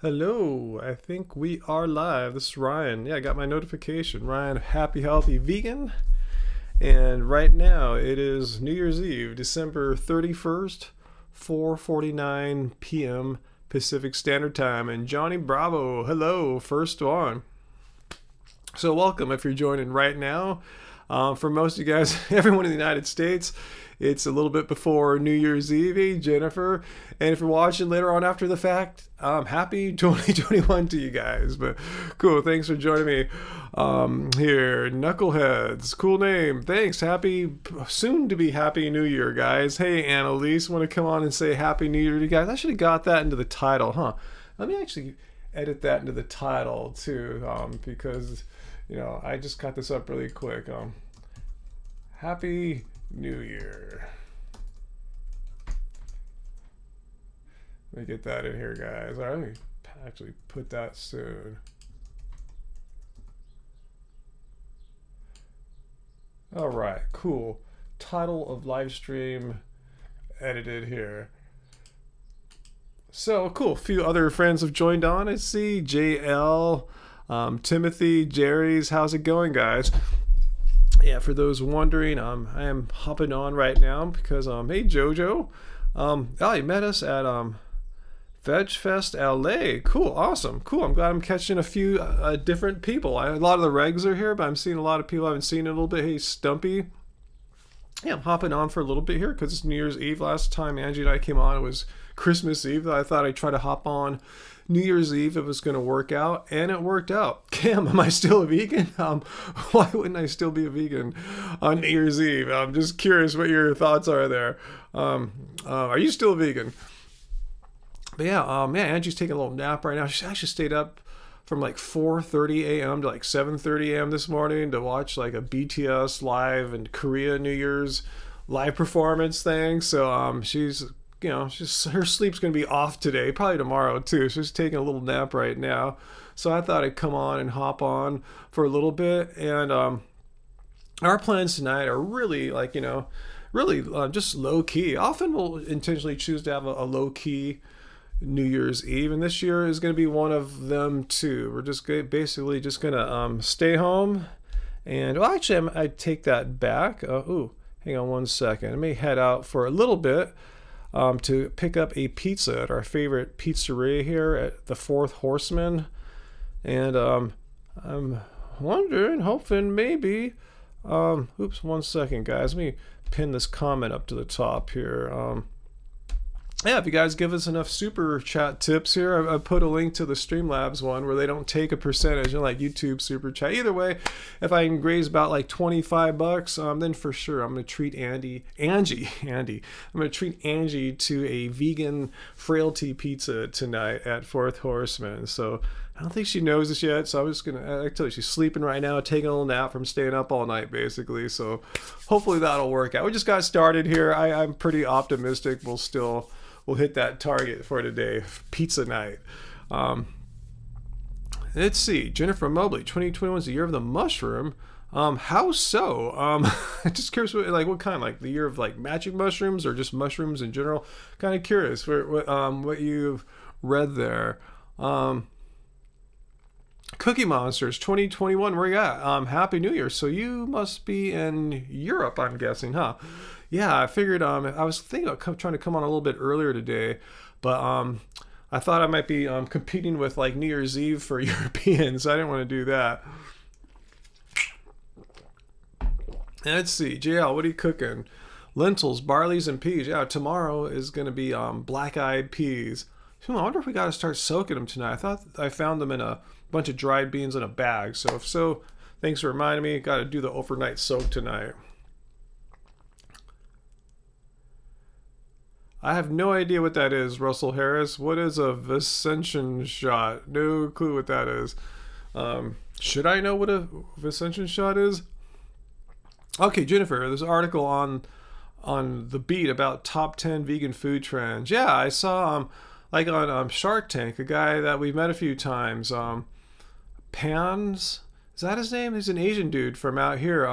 Hello, I think we are live. This is Ryan. Yeah, I got my notification. Ryan, happy, healthy, vegan. And right now it is New Year's Eve, December 31st, 4:49 p.m. Pacific Standard Time. And Johnny Bravo, hello, first one. So welcome if you're joining right now. For most of you guys, everyone in the United States, it's a little bit before New Year's Eve, Jennifer. And if you're watching later on after the fact, happy 2021 to you guys. But cool, thanks for joining me here. Knuckleheads, cool name. Thanks. Happy, soon to be Happy New Year, guys. Hey, Annalise, want to come on and say Happy New Year to you guys? I should have got that into the title, huh? Let me actually edit that into the title too, because I just got this up really quick. Happy New Year. Let me get that in here, guys. All right, let me actually put that soon. All right, cool. Title of live stream edited here. So cool. A few other friends have joined on. I see JL, Timothy, Jerry's. How's it going, guys? Yeah, for those wondering, I am hopping on right now because hey Jojo, you met us at Veg Fest LA. Cool, awesome, cool. I'm glad I'm catching a few different people. A lot of the regs are here, but I'm seeing a lot of people I haven't seen in a little bit. Hey Stumpy, yeah, I'm hopping on for a little bit here because it's New Year's Eve. Last time Angie and I came on, it was Christmas Eve. I thought I'd try to hop on New Year's Eve if it was going to work out, and it worked out. Cam, am I still a vegan? Why wouldn't I still be a vegan on New Year's Eve? I'm just curious what your thoughts are there. Are you still a vegan? But yeah, Angie's taking a little nap right now. She actually stayed up from like 4:30 a.m. to like 7:30 a.m. this morning to watch like a BTS live in Korea New Year's live performance thing. So she's her sleep's going to be off today, probably tomorrow too. So she's taking a little nap right now. So I thought I'd come on and hop on for a little bit. And our plans tonight are really just low key. Often we'll intentionally choose to have a low key New Year's Eve, and this year is going to be one of them too. We're just basically just going to stay home. And well, actually, I take that back. Hang on one second. I may head out for a little bit. To pick up a pizza at our favorite pizzeria here at the Fourth Horseman. And I'm wondering, hoping maybe, one second, guys. Let me pin this comment up to the top here. If you guys give us enough super chat tips here, I put a link to the Streamlabs one where they don't take a percentage, like YouTube super chat. Either way, if I can raise about like $25, then for sure I'm going to treat Angie. I'm going to treat Angie to a vegan frailty pizza tonight at Fourth Horseman. So I don't think she knows this yet, so I'm just going to, I tell you, she's sleeping right now, taking a little nap from staying up all night, basically. So hopefully that'll work out. We just got started here. I'm pretty optimistic we'll hit that target for today, pizza night. Let's see, Jennifer Mobley, 2021 is the year of the mushroom. How so? Just curious, what kind, like the year of like magic mushrooms or just mushrooms in general? Kind of curious what you've read there. Cookie Monsters 2021, where you at? Happy New Year. So you must be in Europe, I'm guessing, huh? Yeah, I figured I was thinking of trying to come on a little bit earlier today, but I thought I might be competing with like New Year's Eve for Europeans. I didn't want to do that. Let's see, JL, what are you cooking? Lentils, barleys, and peas. Yeah, tomorrow is going to be black-eyed peas. I wonder if we got to start soaking them tonight. I thought I found them in a bunch of dried beans in a bag. So if so, thanks for reminding me. Got to do the overnight soak tonight. I have no idea what that is, Russell Harris. What is a Vicention shot? No clue what that is. Should I know what a Vicention shot is? Okay, Jennifer, there's an article on the Beat about top 10 vegan food trends. Yeah, I saw on Shark Tank, a guy that we've met a few times. Pans, is that his name? He's an Asian dude from out here.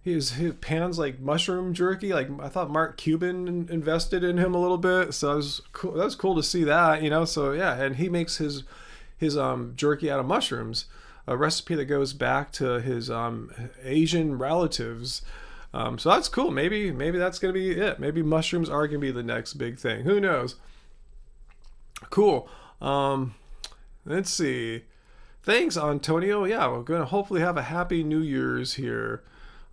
his pans like mushroom jerky. Like I thought Mark Cuban invested in him a little bit, so that was cool. That was cool to see that, you know. So yeah, and he makes his jerky out of mushrooms, a recipe that goes back to his Asian relatives. So that's cool. Maybe that's gonna be it. Maybe mushrooms are gonna be the next big thing. Who knows? Cool. Let's see. Thanks, Antonio. Yeah, we're gonna hopefully have a happy New Year's here.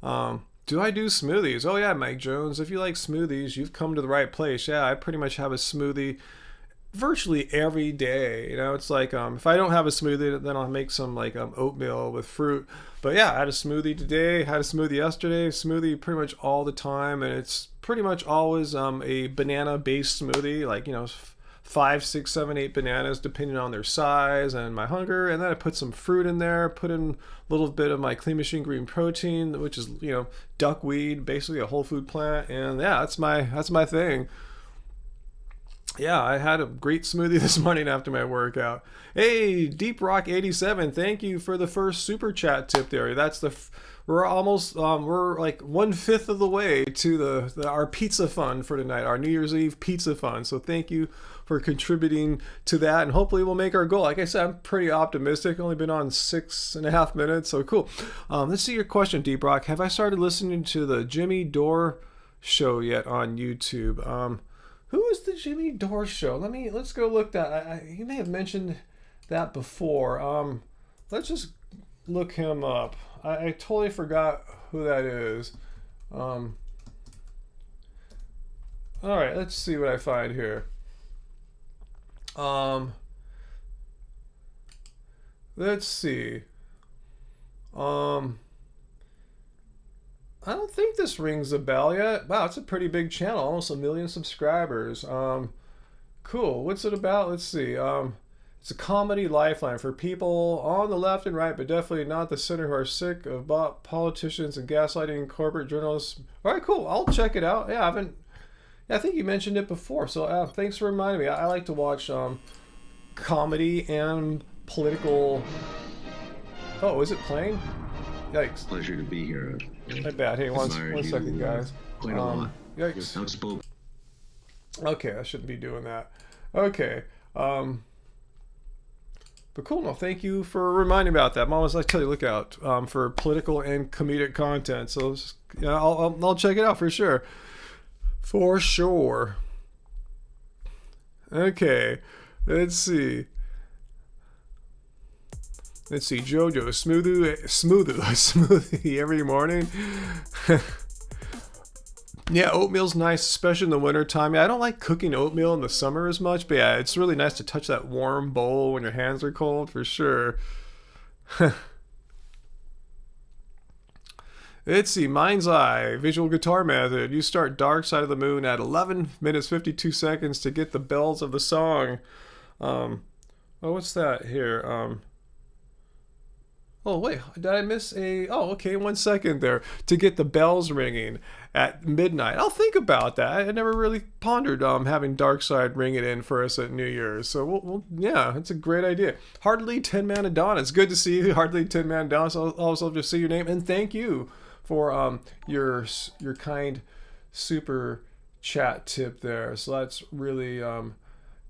Do I do smoothies? Oh yeah, Mike Jones. If you like smoothies, you've come to the right place. Yeah, I pretty much have a smoothie virtually every day. You know, it's like if I don't have a smoothie, then I'll make some like oatmeal with fruit. But yeah, I had a smoothie today, had a smoothie yesterday, smoothie pretty much all the time, and it's pretty much always a banana based smoothie, like, you know, 5, 6, 7, 8 bananas depending on their size and my hunger, and then I put some fruit in there, put in a little bit of my Clean Machine green protein, which is, you know, duckweed, basically a whole food plant, and yeah, that's my thing. Yeah, I had a great smoothie this morning after my workout. Hey, Deep Rock 87, thank you for the first super chat tip there. We're almost we're like 1/5 of the way to our pizza fund for tonight, our New Year's Eve pizza fund. So thank you for contributing to that, and hopefully we'll make our goal. Like I said, I'm pretty optimistic. Only been on 6.5 minutes, so cool. Let's see your question, Deep Rock. Have I started listening to the Jimmy Dore show yet on YouTube? Who is the Jimmy Dore show? Let's go look that. He may have mentioned that before. Let's just look him up. I totally forgot who that is. All right, let's see what I find here. Let's see. I don't think this rings a bell yet. Wow, it's a pretty big channel, almost 1 million subscribers. Cool. What's it about? Let's see. It's a comedy lifeline for people on the left and right, but definitely not the center, who are sick of politicians and gaslighting corporate journalists. All right, cool. I'll check it out. Yeah, I think you mentioned it before, so thanks for reminding me. I like to watch comedy and political. Oh, is it playing? Yikes. Pleasure to be here. My bad. Hey, one second, guys. Quite a lot. Yikes. Outspoken. Okay, I shouldn't be doing that. Okay. But cool. No, thank you for reminding me about that. Mom, I tell you, look out for political and comedic content. So yeah, I'll check it out for sure. For sure. Okay. Let's see. Jojo, smoothie every morning. Yeah, oatmeal's nice, especially in the winter time. Yeah, I don't like cooking oatmeal in the summer as much, but yeah, it's really nice to touch that warm bowl when your hands are cold, for sure. Let's see, Mind's Eye, visual guitar method. You start Dark Side of the Moon at 11 minutes 52 seconds to get the bells of the song. Oh, what's that here? Oh, wait, did I miss a... Oh, okay, 1 second there. To get the bells ringing at midnight. I'll think about that. I never really pondered having Darkside ring it in for us at New Year's. So, we'll yeah, it's a great idea. Hardly 10 Man of Dawn. It's good to see you, Hardly 10 Man of Dawn. So I'll also just see your name. And thank you for your kind super chat tip there. So that's really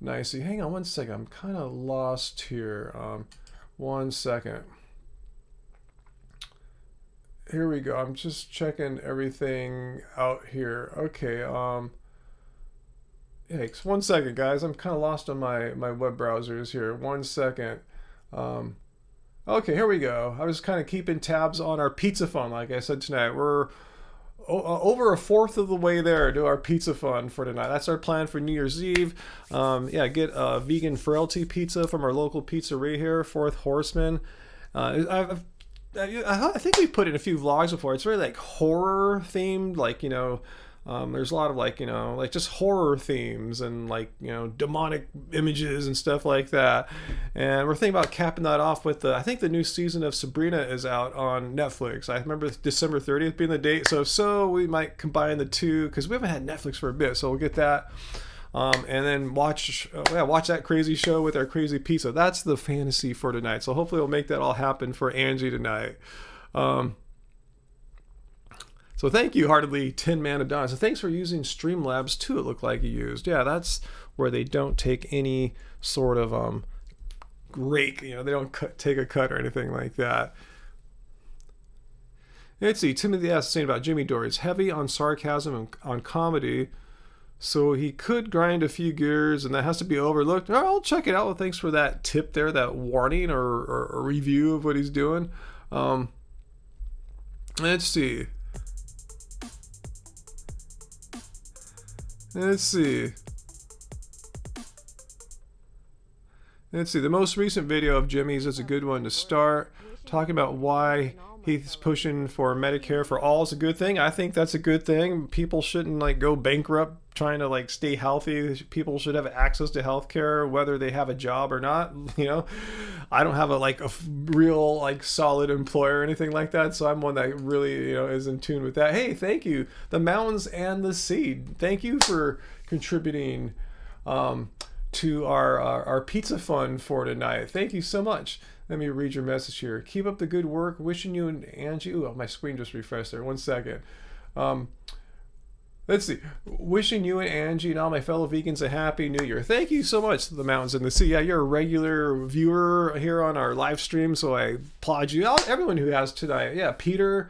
nice. Hang on 1 second. I'm kind of lost here. 1 second. Here we go. I'm just checking everything out here. Okay. Yikes. 1 second, guys. I'm kind of lost on my web browsers here. 1 second. Okay, here we go. I was kind of keeping tabs on our pizza fund, like I said tonight. We're over 1/4 of the way there to our pizza fund for tonight. That's our plan for New Year's Eve. Yeah, get a vegan frailty pizza from our local pizzeria here, Fourth Horseman. I think we've put in a few vlogs before. It's very like horror themed, like, you know, there's a lot of like, you know, like just horror themes and like, you know, demonic images and stuff like that. And we're thinking about capping that off with I think the new season of Sabrina is out on Netflix. I remember December 30th being the date. So we might combine the two because we haven't had Netflix for a bit. So we'll get that. And then watch that crazy show with our crazy pizza. That's the fantasy for tonight. So hopefully we'll make that all happen for Angie tonight. So thank you, Heartedly Tin Man Adonis. So thanks for using Streamlabs too, it looked like you used. Yeah, that's where they don't take any sort of rake, they don't take a cut or anything like that. Let's see, Timothy asks saying about Jimmy Dore. It's heavy on sarcasm and on comedy, so he could grind a few gears, and that has to be overlooked. All right, I'll check it out. Well, thanks for that tip there, that warning or review of what he's doing. Let's see. Let's see. The most recent video of Jimmy's is a good one to start. Talking about why he's pushing for Medicare for all is a good thing. I think that's a good thing. People shouldn't go bankrupt trying to stay healthy. People should have access to health care whether they have a job or not. I don't have a real solid employer or anything like that, so I'm one that really is in tune with that. Hey, thank you, the mountains and the seed. Thank you for contributing to our pizza fund for tonight. Thank you so much. Let me read your message here. Keep up the good work. Wishing you and Angie. Ooh, my screen just refreshed there. 1 second. Let's see. Wishing you and Angie and all my fellow vegans a happy new year. Thank you so much, the mountains and the sea. Yeah, you're a regular viewer here on our live stream, so I applaud you. Everyone who has tonight. Yeah, Peter,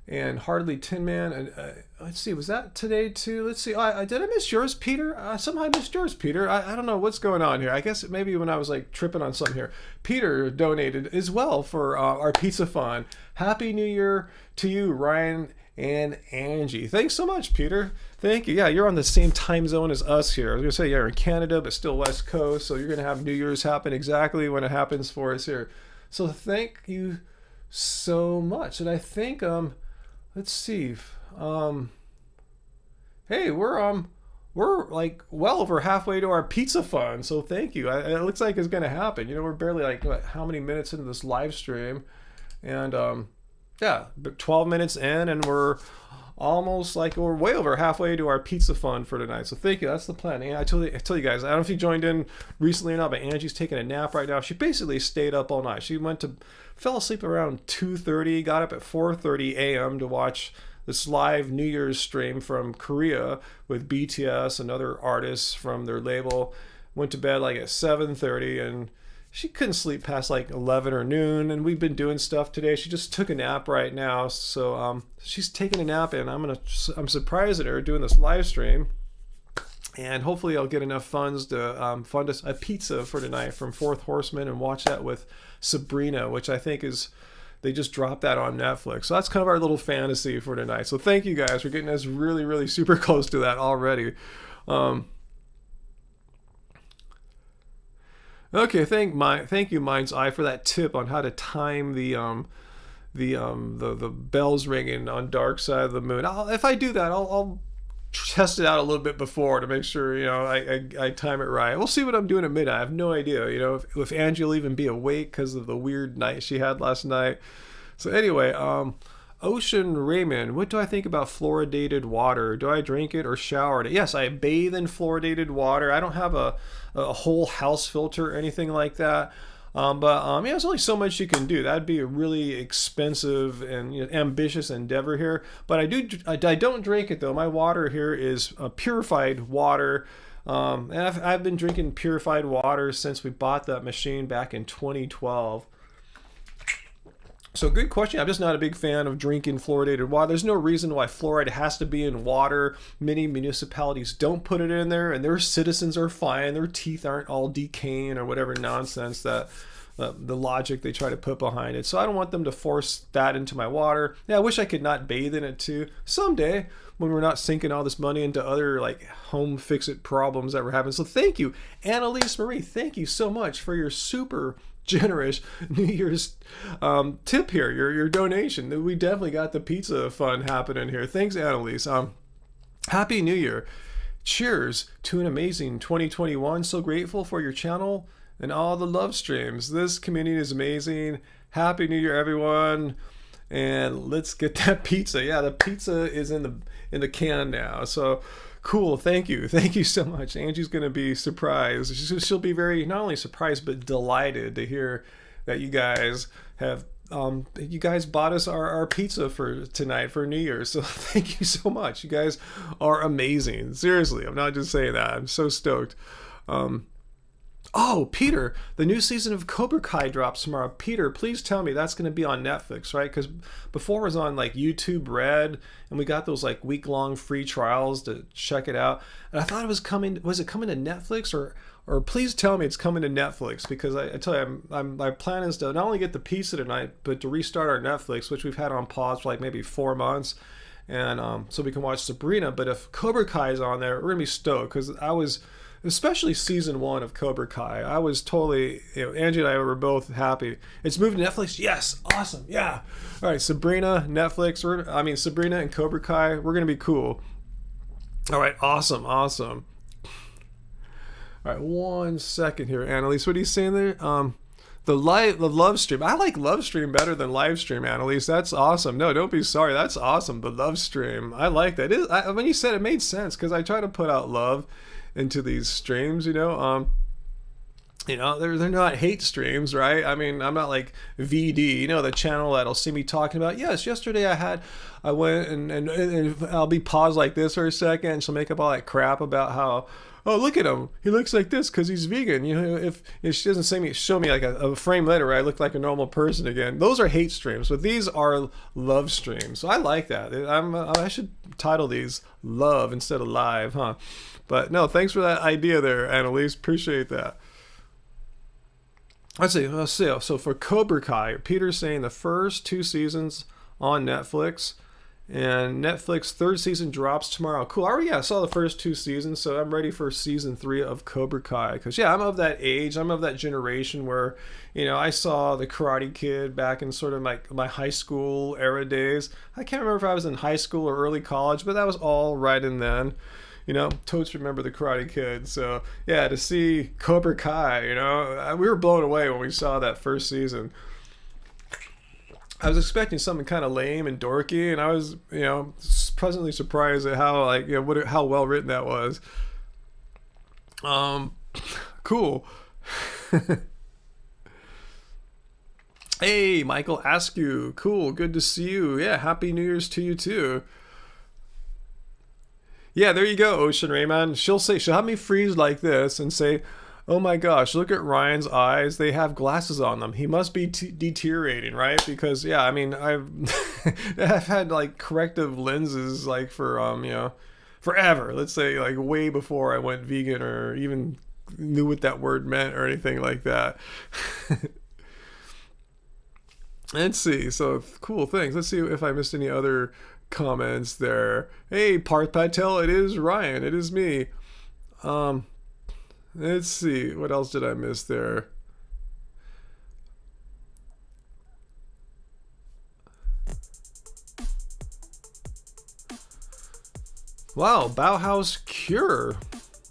and Hardly Tin Man. And let's see, was that today too? Let's see. Did I miss yours, Peter? Somehow I missed yours, Peter. I don't know what's going on here. I guess maybe when I was tripping on something here. Peter donated as well for our pizza fund. Happy New Year to you, Ryan and Angie. Thanks so much, Peter. Thank you. Yeah, you're on the same time zone as us here. I was going to say you're in Canada, but still West Coast. So you're going to have New Year's happen exactly when it happens for us here. So thank you so much. And I think, let's see. Hey, we're well over halfway to our pizza fund. So thank you. It looks like it's going to happen. We're barely how many minutes into this live stream. And, yeah, 12 minutes in, and we're almost we're way over halfway to our pizza fund for tonight. So thank you. That's the plan. And I tell you guys, I don't know if you joined in recently or not, but Angie's taking a nap right now. She basically stayed up all night. She fell asleep around 2:30, got up at 4:30 a.m. to watch this live New Year's stream from Korea with BTS and other artists from their label. Went to bed at 7:30, and she couldn't sleep past 11 or noon, and we've been doing stuff today. She just took a nap right now, so she's taking a nap, and I'm surprised at her doing this live stream, and hopefully I'll get enough funds to fund us a pizza for tonight from Fourth Horseman and watch that with Sabrina, which I think they just dropped that on Netflix. So that's kind of our little fantasy for tonight. So thank you guys for getting us really, really super close to that already. Okay, thank you, Mind's Eye, for that tip on how to time the bells ringing on Dark Side of the Moon. If I do that, I'll test it out a little bit before to make sure I time it right. We'll see what I'm doing at midnight. I have no idea if Angie will even be awake because of the weird night she had last night. So anyway, Ocean Raymond, what do I think about fluoridated water? Do I drink it or shower in it? Yes, I bathe in fluoridated water. I don't have a whole house filter or anything like that. But there's only so much you can do. That'd be a really expensive and ambitious endeavor here. But I don't drink it though. My water here is purified water. And I've been drinking purified water since we bought that machine back in 2012. So good question. I'm just not a big fan of drinking fluoridated water. There's no reason why fluoride has to be in water. Many municipalities don't put it in there, and their citizens are fine. Their teeth aren't all decaying or whatever nonsense that the logic they try to put behind it. So I don't want them to force that into my water. Yeah, I wish I could not bathe in it too. Someday, when we're not sinking all this money into other home fix-it problems that we're having. So thank you, Annalise Marie. Thank you so much for your super generous New Year's tip here, your donation. We definitely got the pizza fun happening here. Thanks, Annalise. Happy New Year. Cheers to an amazing 2021. So grateful for your channel and all the love streams. This community is amazing. Happy New Year, everyone. And let's get that pizza. Yeah, the pizza is in the can now. So cool. Thank you so much. Angie's gonna be surprised. She'll be very not only surprised but delighted to hear that you guys have you guys bought us our pizza for tonight for New Year's. So thank you so much. You guys are amazing. Seriously, I'm not just saying that. I'm so stoked. Oh, Peter, the new season of Cobra Kai drops tomorrow. Peter, please tell me that's going to be on Netflix, right? Because before it was on like YouTube Red, and we got those like week-long free trials to check it out. And I thought it was coming. Was it coming to Netflix or please tell me it's coming to Netflix? Because I tell you, my plan is to not only get the pizza tonight, but to restart our Netflix, which we've had on pause for like maybe 4 months, and so we can watch Sabrina. But if Cobra Kai is on there, we're gonna be stoked because especially season 1 of Cobra Kai, I was totally, Angie and I were both happy. It's moved to Netflix? Yes, awesome, yeah. All right, Sabrina, Netflix, Sabrina and Cobra Kai, we're going to be cool. All right, awesome. All right, 1 second here, Annalise, what are you saying there? The love stream. I like love stream better than live stream, Annalise. That's awesome. No, don't be sorry. That's awesome. The love stream. I like that. When you said it made sense because I try to put out love into these streams, they're not hate streams, right? I mean, I'm not like VD, the channel that'll see me talking about, yes, yesterday I went and I'll be paused like this for a second, and she'll make up all that crap about how, oh, look at him, he looks like this because he's vegan. If she doesn't show me like a frame later where I look like a normal person again, those are hate streams, but these are love streams. So I like that. I should title these love instead of live, huh? But no, thanks for that idea there, Annalise. Appreciate that. Let's see. So for Cobra Kai, Peter's saying the first 2 seasons on Netflix, and Netflix 3rd season drops tomorrow. Cool. I saw the first 2 seasons, so I'm ready for season 3 of Cobra Kai. Because I'm of that age, I'm of that generation where, I saw the Karate Kid back in sort of my high school era days. I can't remember if I was in high school or early college, but that was all right in then. Totes remember the Karate Kid. So yeah, to see Cobra Kai, we were blown away when we saw that first season. I was expecting something kind of lame and dorky, and I was, pleasantly surprised at how how well written that was. Cool. Hey, Michael Askew. Cool. Good to see you. Yeah, Happy New Year's to you too. Yeah, there you go, Ocean Rayman. She'll have me freeze like this and say, oh my gosh, look at Ryan's eyes. They have glasses on them. He must be deteriorating, right? Because, I've had like corrective lenses like for, forever. Let's say like way before I went vegan or even knew what that word meant or anything like that. Let's see. So cool, thanks. Let's see if I missed any other comments there. Hey, Parth Patel, it is Ryan. It is me. Let's see. What else did I miss there? Wow, Bauhaus Cure.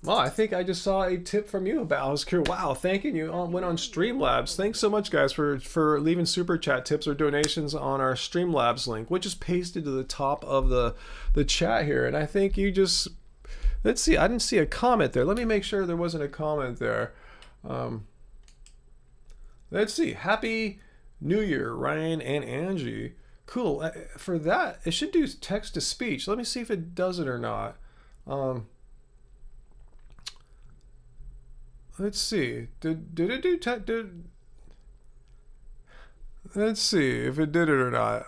Well, I think I just saw a tip from you about Bauhaus Cure. Wow, thanking you. Went on Streamlabs. Thanks so much, guys, for leaving super chat tips or donations on our Streamlabs link, which is pasted to the top of the chat here. And I think you just, let's see, I didn't see a comment there. Let me make sure there wasn't a comment there. Let's see. Happy New Year, Ryan and Angie. Cool. For that, it should do text to speech. Let me see if it does it or not. Let's see. Did it do Let's see if it did it or not.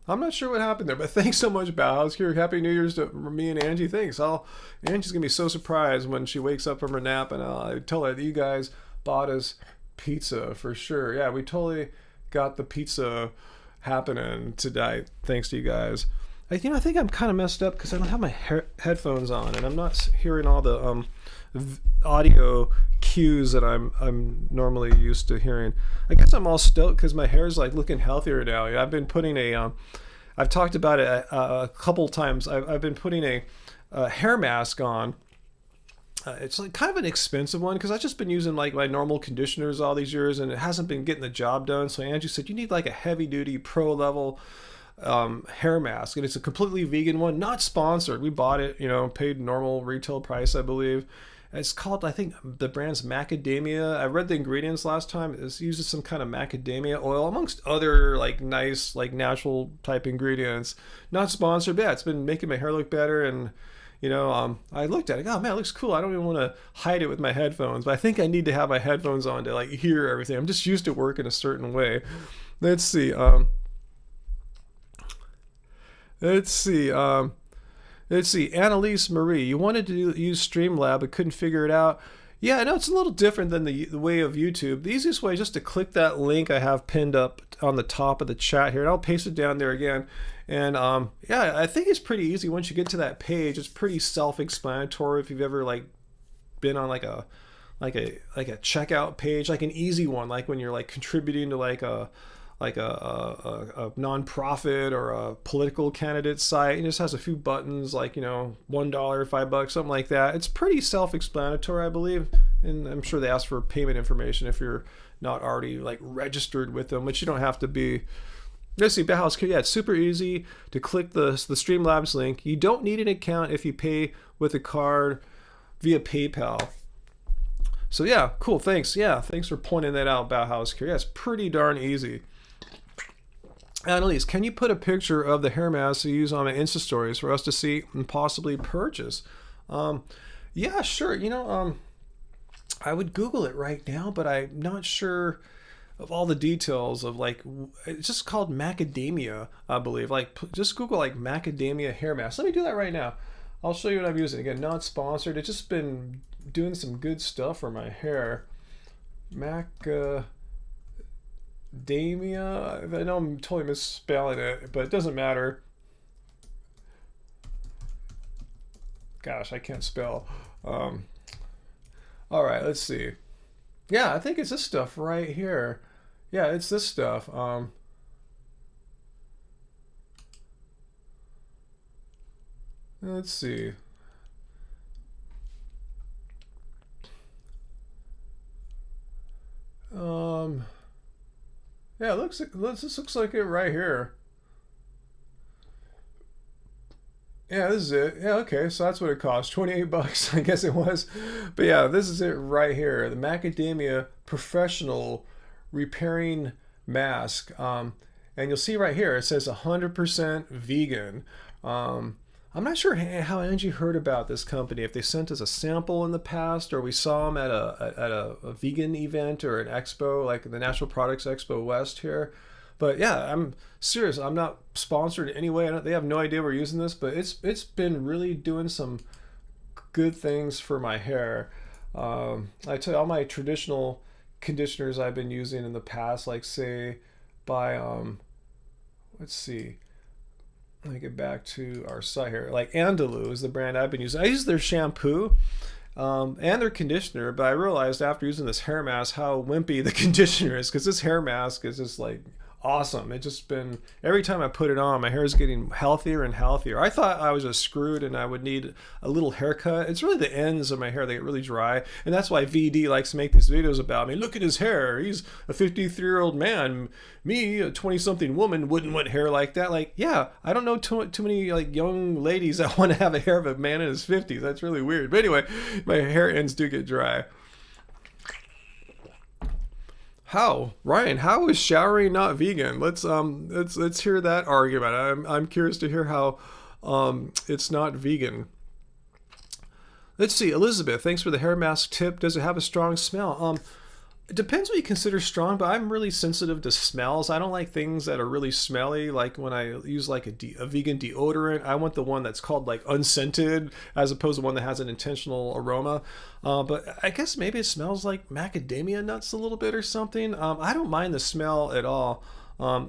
I'm not sure what happened there, but thanks so much, Bauhaus Cure. Happy New Year's to me and Angie. Thanks. Angie's gonna be so surprised when she wakes up from her nap, and I tell her that you guys bought us pizza for sure. Yeah, we totally got the pizza happening today, thanks to you guys. I think I'm kind of messed up because I don't have my headphones on, and I'm not hearing all the audio cues that I'm normally used to hearing. I guess I'm all stoked because my hair's like looking healthier now. I've been putting I've talked about it a couple times. I've been putting a hair mask on. It's like kind of an expensive one because I've just been using like my normal conditioners all these years, and it hasn't been getting the job done. So Angie said, you need like a heavy duty pro level hair mask, and it's a completely vegan one, not sponsored. We bought it, paid normal retail price, I believe. It's called, I think the brand's Macadamia. I read the ingredients last time. It uses some kind of macadamia oil amongst other like nice, like natural type ingredients. Not sponsored, but yeah, it's been making my hair look better. And I looked at it. Oh man, it looks cool. I don't even want to hide it with my headphones, but I think I need to have my headphones on to like hear everything. I'm just used to working a certain way. Let's see. Let's see. Annalise Marie, you wanted to use Streamlab but couldn't figure it out. Yeah, I know it's a little different than the way of YouTube. The easiest way is just to click that link I have pinned up on the top of the chat here, and I'll paste it down there again. And yeah, I think it's pretty easy once you get to that page. It's pretty self-explanatory. If you've ever like been on like a checkout page, like an easy one, like when you're like contributing to like a non-profit or a political candidate site, and it just has a few buttons like $1, $5, something like that. It's pretty self-explanatory, I believe, and I'm sure they ask for payment information if you're not already like registered with them, which you don't have to be. Let's see, Bauhaus. Yeah, it's super easy to click the Streamlabs link. You don't need an account if you pay with a card via PayPal. So yeah, cool. Thanks. Yeah, thanks for pointing that out, Bauhaus. Yeah, it's pretty darn easy. Annalise, can you put a picture of the hair mask you use on my Insta stories for us to see and possibly purchase? Yeah, sure. I would Google it right now, but I'm not sure of all the details of like, it's just called Macadamia, I believe. Like, just Google like Macadamia hair mask. Let me do that right now. I'll show you what I'm using. Again, not sponsored. It's just been doing some good stuff for my hair. Macadamia. I know I'm totally misspelling it, but it doesn't matter. Gosh, I can't spell. All right, let's see. Yeah, I think it's this stuff right here. Yeah, it's this stuff. Let's see. Yeah, this looks like it right here. Yeah, this is it. Yeah, okay, so that's what it cost. 28 bucks, I guess it was. But yeah, this is it right here. The Macadamia Professional Repairing Mask. And you'll see right here, it says 100% vegan. I'm not sure how Angie heard about this company, if they sent us a sample in the past or we saw them at a vegan event or an expo, like the Natural Products Expo West here. But yeah, I'm serious. I'm not sponsored in any way. They have no idea we're using this, but it's been really doing some good things for my hair. I tell you, all my traditional conditioners I've been using in the past, like say by let's see. Let me get back to our site here. Like Andalou is the brand I've been using. I use their shampoo and their conditioner, but I realized after using this hair mask how wimpy the conditioner is, because this hair mask is just like awesome. It's just been, every time I put it on, my hair is getting healthier and healthier. I thought I was just screwed and I would need a little haircut. It's really the ends of my hair that get really dry, and that's why VD likes to make these videos about me. Look at his hair. He's a 53-year-old man. Me, a 20-something woman, wouldn't want hair like that. Like, yeah, I don't know too many like young ladies that want to have a hair of a man in his 50s. That's really weird. But anyway, my hair ends do get dry. How, Ryan? How is showering not vegan? Let's hear that argument. I'm curious to hear how it's not vegan. Let's see, Elizabeth. Thanks for the hair mask tip. Does it have a strong smell? It depends what you consider strong, but I'm really sensitive to smells. I don't like things that are really smelly. Like when I use like a vegan deodorant, I want the one that's called like unscented as opposed to one that has an intentional aroma. But I guess maybe it smells like macadamia nuts a little bit or something. I don't mind the smell at all.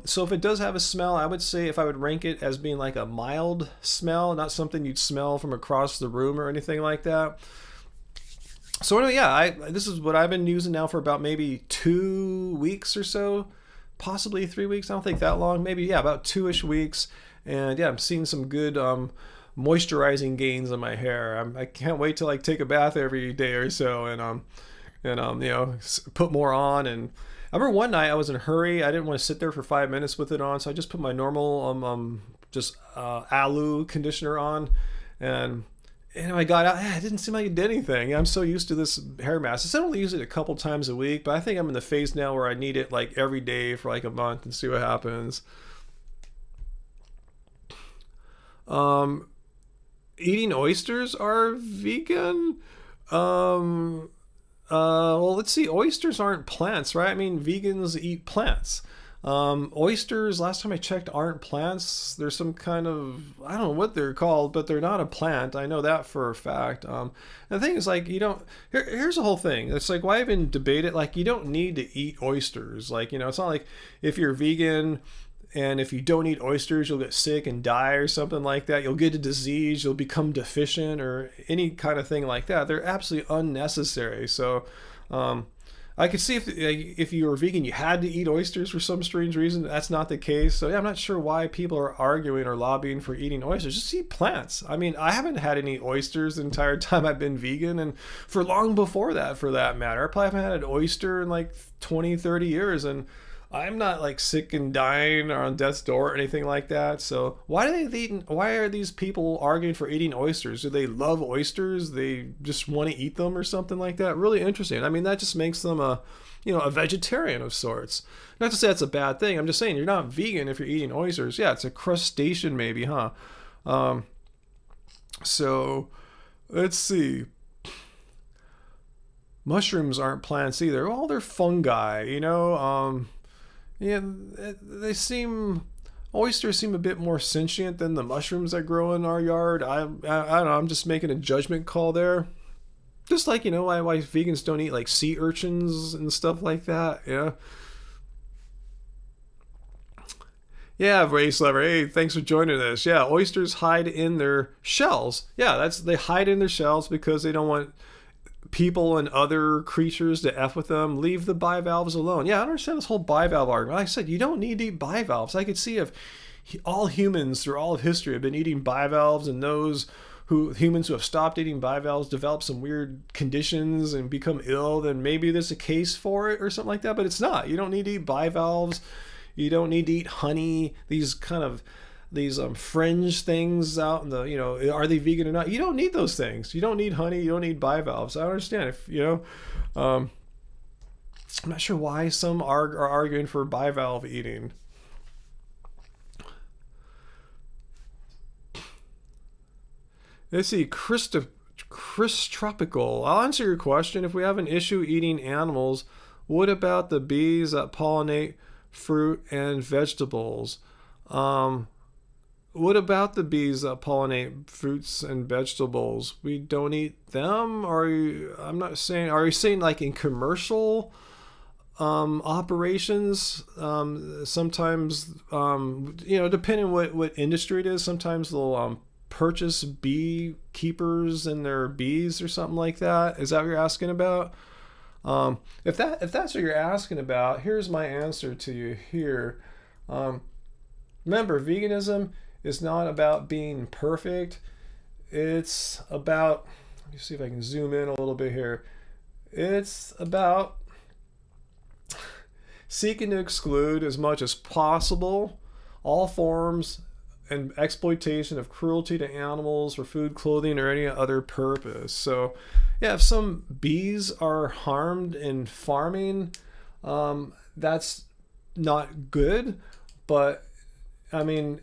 So if it does have a smell, I would say if I would rank it as being like a mild smell, not something you'd smell from across the room or anything like that. So anyway, yeah, this is what I've been using now for about maybe 2 weeks or so, possibly 3 weeks. I don't think that long. Maybe, yeah, about 2-ish weeks. And yeah, I'm seeing some good moisturizing gains in my hair. I can't wait to like take a bath every day or so and put more on. And I remember one night I was in a hurry. I didn't want to sit there for 5 minutes with it on, so I just put my normal just alu conditioner on, and I got out. It didn't seem like it did anything. I'm so used to this hair mask. I only use it a couple times a week, but I think I'm in the phase now where I need it like every day for like a month and see what happens. Eating oysters are vegan. Well, let's see. Oysters aren't plants, right? I mean, vegans eat plants. Oysters, last time I checked, aren't plants. There's some kind of, I don't know what they're called, but they're not a plant. I know that for a fact. The thing is, like, you don't, here's the whole thing. It's like, why even debate it? Like, you don't need to eat oysters. Like, it's not like if you're vegan and if you don't eat oysters, you'll get sick and die or something like that. You'll get a disease, you'll become deficient or any kind of thing like that. They're absolutely unnecessary. So, I could see if you were vegan, you had to eat oysters for some strange reason. That's not the case. So yeah, I'm not sure why people are arguing or lobbying for eating oysters. Just eat plants. I mean, I haven't had any oysters the entire time I've been vegan, and for long before that, for that matter. I probably haven't had an oyster in like 20, 30 years, and I'm not like sick and dying or on death's door or anything like that. So why are these people arguing for eating oysters? Do they love oysters? They just want to eat them or something like that? Really interesting. I mean, that just makes them a vegetarian of sorts. Not to say that's a bad thing. I'm just saying you're not vegan if you're eating oysters. Yeah, it's a crustacean maybe, huh? So let's see. Mushrooms aren't plants either. Well, they're fungi, Yeah, oysters seem a bit more sentient than the mushrooms that grow in our yard. I don't know, I'm just making a judgment call there. Just like, why vegans don't eat like sea urchins and stuff like that, yeah. Yeah, Race Lover, hey, thanks for joining us. Yeah, oysters hide in their shells. Yeah, they hide in their shells because they don't want people and other creatures to F with them. Leave the bivalves alone. Yeah, I understand this whole bivalve argument. Like I said, you don't need to eat bivalves. I could see if all humans through all of history have been eating bivalves, and humans who have stopped eating bivalves develop some weird conditions and become ill, then maybe there's a case for it or something like that, but it's not. You don't need to eat bivalves. You don't need to eat honey. These fringe things out in the, are they vegan or not? You don't need those things. You don't need honey. You don't need bivalves. I understand I'm not sure why some are arguing for bivalve eating. Let's see, Chris Tropical. I'll answer your question. If we have an issue eating animals, what about the bees that pollinate fruit and vegetables? What about the bees that pollinate fruits and vegetables? We don't eat them? Are you saying like in commercial operations? Sometimes, depending what industry it is, sometimes they'll purchase beekeepers and their bees or something like that. Is that what you're asking about? If that's what you're asking about, here's my answer to you here. Remember, veganism is not about being perfect. It's about, let me see if I can zoom in a little bit here. It's about seeking to exclude as much as possible all forms and exploitation of cruelty to animals for food, clothing, or any other purpose. So yeah, if some bees are harmed in farming, that's not good. But I mean,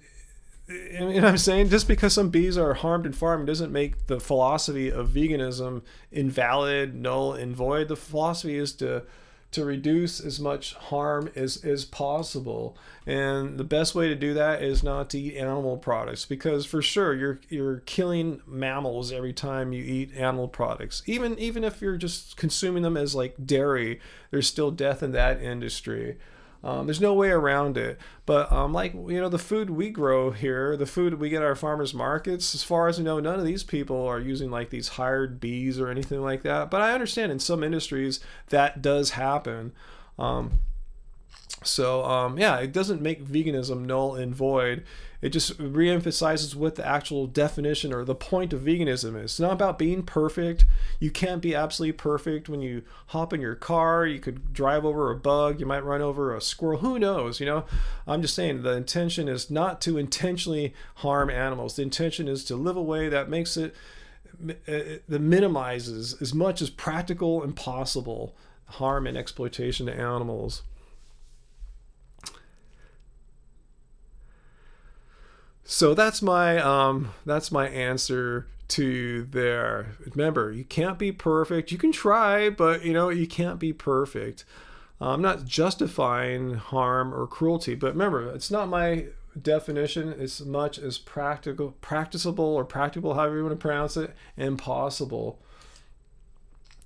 I'm saying just because some bees are harmed in farming doesn't make the philosophy of veganism invalid, null, and void. The philosophy is to reduce as much harm as possible, and the best way to do that is not to eat animal products, because for sure you're killing mammals every time you eat animal products. Even if you're just consuming them as like dairy, there's still death in that industry. There's no way around it. But the food we grow here, the food we get at our farmers markets, as far as I know, none of these people are using like these hired bees or anything like that. But I understand in some industries that does happen. So yeah, it doesn't make veganism null and void. It just reemphasizes what the actual definition or the point of veganism is. It's not about being perfect. You can't be absolutely perfect. When you hop in your car, you could drive over a bug, you might run over a squirrel, who knows, you know? I'm just saying the intention is not to intentionally harm animals. The intention is to live a way that makes it, that minimizes as much as practical and possible harm and exploitation to animals. So that's my answer to there. Remember, you can't be perfect. You can try, but you can't be perfect. I'm not justifying harm or cruelty, but remember, it's not my definition as much as practicable, or practical, however you want to pronounce it, impossible.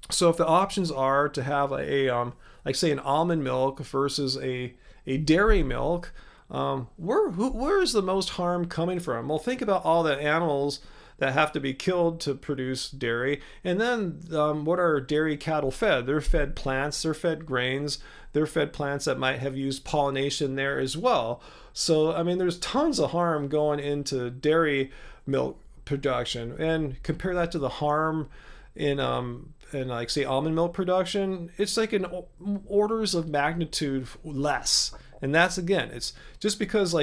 So if the options are to have like say an almond milk versus a dairy milk, where is the most harm coming from? Well, think about all the animals that have to be killed to produce dairy, and then what are dairy cattle fed? They're fed plants, they're fed grains, they're fed plants that might have used pollination there as well. So I mean, there's tons of harm going into dairy milk production, and compare that to the harm in like say almond milk production. It's like in orders of magnitude less. And that's, again, it's just because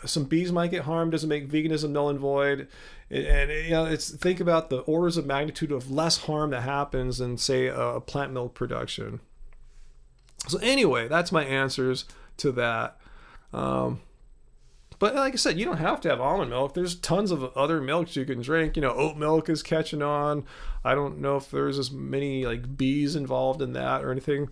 some bees might get harmed doesn't make veganism null and void. And it's, think about the orders of magnitude of less harm that happens in say a plant milk production. So anyway, that's my answers to that. But like I said, you don't have to have almond milk. There's tons of other milks you can drink. Oat milk is catching on. I don't know if there's as many like bees involved in that or anything.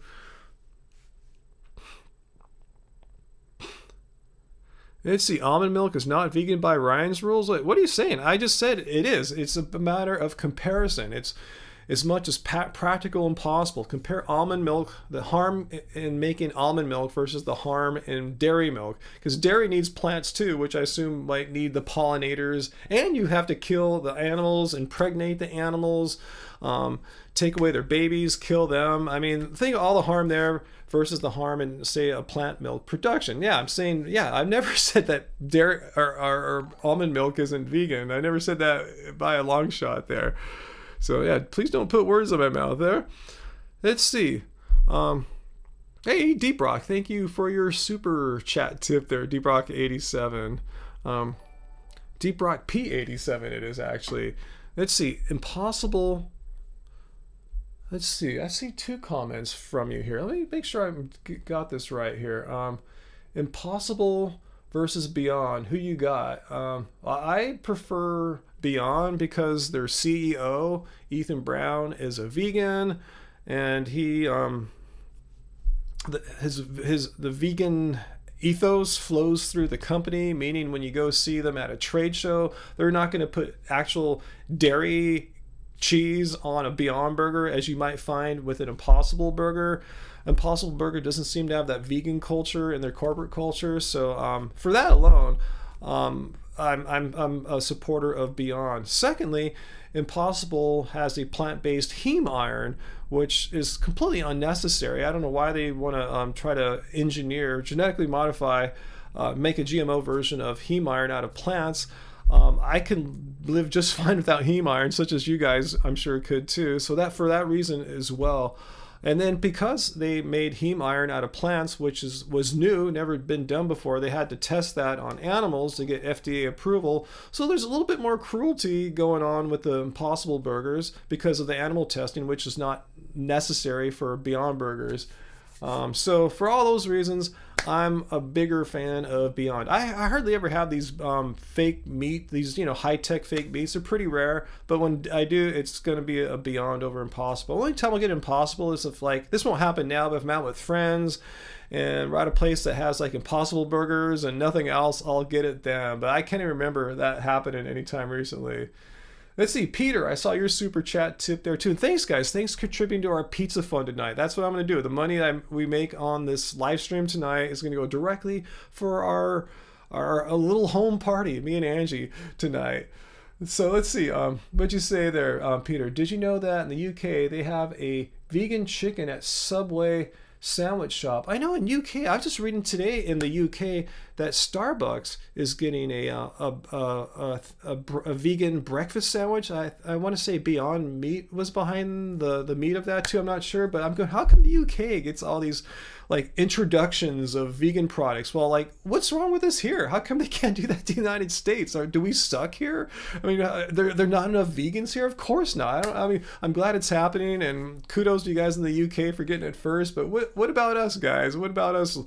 Let's see, almond milk is not vegan by Ryan's rules. What are you saying? I just said it is. It's a matter of comparison. It's as much as practical and possible. Compare almond milk, the harm in making almond milk versus the harm in dairy milk. Because dairy needs plants too, which I assume might need the pollinators. And you have to kill the animals, impregnate the animals, take away their babies, kill them. I mean, think of all the harm there versus the harm in, say, a plant milk production. Yeah, I'm saying, yeah, I've never said that dairy or almond milk isn't vegan. I never said that by a long shot there. So yeah, please don't put words in my mouth there. Let's see. Hey, Deep Rock, thank you for your super chat tip there, Deep Rock 87. Deep Rock P87 it is actually. Let's see, impossible. Let's see, I see two comments from you here. Let me make sure I got this right here. Impossible versus Beyond. Who you got? I prefer Beyond because their CEO, Ethan Brown, is a vegan, and he the vegan ethos flows through the company, meaning when you go see them at a trade show, they're not going to put actual dairy cheese on a Beyond Burger as you might find with an Impossible Burger. Impossible Burger doesn't seem to have that vegan culture in their corporate culture, so for that alone, I'm a supporter of Beyond. Secondly, Impossible has a plant-based heme iron, which is completely unnecessary. I don't know why they want to try to engineer, genetically modify, make a GMO version of heme iron out of plants. I can live just fine without heme iron, such as you guys I'm sure could too. So that for that reason as well. And then because they made heme iron out of plants, which was new, never been done before, they had to test that on animals to get FDA approval. So there's a little bit more cruelty going on with the Impossible Burgers because of the animal testing, which is not necessary for Beyond Burgers. So for all those reasons, I'm a bigger fan of Beyond. I hardly ever have these fake meat, these high-tech fake meats. They're pretty rare, but when I do, it's going to be a Beyond over Impossible. The only time I'll get Impossible is if this won't happen now, but if I'm out with friends and we're at a place that has Impossible Burgers and nothing else, I'll get it then. But I can't even remember that happening anytime recently. Let's see, Peter, I saw your super chat tip there too. And thanks, guys. Thanks for contributing to our pizza fund tonight. That's what I'm going to do. The money that we make on this live stream tonight is going to go directly for our little home party, me and Angie, tonight. So let's see. What'd you say there, Peter? Did you know that in the UK they have a vegan chicken at Subway sandwich shop. I know in UK, I was just reading today in the UK that Starbucks is getting a vegan breakfast sandwich. I want to say Beyond Meat was behind the meat of that too. I'm not sure, but I'm going, how come the UK gets all these like introductions of vegan products? Well, like, what's wrong with us here? How come they can't do that in the United States? Or do we suck here? I mean, there not enough vegans here? Of course not. I mean, I'm glad it's happening, and kudos to you guys in the UK for getting it first. But what about us, guys? What about us,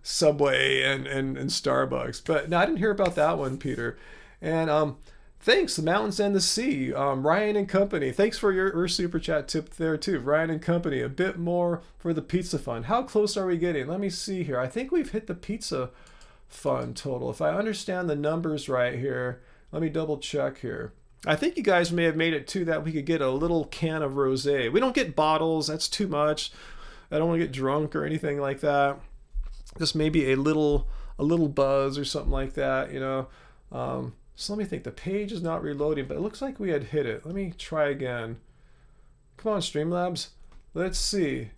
Subway and Starbucks? But no, I didn't hear about that one, Peter. And thanks, the mountains and the sea. Ryan and Company. Thanks for your super chat tip there too. Ryan and Company. A bit more for the pizza fund. How close are we getting? Let me see here. I think we've hit the pizza fund total. If I understand the numbers right here, let me double check here. I think you guys may have made it too that we could get a little can of rosé. We don't get bottles. That's too much. I don't want to get drunk or anything like that. Just maybe a little buzz or something like that, you know. So let me think. The page is not reloading, but it looks like we had hit it. Let me try again. Come on, Streamlabs. Let's see.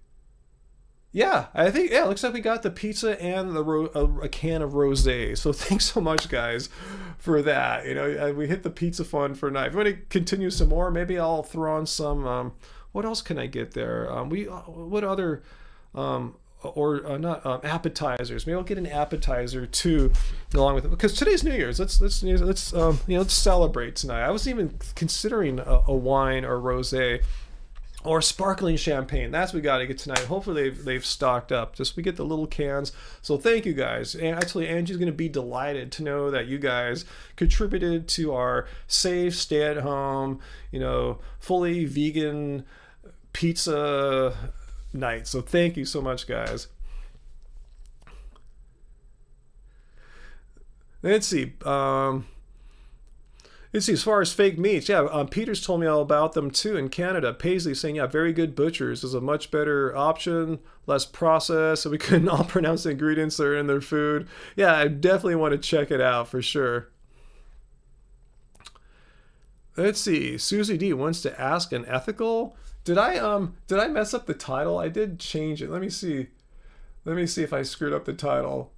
Yeah, I think, yeah, it looks like we got the pizza and a can of rosé. So thanks so much, guys, for that. You know, we hit the pizza fund for tonight. If you want to continue some more, maybe I'll throw on some, what else can I get there? What other, appetizers. Maybe I'll get an appetizer too, along with it, because today's New Year's. Let's celebrate tonight. I was even considering a wine or rosé or sparkling champagne. That's what we got to get tonight. Hopefully they've stocked up. Just we get the little cans. So thank you guys. And actually, Angie's going to be delighted to know that you guys contributed to our safe, stay at home, fully vegan pizza night. So thank you so much, guys. Let's see. As far as fake meats, Peter's told me all about them too in Canada. Paisley saying, Very Good Butchers is a much better option, less processed, so we couldn't all pronounce the ingredients that are in their food. Yeah, I definitely want to check it out for sure. Let's see. Susie D wants to ask an ethical. Did I mess up the title? I did change it. Let me see. Let me see if I screwed up the title.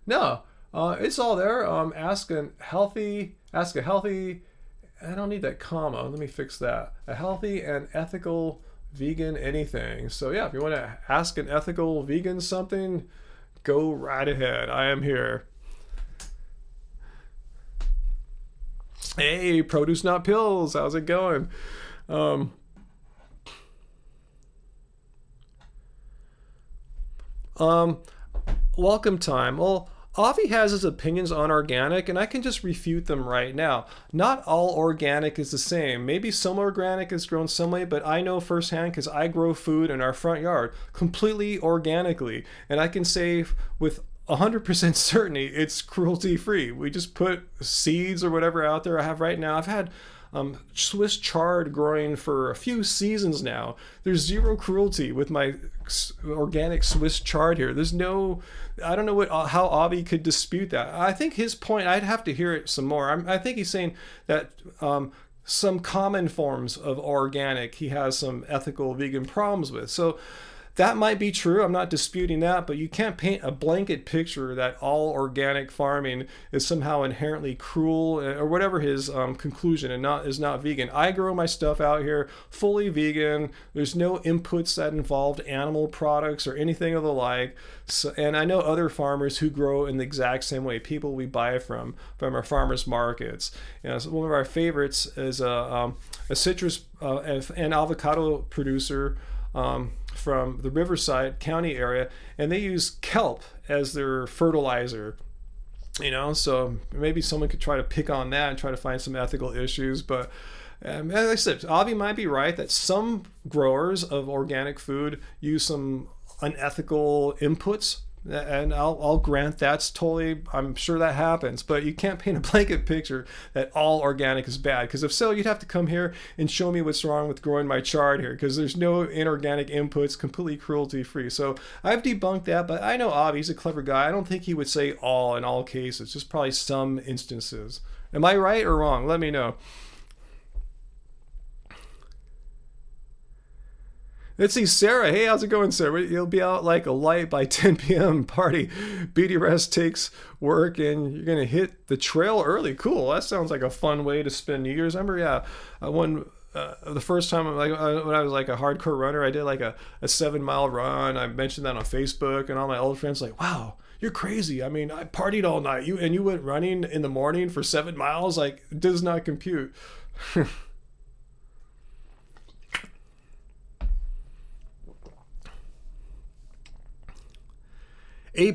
No, it's all there. Ask a healthy. I don't need that comma. Let me fix that. A healthy and ethical vegan anything. So yeah, if you want to ask an ethical vegan something, go right ahead. I am here. Hey, Produce Not Pills. How's it going? Welcome time. Well, Avi has his opinions on organic, and I can just refute them right now. Not all organic is the same. Maybe some organic is grown some way, but I know firsthand because I grow food in our front yard completely organically, and I can say with 100% certainty it's cruelty-free. We just put seeds or whatever out there. I have right now. I've had Swiss chard growing for a few seasons now. There's zero cruelty with my organic Swiss chard here. There's no, I don't know how Avi could dispute that. I think his point, I'd have to hear it some more. I think he's saying that some common forms of organic he has some ethical vegan problems with. So that might be true. I'm not disputing that, but you can't paint a blanket picture that all organic farming is somehow inherently cruel or whatever his conclusion and is not vegan. I grow my stuff out here fully vegan. There's no inputs that involved animal products or anything of the like. So, and I know other farmers who grow in the exact same way. People we buy from our farmers markets. So one of our favorites is a citrus and avocado producer from the Riverside County area, and they use kelp as their fertilizer. So maybe someone could try to pick on that and try to find some ethical issues. But as I said, Avi might be right that some growers of organic food use some unethical inputs. And I'll grant that's totally, I'm sure that happens, but you can't paint a blanket picture that all organic is bad, because if so, you'd have to come here and show me what's wrong with growing my chard here, because there's no inorganic inputs, completely cruelty free. So I've debunked that, but I know Avi's a clever guy. I don't think he would say all in all cases, just probably some instances. Am I right or wrong? Let me know. Let's see, Sarah. Hey, how's it going, Sarah? You'll be out like a light by 10 p.m. party. BD rest takes work, and you're gonna hit the trail early. Cool. That sounds like a fun way to spend New Year's. I remember, yeah, one the first time, like when I was like a hardcore runner, I did like a 7 mile run. I mentioned that on Facebook, and all my old friends like, wow, you're crazy. I mean, I partied all night. You went running in the morning for 7 miles. Like, it does not compute.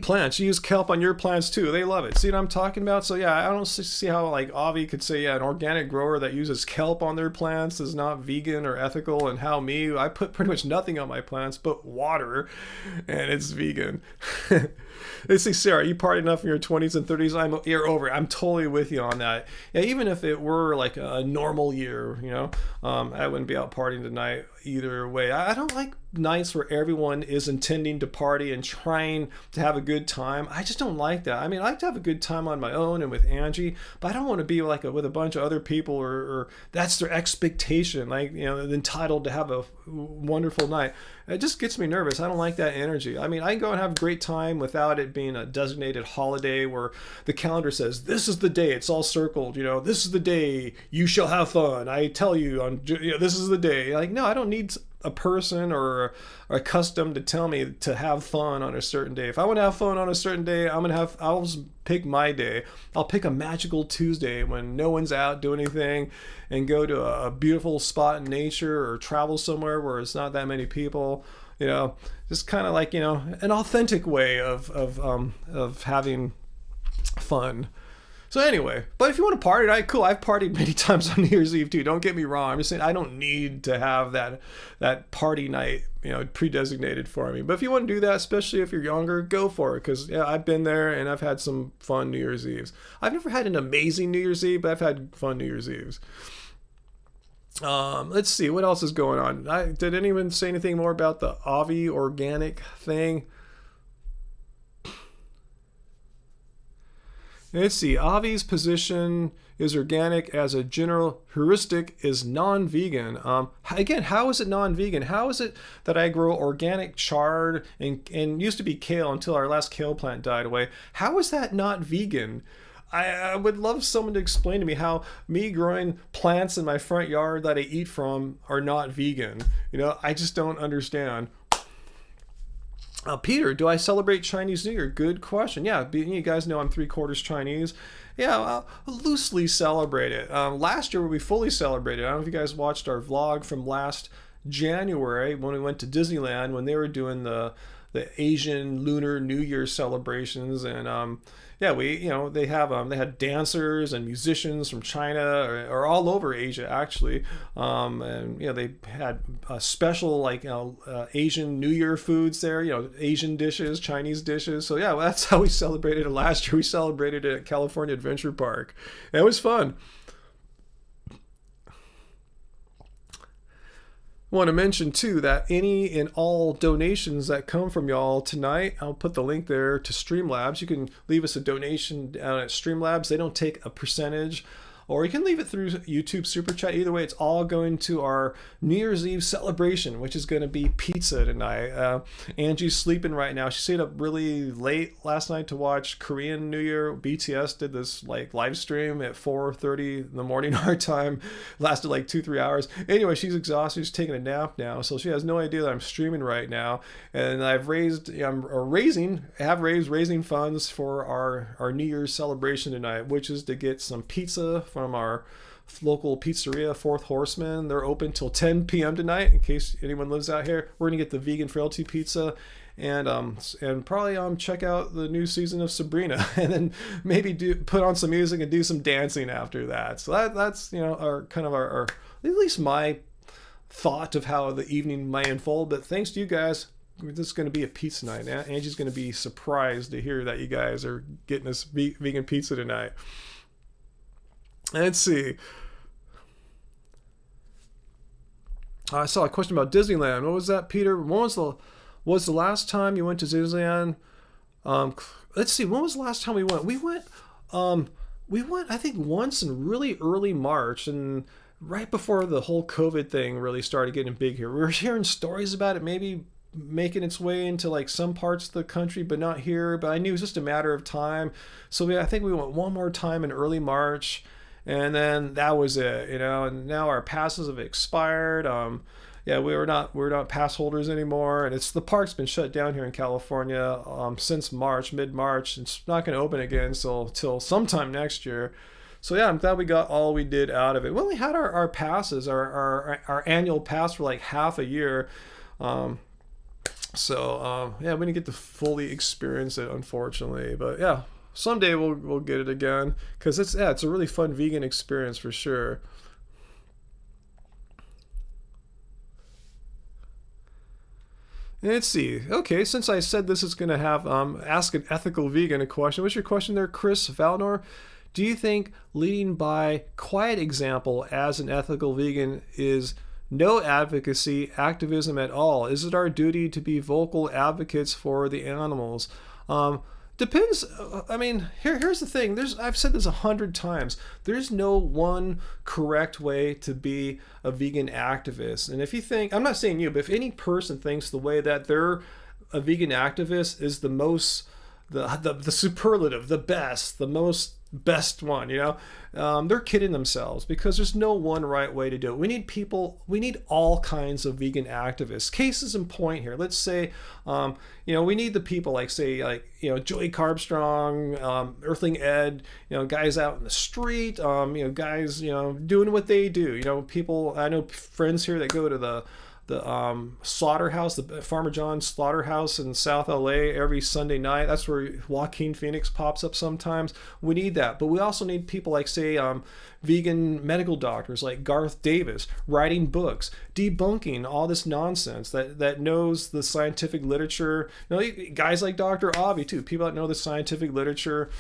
Plants. You use kelp on your plants too. They love it. See what I'm talking about? So yeah, I don't see how like Avi could say, yeah, an organic grower that uses kelp on their plants is not vegan or ethical, and how me, I put pretty much nothing on my plants but water, and it's vegan. Let's see, Sarah, you partied enough in your 20s and 30s. You're over it. I'm totally with you on that. Yeah, even if it were like a normal year, I wouldn't be out partying tonight either way. I don't like nights where everyone is intending to party and trying to have a good time. I just don't like that. I mean, I like to have a good time on my own and with Angie, but I don't want to be like with a bunch of other people, or that's their expectation, like, entitled to have a wonderful night. It just gets me nervous. I don't like that energy. I mean, I can go and have a great time without it being a designated holiday where the calendar says, this is the day, it's all circled, this is the day you shall have fun. I tell you, this is the day. Like, no, I don't need a person or a custom to tell me to have fun on a certain day. If I want to have fun on a certain day, I'll just pick my day. I'll pick a magical Tuesday when no one's out doing anything, and go to a beautiful spot in nature, or travel somewhere where it's not that many people. Just kind of like, an authentic way of having fun. So anyway, but if you want to party, cool. I've partied many times on New Year's Eve too. Don't get me wrong. I'm just saying I don't need to have that party night, pre-designated for me. But if you want to do that, especially if you're younger, go for it. Because yeah, I've been there and I've had some fun New Year's Eves. I've never had an amazing New Year's Eve, but I've had fun New Year's Eves. Let's see what else is going on. Did anyone say anything more about the Avi organic thing? Let's see. Avi's position is organic as a general heuristic is non-vegan. Again, how is it non-vegan? How is it that I grow organic chard and used to be kale until our last kale plant died away? How is that not vegan? I would love someone to explain to me how me growing plants in my front yard that I eat from are not vegan. I just don't understand. Peter, do I celebrate Chinese New Year? Good question. Yeah, you guys know I'm 3/4 Chinese. Yeah, I'll loosely celebrate it. Last year we fully celebrated. I don't know if you guys watched our vlog from last January when we went to Disneyland, when they were doing the Asian Lunar New Year celebrations, and yeah, they had dancers and musicians from China or all over Asia actually, and they had special like Asian New Year foods there, Asian dishes, Chinese dishes. So yeah, that's how we celebrated it last year. We celebrated it at California Adventure Park. It was fun. Want to mention too that any and all donations that come from y'all tonight, I'll put the link there to Streamlabs. You can leave us a donation down at Streamlabs. They don't take a percentage, or you can leave it through YouTube Super Chat. Either way, it's all going to our New Year's Eve celebration, which is going to be pizza tonight. Angie's sleeping right now. She stayed up really late last night to watch Korean New Year. BTS did this like live stream at 4:30 in the morning our time. Lasted like 2-3 hours. Anyway, she's exhausted. She's taking a nap now, so she has no idea that I'm streaming right now. And I've raised funds for our New Year's celebration tonight, which is to get some pizza from our local pizzeria, Fourth Horseman. They're open till 10 p.m. tonight. In case anyone lives out here, we're gonna get the vegan frailty pizza, and probably check out the new season of Sabrina, and then maybe put on some music and do some dancing after that. So that's our kind of our at least my thought of how the evening might unfold. But thanks to you guys, this is going to be a pizza night. Angie's going to be surprised to hear that you guys are getting us vegan pizza tonight. Let's see. I saw a question about Disneyland. What was that, Peter? When was the last time you went to Disneyland? Let's see. When was the last time we went? We went, I think once in really early March, and right before the whole COVID thing really started getting big here. We were hearing stories about it maybe making its way into like some parts of the country, but not here. But I knew it was just a matter of time. So I think we went one more time in early March, and then that was it, you know. And now our passes have expired. Yeah, we're not pass holders anymore, and the park's been shut down here in California since mid March. It's not going to open again till sometime next year. So yeah, I'm glad we got all we did out of it. We only had our passes, our annual pass for like half a year. Yeah, we didn't get to fully experience it, unfortunately. But yeah, someday we'll get it again, because it's a really fun vegan experience for sure. Let's see. Okay, since I said this is going to have ask an ethical vegan a question. What's your question there, Chris Valnor? Do you think leading by quiet example as an ethical vegan is no advocacy, activism at all? Is it our duty to be vocal advocates for the animals? Depends. I mean, here's the thing. I've said this 100 times. There's no one correct way to be a vegan activist. And if you think, I'm not saying you, but if any person thinks the way that they're a vegan activist is the most, the superlative, the best, the best one, they're kidding themselves, because there's no one right way to do it. We need all kinds of vegan activists. Cases in point here. Let's say, we need the people like Joey Carbstrong, Earthling Ed, guys out in the street, guys, doing what they do. People, I know friends here that go to the slaughterhouse, the Farmer John's slaughterhouse in South LA every Sunday night. That's where Joaquin Phoenix pops up sometimes. We need that. But we also need people like, say, vegan medical doctors like Garth Davis, writing books, debunking all this nonsense that knows the scientific literature. Guys like Dr. Avi, too, people that know the scientific literature,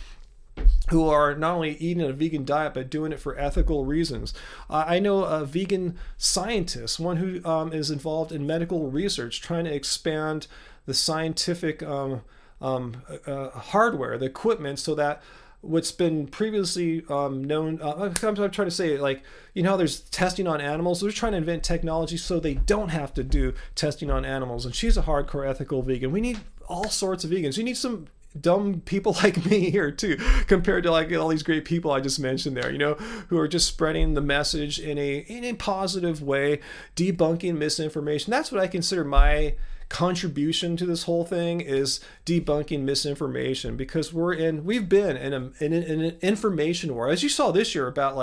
who are not only eating a vegan diet but doing it for ethical reasons. I know a vegan scientist, one who is involved in medical research, trying to expand the scientific hardware, the equipment, so that what's been previously known, I'm trying to say, like, there's testing on animals. They're trying to invent technology so they don't have to do testing on animals. And she's a hardcore ethical vegan. We need all sorts of vegans. You need some dumb people like me here too, compared to like all these great people I just mentioned there, who are just spreading the message in a positive way, debunking misinformation. That's what I consider my contribution to this whole thing, is debunking misinformation, because we've been in an information war, as you saw this year, about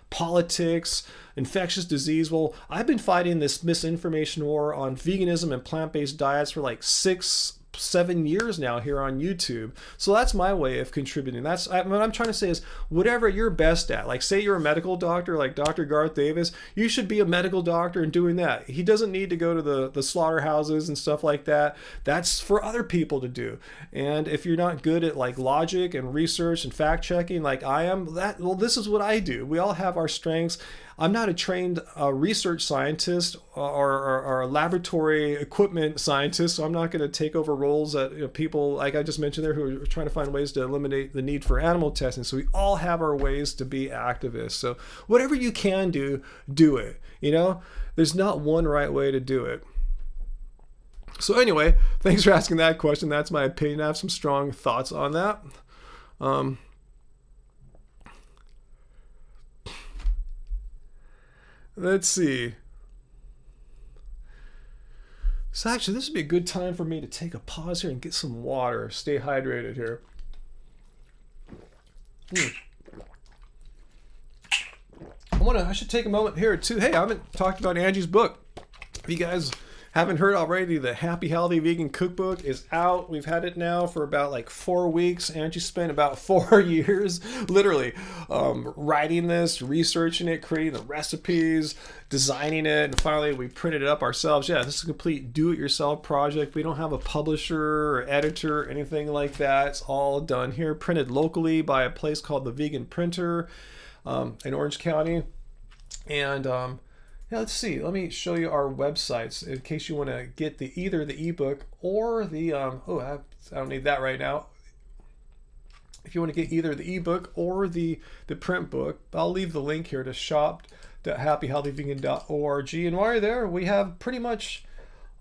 politics, infectious disease. Well, I've been fighting this misinformation war on veganism and plant-based diets for like 6-7 years now here on YouTube. So that's my way of contributing. What I'm trying to say is, whatever you're best at, like say you're a medical doctor like Dr. Garth Davis, you should be a medical doctor and doing that. He doesn't need to go to the slaughterhouses and stuff like that. That's for other people to do. And if you're not good at like logic and research and fact checking like I am, this is what I do. We all have our strengths. I'm not a trained research scientist or a laboratory equipment scientist, so I'm not going to take over roles that people like I just mentioned there, who are trying to find ways to eliminate the need for animal testing. So we all have our ways to be activists. So whatever you can do, do it. There's not one right way to do it. So anyway, thanks for asking that question. That's my opinion. I have some strong thoughts on that. Let's see. So actually, this would be a good time for me to take a pause here and get some water. Stay hydrated here. I should take a moment here too. Hey, I haven't talked about Angie's book. If you guys haven't heard already, the Happy Healthy Vegan Cookbook is out. We've had it now for about like 4 weeks. Angie spent about 4 years literally writing this, researching it, creating the recipes, designing it, and finally we printed it up ourselves. Yeah, this is a complete do-it-yourself project. We don't have a publisher or editor or anything like that. It's all done here, printed locally by a place called the Vegan Printer in Orange County. And let's see. Let me show you our websites in case you want to get either the ebook or the I don't need that right now. If you want to get either the ebook or the print book, I'll leave the link here to happyhealthyvegan.org. And while you're there, we have pretty much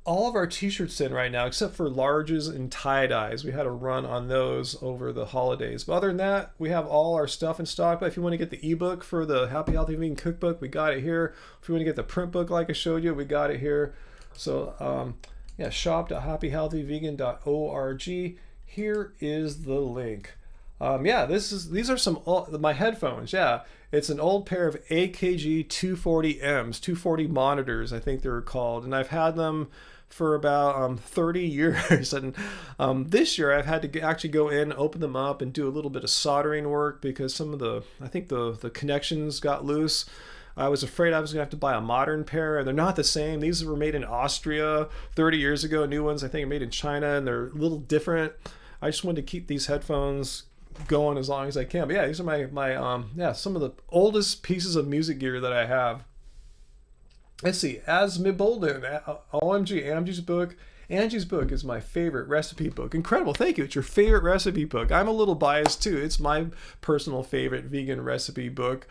all of our t-shirts in right now, except for larges and tie-dyes. We had a run on those over the holidays. But other than that, we have all our stuff in stock. But if you want to get the ebook for the Happy Healthy Vegan Cookbook, we got it here. If you want to get the print book like I showed you, we got it here. So yeah, shop.happyhealthyvegan.org. Here is the link. Yeah, these are some my headphones. Yeah, it's an old pair of AKG 240Ms, 240 monitors, I think they're called, and I've had them for about 30 years. And this year I've had to actually go in, open them up, and do a little bit of soldering work because some of I think the connections got loose. I was afraid I was going to have to buy a modern pair, and they're not the same. These were made in Austria 30 years ago. New ones I think are made in China, and they're a little different. I just wanted to keep these headphones going as long as I can. But yeah, these are my some of the oldest pieces of music gear that I have. Let's see, Asmi Bolden, OMG, Angie's book is my favorite recipe book. Incredible, thank you. It's your favorite recipe book. I'm a little biased too. It's my personal favorite vegan recipe book.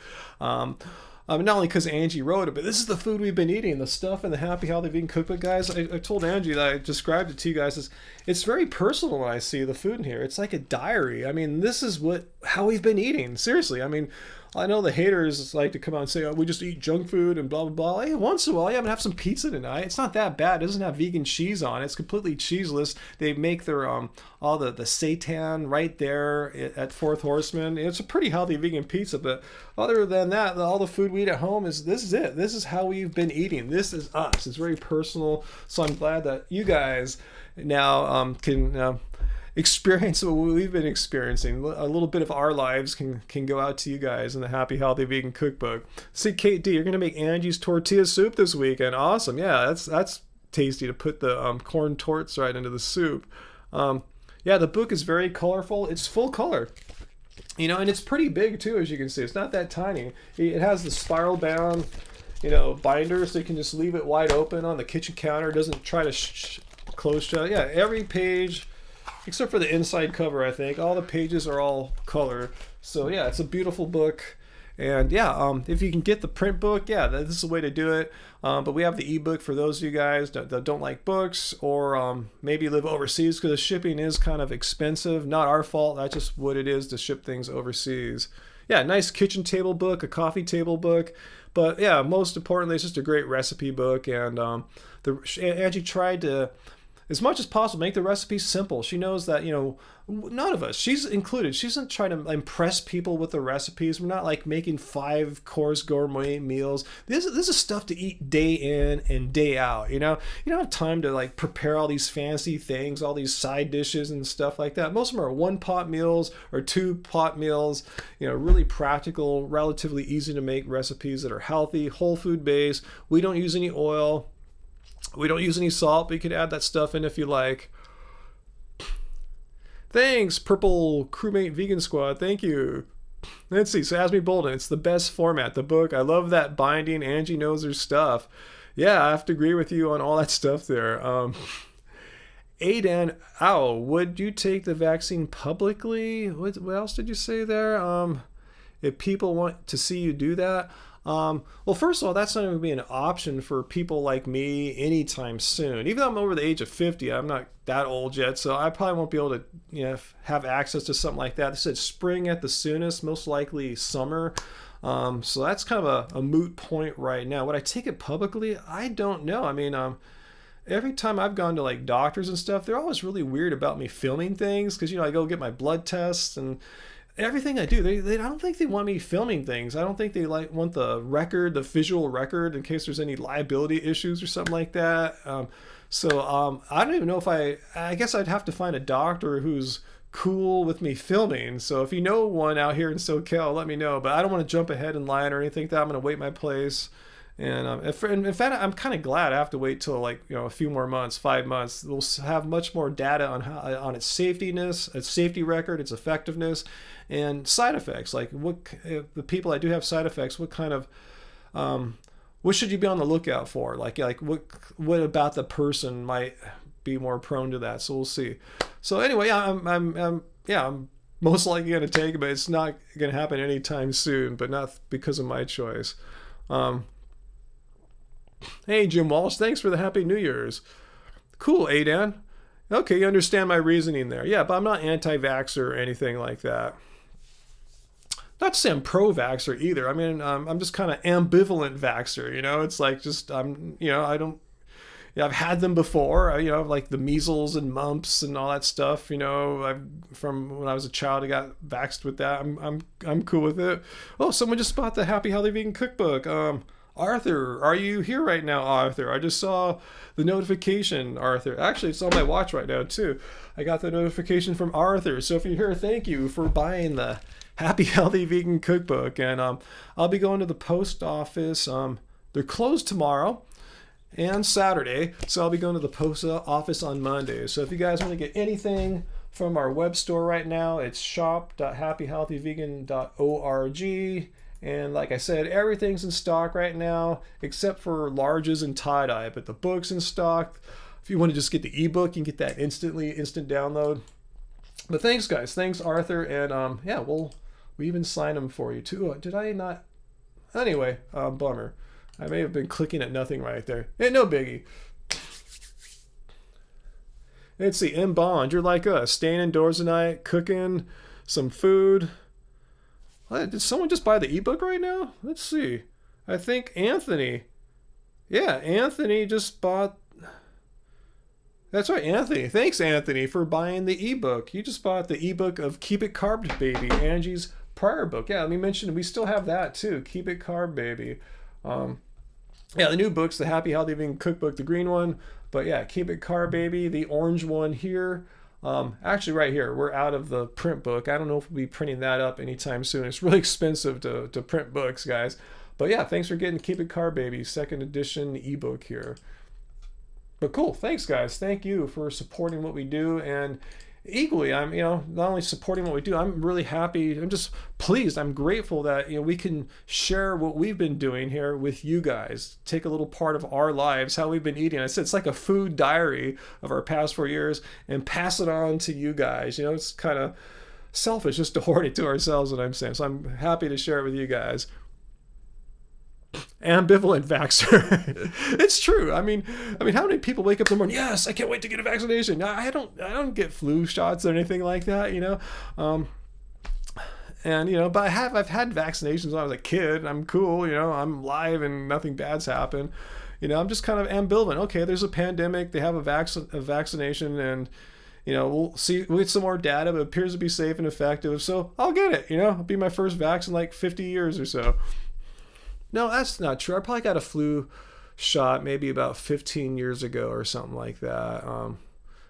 Not only because Angie wrote it, but this is the food we've been eating, the stuff in the Happy Healthy Vegan Cookbook, guys. I told Angie that I described it to you guys. It's very personal when I see the food in here. It's like a diary. I mean, this is how we've been eating. Seriously, I mean, I know the haters like to come out and say, oh, we just eat junk food and blah, blah, blah. Hey, once in a while, yeah, I'm going to have some pizza tonight. It's not that bad. It doesn't have vegan cheese on it. It's completely cheeseless. They make their all the seitan right there at Fourth Horseman. It's a pretty healthy vegan pizza, but other than that, all the food we eat at home this is it. This is how we've been eating. This is us. It's very personal. So I'm glad that you guys now can experience what we've been experiencing. A little bit of our lives can go out to you guys in the Happy Healthy Vegan Cookbook. See, Kate D, you're gonna make Angie's tortilla soup this weekend. Awesome. Yeah, that's tasty to put the corn torts right into the soup. Yeah, the book is very colorful. It's full color, and it's pretty big too, as you can see. It's not that tiny. It has the spiral bound binder, so you can just leave it wide open on the kitchen counter. It doesn't try to close shut. Yeah, every page, except for the inside cover, I think, all the pages are all color. So yeah, it's a beautiful book. And yeah, if you can get the print book, yeah, this is the way to do it. But we have the ebook for those of you guys that don't like books, or maybe live overseas, because the shipping is kind of expensive. Not our fault. That's just what it is to ship things overseas. Yeah, nice kitchen table book, a coffee table book. But yeah, most importantly, it's just a great recipe book. And Angie tried to, as much as possible, make the recipe simple. She knows that, none of us, she's included, she doesn't try to impress people with the recipes. We're not like making 5-course gourmet meals. This is stuff to eat day in and day out. You don't have time to like prepare all these fancy things, all these side dishes and stuff like that. Most of them are 1-pot meals or 2-pot meals. Really practical, relatively easy to make recipes that are healthy, whole food based. We don't use any oil. We don't use any salt, but you can add that stuff in if you like. Thanks, Purple Crewmate Vegan Squad. Thank you. Let's see. So Asmi Bolden, it's the best format, the book. I love that binding. Angie knows her stuff. Yeah, I have to agree with you on all that stuff there. Aidan, would you take the vaccine publicly? What else did you say there? If people want to see you do that. Well, first of all, that's not going to be an option for people like me anytime soon. Even though I'm over the age of 50, I'm not that old yet, so I probably won't be able to have access to something like that. They said spring at the soonest, most likely summer. So that's kind of a moot point right now. Would I take it publicly? I don't know. I mean, every time I've gone to like doctors and stuff, they're always really weird about me filming things because, I go get my blood tests and everything I do, I don't think they want me filming things. I don't think they want the record, the visual record, in case there's any liability issues or something like that. So I don't even know if I guess I'd have to find a doctor who's cool with me filming. So if you know one out here in SoCal, let me know. But I don't want to jump ahead in line or anything like that. I'm going to wait my place. And in fact, I'm kind of glad I have to wait till a few more months, 5 months. We'll have much more data on its safetyness, its safety record, its effectiveness, and side effects. Like the people that do have side effects, what kind of what should you be on the lookout for? Like what about the person might be more prone to that? So we'll see. So anyway, I'm most likely going to take it, but it's not going to happen anytime soon. But not because of my choice. Hey, Jim Walsh, thanks for the Happy New Year's. Cool, Adan. Okay, you understand my reasoning there. Yeah, but I'm not anti-vaxxer or anything like that. Not to say I'm pro-vaxxer either. I mean, I'm just kind of ambivalent vaxxer, It's like just, I don't, I've had them before, like the measles and mumps and all that stuff, from when I was a child, I got vaxxed with that. I'm cool with it. Oh, someone just bought the Happy Healthy Vegan Cookbook. Arthur, are you here right now, Arthur? I just saw the notification, Arthur. Actually, it's on my watch right now, too. I got the notification from Arthur. So if you're here, thank you for buying the Happy Healthy Vegan Cookbook. And I'll be going to the post office. They're closed tomorrow and Saturday, so I'll be going to the post office on Monday. So if you guys want to get anything from our web store right now, it's shop.happyhealthyvegan.org. And like I said, everything's in stock right now except for larges and tie-dye, but the book's in stock. If you want to just get the ebook, you can get that instant download. But thanks, guys. Thanks, Arthur. And yeah, we even signed them for you too. Did I not? Anyway, bummer. I may have been clicking at nothing right there. No biggie. Let's see. M. Bond, you're like us. Staying indoors tonight, cooking some food. Did someone just buy the ebook right now? Let's see. I think Anthony. Yeah, Anthony just bought. That's right, Anthony. Thanks, Anthony, for buying the ebook. You just bought the ebook of Keep It Carb Baby, Angie's prior book. Yeah, let me mention we still have that too. Keep It Carb Baby. Yeah, the new book's the Happy Healthy Vegan Cookbook, the green one. But yeah, Keep It Carb Baby, the orange one here. Actually, right here, we're out of the print book. I don't know if we'll be printing that up anytime soon. It's really expensive to print books, guys. But yeah, thanks for getting Keep It Carb Baby, second edition ebook here. But cool, thanks, guys. Thank you for supporting what we do. And equally, I'm, not only supporting what we do, I'm really happy. I'm just pleased. I'm grateful that, we can share what we've been doing here with you guys. Take a little part of our lives, how we've been eating. I said it's like a food diary of our past 4 years and pass it on to you guys. It's kind of selfish just to hoard it to ourselves, what I'm saying. So I'm happy to share it with you guys. Ambivalent vaxxer. It's true. I mean, how many people wake up in the morning? Yes, I can't wait to get a vaccination. I don't get flu shots or anything like that. And but I've had vaccinations when I was a kid. I'm cool. I'm live and nothing bad's happened. I'm just kind of ambivalent. Okay, there's a pandemic. They have a vaccination, and we'll see. We'll get some more data, but it appears to be safe and effective. So I'll get it. It'll be my first vax in like 50 years or so. No, that's not true. I probably got a flu shot maybe about 15 years ago or something like that. I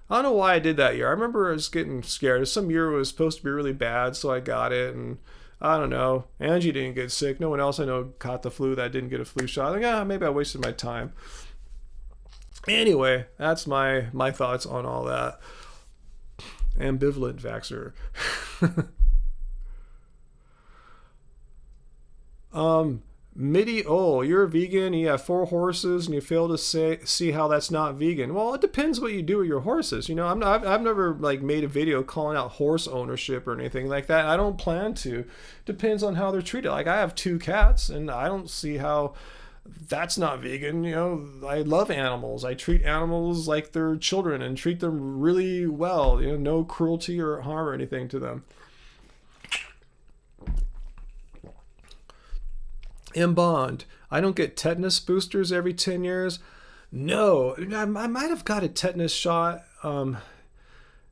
don't know why I did that year. I remember I was getting scared. Some year it was supposed to be really bad, so I got it. And I don't know. Angie didn't get sick. No one else I know caught the flu that didn't get a flu shot. Maybe I wasted my time. Anyway, that's my thoughts on all that. Ambivalent vaxxer. Mitty, you're a vegan, you have 4 horses, and you fail to see how that's not vegan. Well, it depends what you do with your horses. I've never made a video calling out horse ownership or anything like that. I don't plan to. Depends on how they're treated. I have 2 cats, and I don't see how that's not vegan. I love animals. I treat animals like they're children and treat them really well. No cruelty or harm or anything to them. M. Bond, I don't get tetanus boosters every 10 years. No, I might have got a tetanus shot, not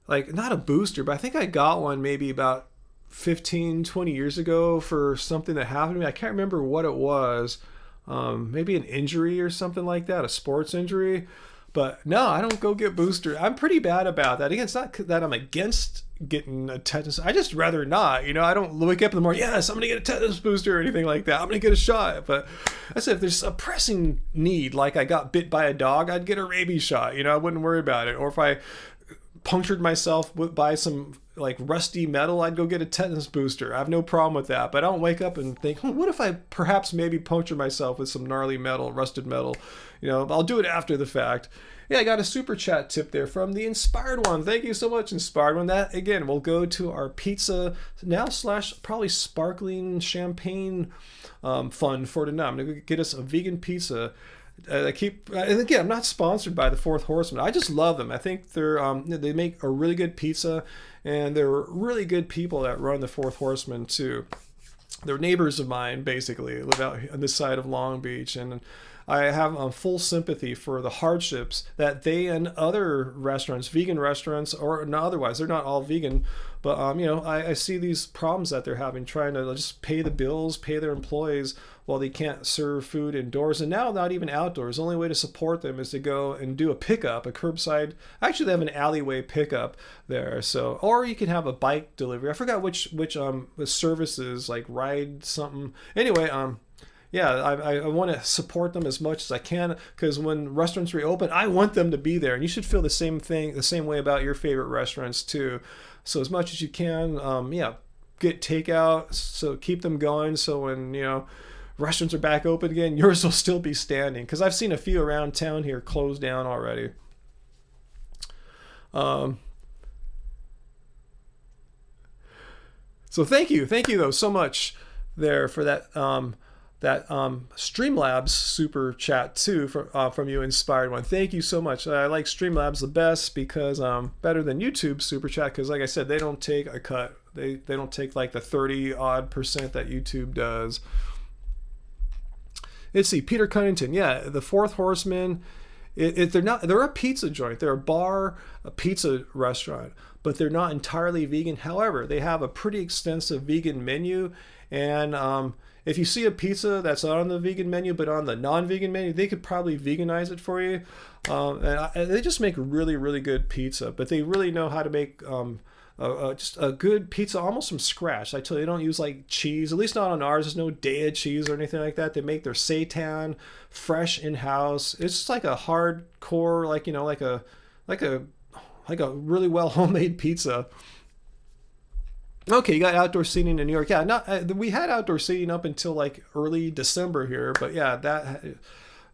a booster, but I think I got one maybe about 15, 20 years ago for something that happened to me. I can't remember what it was. Maybe an injury or something like that, a sports injury. But no, I don't go get booster. I'm pretty bad about that. Again, it's not that I'm against getting a tetanus. I just rather not. I don't wake up in the morning, yes, I'm going to get a tetanus booster or anything like that. I'm going to get a shot. But I said, if there's a pressing need, like I got bit by a dog, I'd get a rabies shot. I wouldn't worry about it. Or if I punctured myself by some like rusty metal, I'd go get a tetanus booster. I have no problem with that. But I don't wake up and think, what if I perhaps maybe puncture myself with some gnarly metal, rusted metal? I'll do it after the fact. Yeah, I got a super chat tip there from the Inspired One. Thank you so much, Inspired One. That, again, will go to our pizza now / probably sparkling champagne fund for tonight. I'm going to get us a vegan pizza. And again, I'm not sponsored by the Fourth Horseman. I just love them. I think they make a really good pizza, and they're really good people that run the Fourth Horseman too. They're neighbors of mine, basically, live out on this side of Long Beach, and I have full sympathy for the hardships that they and other restaurants, vegan restaurants, or not otherwise, they're not all vegan, but I see these problems that they're having, trying to just pay the bills, pay their employees while they can't serve food indoors, and now not even outdoors. The only way to support them is to go and do a pickup, a curbside. Actually, they have an alleyway pickup there, so, or you can have a bike delivery. I forgot which services, like Ride something. Anyway, yeah, I want to support them as much as I can, because when restaurants reopen, I want them to be there. And you should feel the same way about your favorite restaurants too. So as much as you can, get takeout, so keep them going. So when, restaurants are back open again, yours will still be standing. Because I've seen a few around town here close down already. So thank you though so much there for that Streamlabs super chat too from you, Inspired One. Thank you so much. I like Streamlabs the best because better than YouTube super chat, because like I said, they don't take a cut. They don't take like the 30% that YouTube does. Let's see, Peter Cunnington. Yeah, the Fourth Horseman. They're a pizza joint. They're a bar, a pizza restaurant, but they're not entirely vegan. However, they have a pretty extensive vegan menu, and if you see a pizza that's not on the vegan menu but on the non-vegan menu, they could probably veganize it for you. And they just make really, really good pizza, but they really know how to make just a good pizza almost from scratch. I tell you, they don't use like cheese, at least not on ours. There's no Daiya cheese or anything like that. They make their seitan fresh in-house. It's just like a hardcore, like a really well homemade pizza. Okay, you got outdoor seating in New York. Yeah, we had outdoor seating up until like early December here, but yeah, that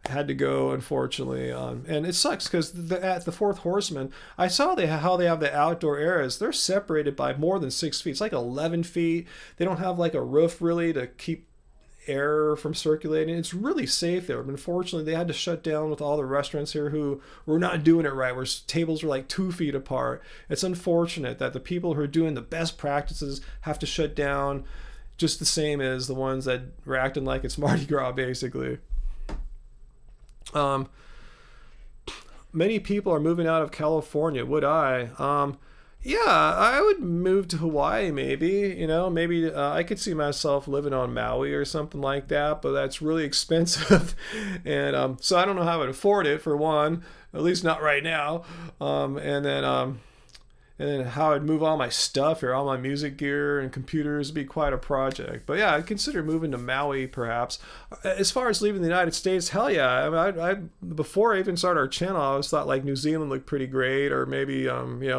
had to go, unfortunately. And it sucks because at the Fourth Horseman, I saw how they have the outdoor areas. They're separated by more than 6 feet. It's like 11 feet. They don't have like a roof really to keep air from circulating. It's really safe there, but unfortunately they had to shut down with all the restaurants here who were not doing it right, where tables were like 2 feet apart. It's unfortunate that the people who are doing the best practices have to shut down, just the same as the ones that were acting like it's Mardi Gras, basically. Many people are moving out of California. Would I? Yeah, I would move to Hawaii, maybe. Maybe I could see myself living on Maui or something like that, but that's really expensive. And so I don't know how I would afford it, for one, at least not right now. And then how I'd move all my stuff here, all my music gear and computers, would be quite a project. But yeah, I'd consider moving to Maui, perhaps. As far as leaving the United States, hell yeah. I mean, I before I even started our channel, I always thought like New Zealand looked pretty great, or maybe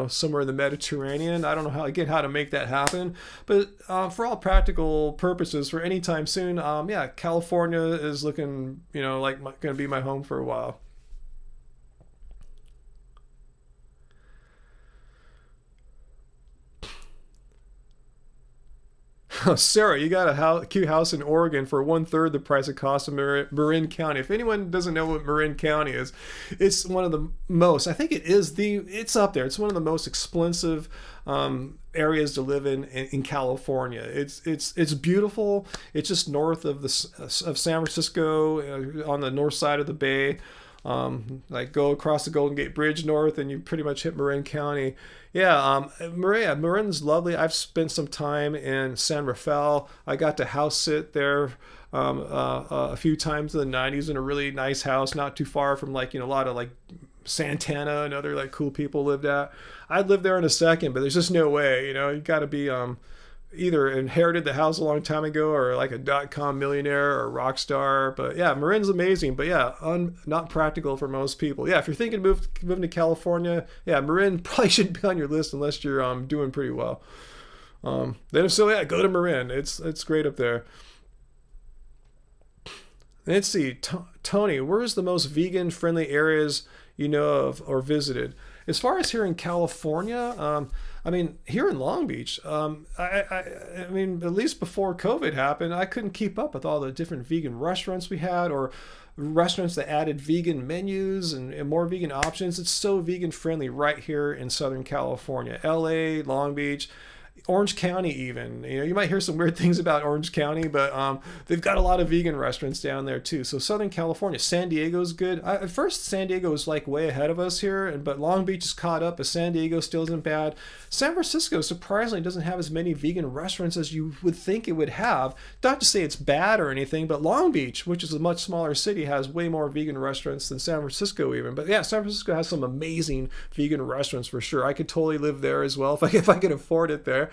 somewhere in the Mediterranean. I don't know how to make that happen. But for all practical purposes, for any time soon, yeah, California is looking like going to be my home for a while. Sarah, you got a cute house in Oregon for 1/3 the price it costs in Marin County. If anyone doesn't know what Marin County is, it's one of the most, I think it's up there. It's one of the most expensive areas to live in California. It's beautiful. It's just north of San Francisco, on the north side of the bay. Like go across the Golden Gate Bridge north and you pretty much hit Marin County. Yeah, Marin's lovely. I've spent some time in San Rafael. I got to house sit there a few times in the 90s in a really nice house, not too far from a lot of like Santana and other like cool people lived at. I'd live there in a second, but there's just no way, you got to be either inherited the house a long time ago or like a .com millionaire or a rock star. But yeah, Marin's amazing. But yeah, not practical for most people. Yeah, if you're thinking of moving to California, yeah, Marin probably shouldn't be on your list unless you're doing pretty well. Then if so, yeah, go to Marin. It's great up there. Let's see, Tony, where's the most vegan friendly areas you know of or visited? As far as here in California, I mean, here in Long Beach, I mean, at least before COVID happened, I couldn't keep up with all the different vegan restaurants we had, or restaurants that added vegan menus and more vegan options. It's so vegan friendly right here in Southern California, LA, Long Beach. Orange County even, you might hear some weird things about Orange County, but they've got a lot of vegan restaurants down there too. So Southern California, San Diego's good. At first San Diego was like way ahead of us here, but Long Beach is caught up, but San Diego still isn't bad. San Francisco surprisingly doesn't have as many vegan restaurants as you would think it would have. Not to say it's bad or anything, but Long Beach, which is a much smaller city, has way more vegan restaurants than San Francisco even. But yeah, San Francisco has some amazing vegan restaurants for sure. I could totally live there as well if I could afford it there.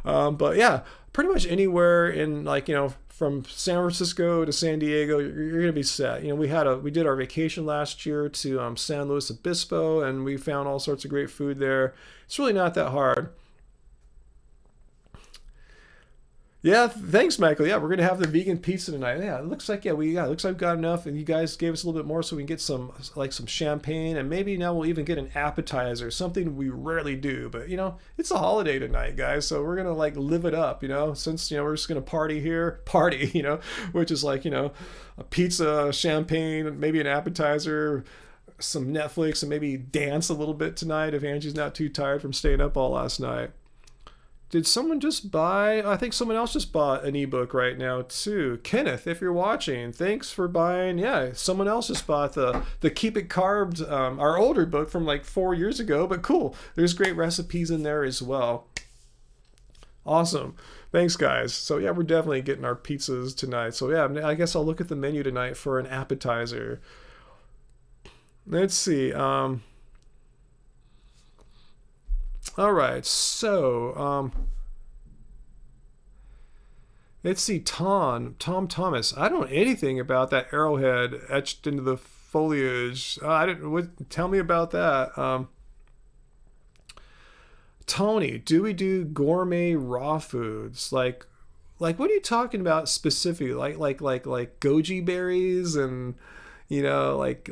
But yeah, pretty much anywhere in, like, from San Francisco to San Diego, you're gonna be set. We did our vacation last year to San Luis Obispo, and we found all sorts of great food there. It's really not that hard. Yeah, thanks, Michael. Yeah, we're gonna have the vegan pizza tonight. Yeah, it looks like it looks like we've got enough, and you guys gave us a little bit more, so we can get some champagne, and maybe now we'll even get an appetizer, something we rarely do. But it's a holiday tonight, guys, so we're gonna live it up. Since we're just gonna party here, which is a pizza, champagne, maybe an appetizer, some Netflix, and maybe dance a little bit tonight if Angie's not too tired from staying up all last night. Did someone just buy? I think someone else just bought an ebook right now too. Kenneth, if you're watching, thanks for buying. Yeah, someone else just bought the Keep It Carved, our older book from like 4 years ago. But cool, there's great recipes in there as well. Awesome, thanks guys. So yeah, we're definitely getting our pizzas tonight. So yeah, I guess I'll look at the menu tonight for an appetizer. Let's see. All right, so let's see. Tom Thomas. I don't know anything about that arrowhead etched into the foliage. Tell me about that. Tony, do we do gourmet raw foods? Like what are you talking about specifically? Like goji berries and like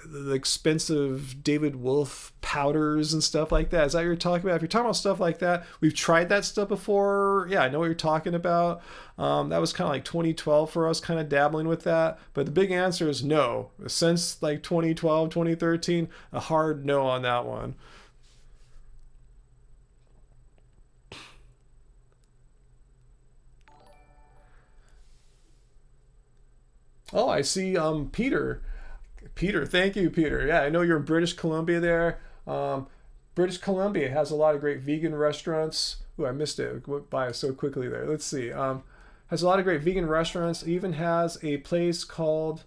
the expensive David Wolf powders and stuff like that. Is that what you're talking about? If you're talking about stuff like that, we've tried that stuff before. Yeah, I know what you're talking about. That was kind of like 2012 for us, kind of dabbling with that. But the big answer is no. Since like 2012, 2013, a hard no on that one. Oh, I see. Peter. Peter, thank you, Peter. Yeah, I know you're in British Columbia there. British Columbia has a lot of great vegan restaurants. Ooh, I missed it. Went by so quickly there. Let's see. Has a lot of great vegan restaurants. Even has a place called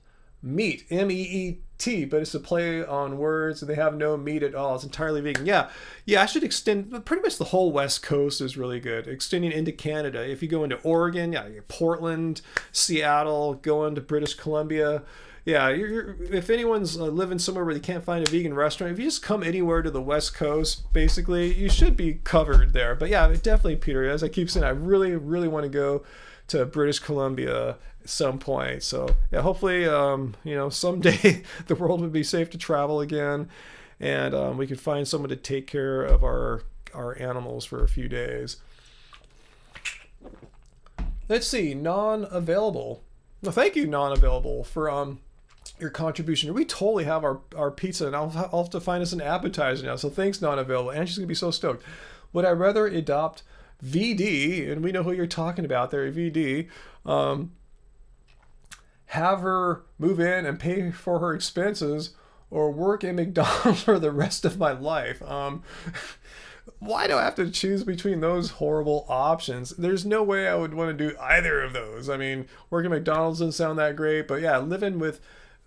Meat, MEET, but it's a play on words, and they have no meat at all. It's entirely vegan. Yeah, I should extend. Pretty much the whole West Coast is really good. Extending into Canada. If you go into Oregon, yeah, Portland, Seattle, go into British Columbia. Yeah, if anyone's living somewhere where they can't find a vegan restaurant, if you just come anywhere to the West Coast, basically, you should be covered there. But yeah, definitely, Peter, as I keep saying, I really, really want to go to British Columbia at some point. So yeah, hopefully, someday the world would be safe to travel again, and we could find someone to take care of our animals for a few days. Let's see, non-available. Well, thank you, non-available, for your contribution. We totally have our pizza, and I'll have to find us an appetizer now. So thanks, non-available. And she's gonna be so stoked. Would I rather adopt VD, and we know who you're talking about there, VD, have her move in and pay for her expenses, or work at McDonald's for the rest of my life? Why do I have to choose between those horrible options? There's no way I would want to do either of those. I mean, working at McDonald's doesn't sound that great, but yeah, living with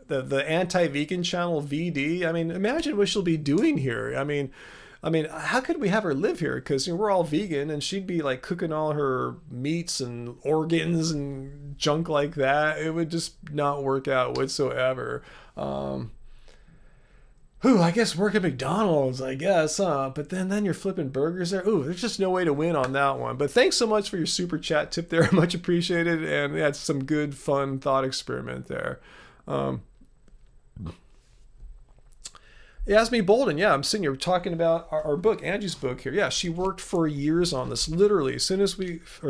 the anti-vegan channel VD, I mean, imagine what she'll be doing here. I mean, I mean, how could we have her live here? Because we're all vegan, and she'd be like cooking all her meats and organs and junk like that. It would just not work out whatsoever. I guess work at McDonald's, I guess, huh? But then you're flipping burgers there. There's just no way to win on that one. But thanks so much for your super chat tip there. Much appreciated. And that's some good, fun thought experiment there. Yasmin Bolden, yeah, I'm sitting here talking about our book, Angie's book here. Yeah, she worked for years on this, literally. As soon as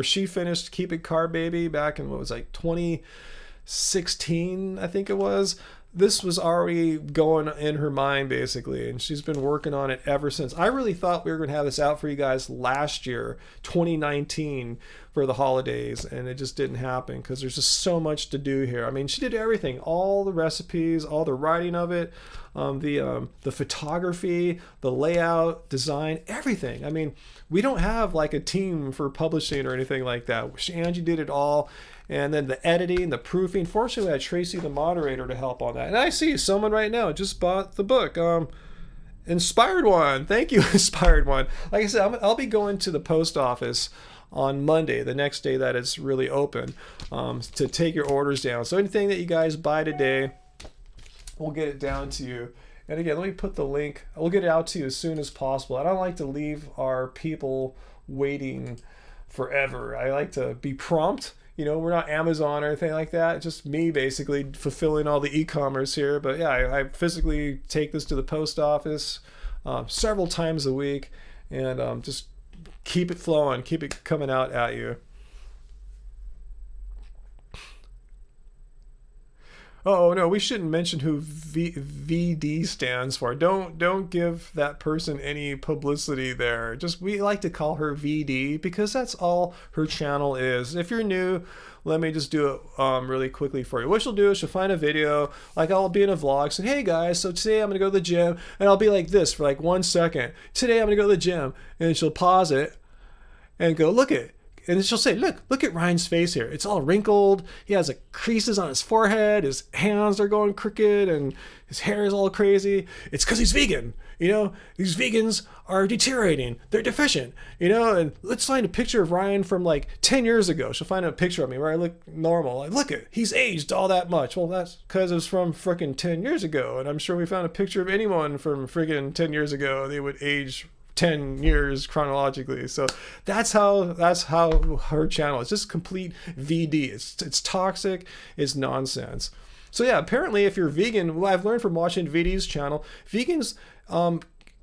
she finished Keep It Carb Baby back in 2016, I think it was. This was already going in her mind, basically, and she's been working on it ever since. I really thought we were going to have this out for you guys last year, 2019, for the holidays, and it just didn't happen because there's just so much to do here. I mean, she did everything, all the recipes, all the writing of it, the photography, the layout, design, everything. I mean, we don't have like a team for publishing or anything like that. Angie did it all. And then the editing, the proofing. Fortunately, I had Tracy, the moderator, to help on that. And I see someone right now just bought the book. Inspired One. Thank you, Inspired One. Like I said, I'll be going to the post office on Monday, the next day that it's really open, to take your orders down. So anything that you guys buy today, we'll get it down to you. And again, let me put the link. We'll get it out to you as soon as possible. I don't like to leave our people waiting forever. I like to be prompt. We're not Amazon or anything like that. It's just me basically fulfilling all the e-commerce here. But yeah, I physically take this to the post office several times a week, and just keep it flowing, keep it coming out at you. Oh no, we shouldn't mention who VD stands for. Don't give that person any publicity there. Just, we like to call her VD because that's all her channel is. If you're new, let me just do it really quickly for you. What she'll do is she'll find a video, like I'll be in a vlog, say, hey guys, so today I'm gonna go to the gym, and I'll be like this for like 1 second. Today I'm gonna go to the gym, and she'll pause it and go, look at. And she'll say, look at Ryan's face here. It's all wrinkled. He has creases on his forehead. His hands are going crooked and his hair is all crazy. It's because he's vegan. These vegans are deteriorating. They're deficient. And let's find a picture of Ryan from like 10 years ago. She'll find a picture of me where I look normal. Like, look at, he's aged all that much. Well, that's because it's from freaking 10 years ago. And I'm sure we found a picture of anyone from freaking 10 years ago. They would age 10 years chronologically. So that's how her channel is. Just complete VD. It's toxic, it's nonsense. So yeah, apparently if you're vegan, well, I've learned from watching VD's channel, vegans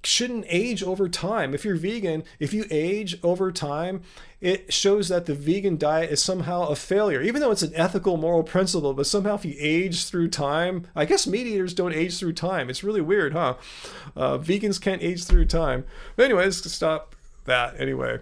shouldn't age over time. If you're vegan, if you age over time, it shows that the vegan diet is somehow a failure, even though it's an ethical, moral principle. But somehow if you age through time, I guess meat eaters don't age through time. It's really weird, huh? Vegans can't age through time. But anyways, stop that anyway.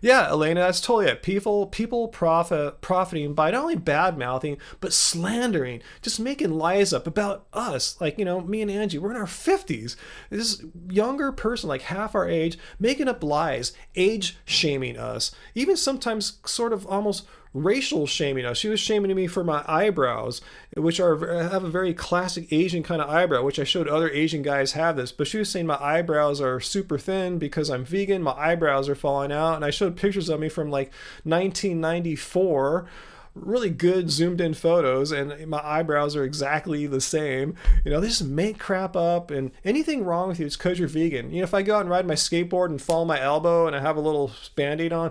Yeah, Elena, that's totally it. People profiting by not only bad mouthing, but slandering, just making lies up about us. Like, me and Angie, we're in our 50s. This younger person, like half our age, making up lies, age shaming us, even sometimes sort of almost racial shaming us. She was shaming me for my eyebrows, which have a very classic Asian kind of eyebrow, which I showed other Asian guys have this. But she was saying my eyebrows are super thin because I'm vegan. My eyebrows are falling out. And I showed pictures of me from like 1994, really good zoomed in photos, and my eyebrows are exactly the same. They just make crap up, and anything wrong with you, it's because you're vegan. If I go out and ride my skateboard and fall on my elbow and I have a little band-aid on,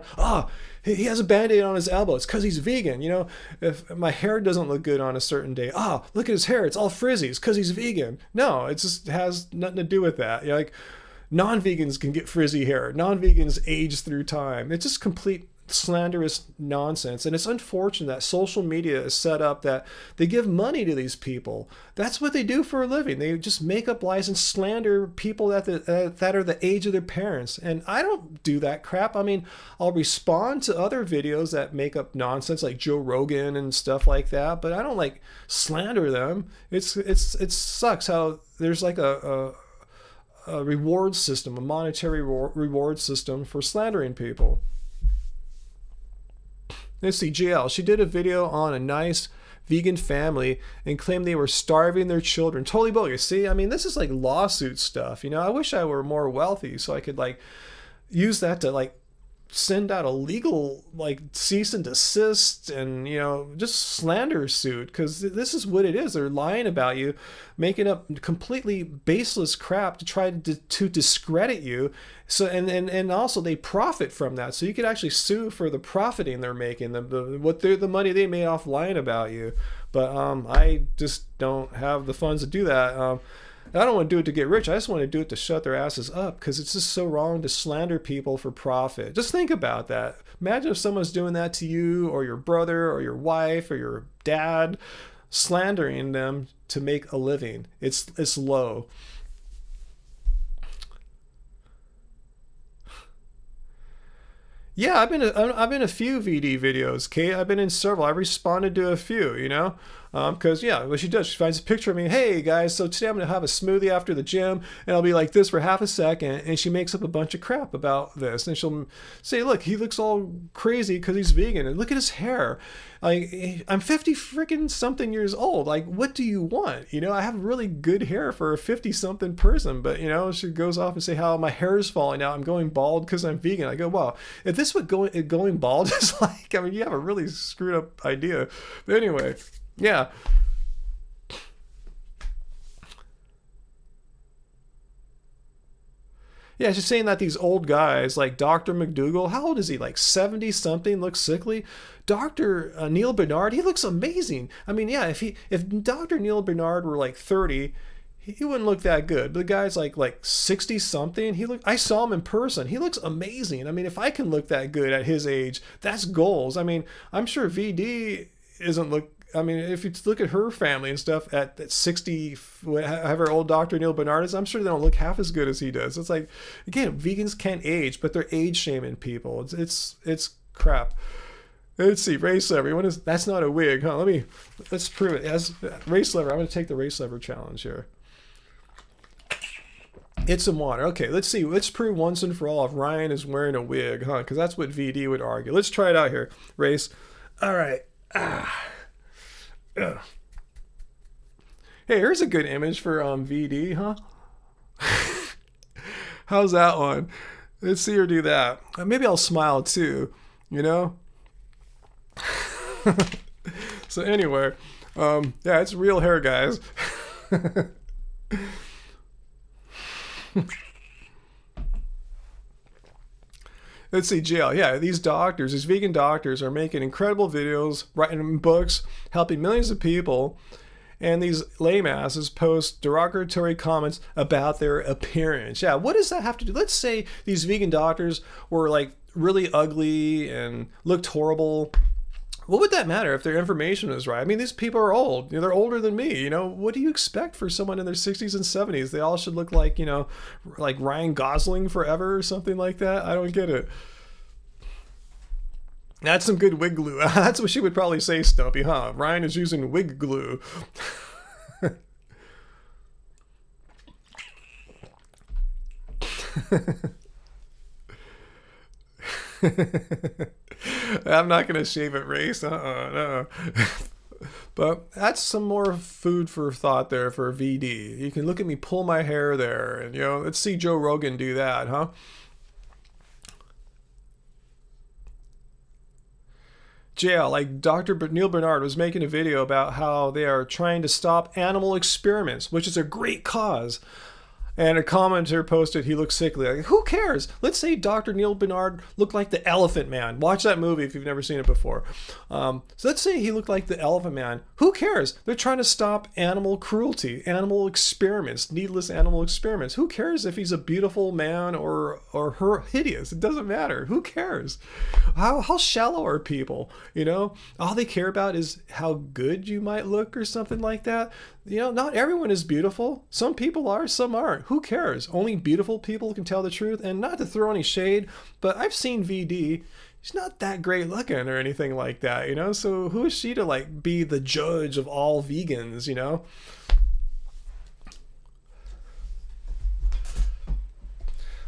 he has a band-aid on his elbow, it's because he's vegan. If my hair doesn't look good on a certain day, look at his hair, it's all frizzy, it's because he's vegan. No, it just has nothing to do with that. Like, non-vegans can get frizzy hair, non-vegans age through time. It's just complete slanderous nonsense. And it's unfortunate that social media is set up that they give money to these people. That's what they do for a living. They just make up lies and slander people that are the age of their parents. And I don't do that crap. I mean, I'll respond to other videos that make up nonsense like Joe Rogan and stuff like that, but I don't like slander them. It sucks how there's like a reward system, a monetary reward system for slandering people. Let's see, JL. She did a video on a nice vegan family and claimed they were starving their children. Totally bogus. See, I mean, this is like lawsuit stuff. You know, I wish I were more wealthy so I could like use that to like send out a legal like cease and desist and, you know, just slander suit, because this is what it is. They're lying about you, making up completely baseless crap to try to discredit you. So and also they profit from that, so you could actually sue for the profiting they're making, the money they made off lying about you. But I just don't have the funds to do that. I don't want to do it to get rich. I just want to do it to shut their asses up, because it's just so wrong to slander people for profit. Just think about that. Imagine if someone's doing that to you or your brother or your wife or your dad, slandering them to make a living. It's low. Yeah, I've been in a few VD videos, Kate. I've been in several. I've responded to a few, you know, because yeah, what she does, she finds a picture of me. Hey guys, so today I'm gonna have a smoothie after the gym, and I'll be like this for half a second, and she makes up a bunch of crap about this, and she'll say, look, he looks all crazy because he's vegan, and look at his hair. Like, I'm 50 freaking something years old. Like, what do you want? You know, I have really good hair for a 50 something person, but you know, she goes off and say how my hair is falling out. I'm going bald because I'm vegan. I go, well, if this is what going bald is like, I mean, you have a really screwed up idea. But anyway, yeah. Yeah, she's saying that these old guys like Dr. McDougall, how old is he? Like 70 something, looks sickly. Dr. Neil Bernard, he looks amazing. I mean, yeah, if Dr. Neil Bernard were like 30, he wouldn't look that good. But the guy's like 60 something. I saw him in person. He looks amazing. I mean, if I can look that good at his age, that's goals. I mean, I'm sure VD isn't look. I mean, if you look at her family and stuff at 60, however old Dr. Neil Bernard is, I'm sure they don't look half as good as he does. It's like, again, vegans can't age, but they're age shaming people. It's crap. Let's see, race lever. That's not a wig, huh? Let's prove it. As race lever, I'm going to take the race lever challenge here. It's some water. Okay, let's see. Let's prove once and for all if Ryan is wearing a wig, huh? Because that's what VD would argue. Let's try it out here. Race. All right. Hey, here's a good image for VD, huh? How's that one? Let's see her do that. Maybe I'll smile too, you know? So anyway, yeah, it's real hair, guys. Let's see, jail. Yeah, these vegan doctors are making incredible videos, writing books, helping millions of people, and these lame asses post derogatory comments about their appearance. Yeah, what does that have to do? Let's say these vegan doctors were like really ugly and looked horrible. What would that matter if their information is right? I mean, these people are old. You know, they're older than me. You know, what do you expect for someone in their 60s and 70s? They all should look like, you know, like Ryan Gosling forever or something like that. I don't get it. That's some good wig glue. That's what she would probably say, Stumpy, huh? Ryan is using wig glue. I'm not going to shave it, race. No. But that's some more food for thought there for VD. You can look at me pull my hair there, and, you know, let's see Joe Rogan do that, huh? JL, like Dr. Neil Bernard was making a video about how they are trying to stop animal experiments, which is a great cause. And a commenter posted, he looks sickly. Like, who cares? Let's say Dr. Neil Bernard looked like the Elephant Man. Watch that movie if you've never seen it before. So let's say he looked like the Elephant Man. Who cares? They're trying to stop animal cruelty, animal experiments, needless animal experiments. Who cares if he's a beautiful man or her hideous? It doesn't matter. Who cares? How shallow are people? You know, all they care about is how good you might look or something like that. You know, not everyone is beautiful. Some people are, some aren't. Who cares? Only beautiful people can tell the truth. And not to throw any shade, but I've seen VD. She's not that great looking or anything like that, you know? So who is she to like be the judge of all vegans, you know?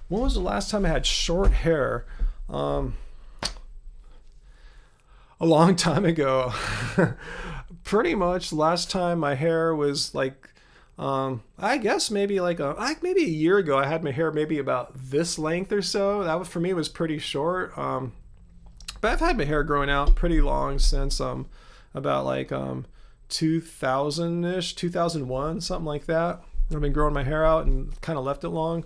When was the last time I had short hair? A long time ago. Pretty much last time my hair was like, I guess maybe maybe a year ago I had my hair maybe about this length or so. That was, for me, was pretty short. But I've had my hair growing out pretty long since about 2000-ish, 2001, something like that. I've been growing my hair out and kind of left it long.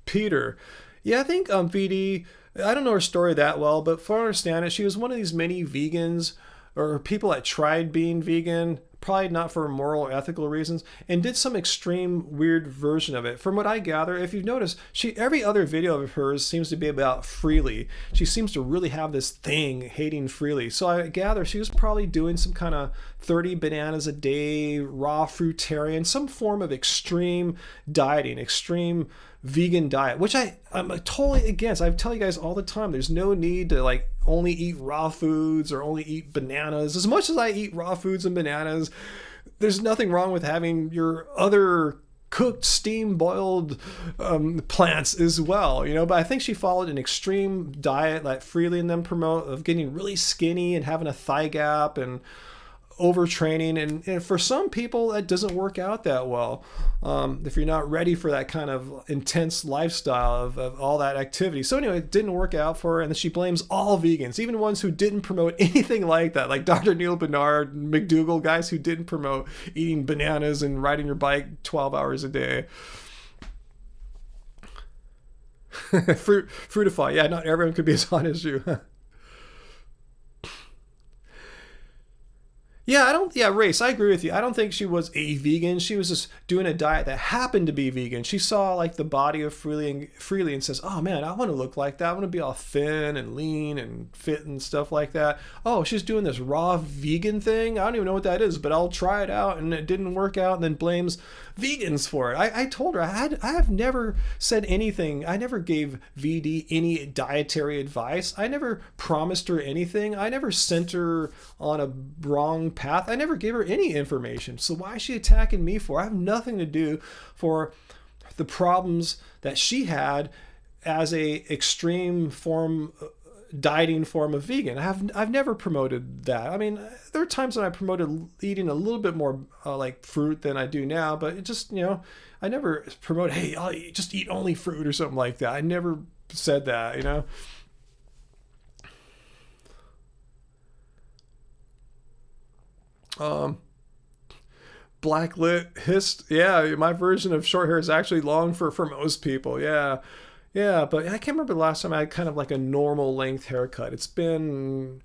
Peter. Yeah, I think VD, I don't know her story that well, but from what I understand it, she was one of these many vegans or people that tried being vegan, probably not for moral or ethical reasons, and did some extreme weird version of it. From what I gather, if you've noticed, every other video of hers seems to be about freely. She seems to really have this thing hating freely. So I gather she was probably doing some kind of 30 bananas a day, raw fruitarian, some form of extreme dieting, extreme vegan diet, which I'm totally against. I tell you guys all the time, there's no need to like only eat raw foods or only eat bananas. As much as I eat raw foods and bananas, there's nothing wrong with having your other cooked, steam boiled plants as well, but I think she followed an extreme diet like Freely and them promote, of getting really skinny and having a thigh gap and overtraining, and for some people that doesn't work out that well, if you're not ready for that kind of intense lifestyle of all that activity. So anyway, it didn't work out for her, and then she blames all vegans, even ones who didn't promote anything like that, like Dr. Neil Bernard, McDougall, guys who didn't promote eating bananas and riding your bike 12 hours a day. Fruitify, yeah, not everyone could be as hot as you. Yeah, Race, I agree with you. I don't think she was a vegan. She was just doing a diet that happened to be vegan. She saw like the body of Freely and says, oh man, I want to look like that. I want to be all thin and lean and fit and stuff like that. Oh, she's doing this raw vegan thing. I don't even know what that is, but I'll try it out. And it didn't work out, and then blames vegans for it. I told her I have never said anything. I never gave VD any dietary advice. I never promised her anything. I never sent her on a wrong path. I never gave her any information. So why is she attacking me for? I have nothing to do for the problems that she had as a extreme form, dieting form of vegan. I've never promoted that. I mean, there are times when I promoted eating a little bit more like fruit than I do now, but it just, I never promote, hey, I'll just eat only fruit or something like that. I never said that, Blacklit hist. Yeah, my version of short hair is actually long for most people. Yeah. Yeah, but I can't remember the last time I had kind of like a normal length haircut. It's been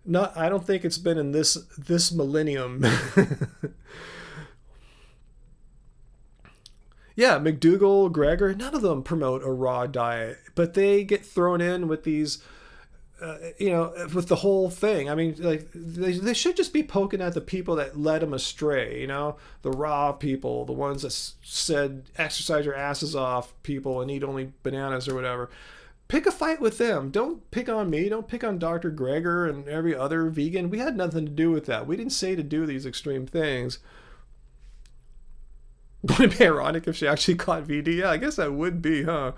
not, I don't think it's been in this millennium. Yeah, McDougall, Greger, none of them promote a raw diet, but they get thrown in with these with the whole thing. I mean, like they should just be poking at the people that led them astray, the raw people, the ones that said exercise your asses off people and eat only bananas or whatever. Pick a fight with them. Don't pick on me. Don't pick on Dr. Greger and every other vegan. We had nothing to do with that. We didn't say to do these extreme things. Would it be ironic if she actually caught VD? Yeah, I guess that would be, huh?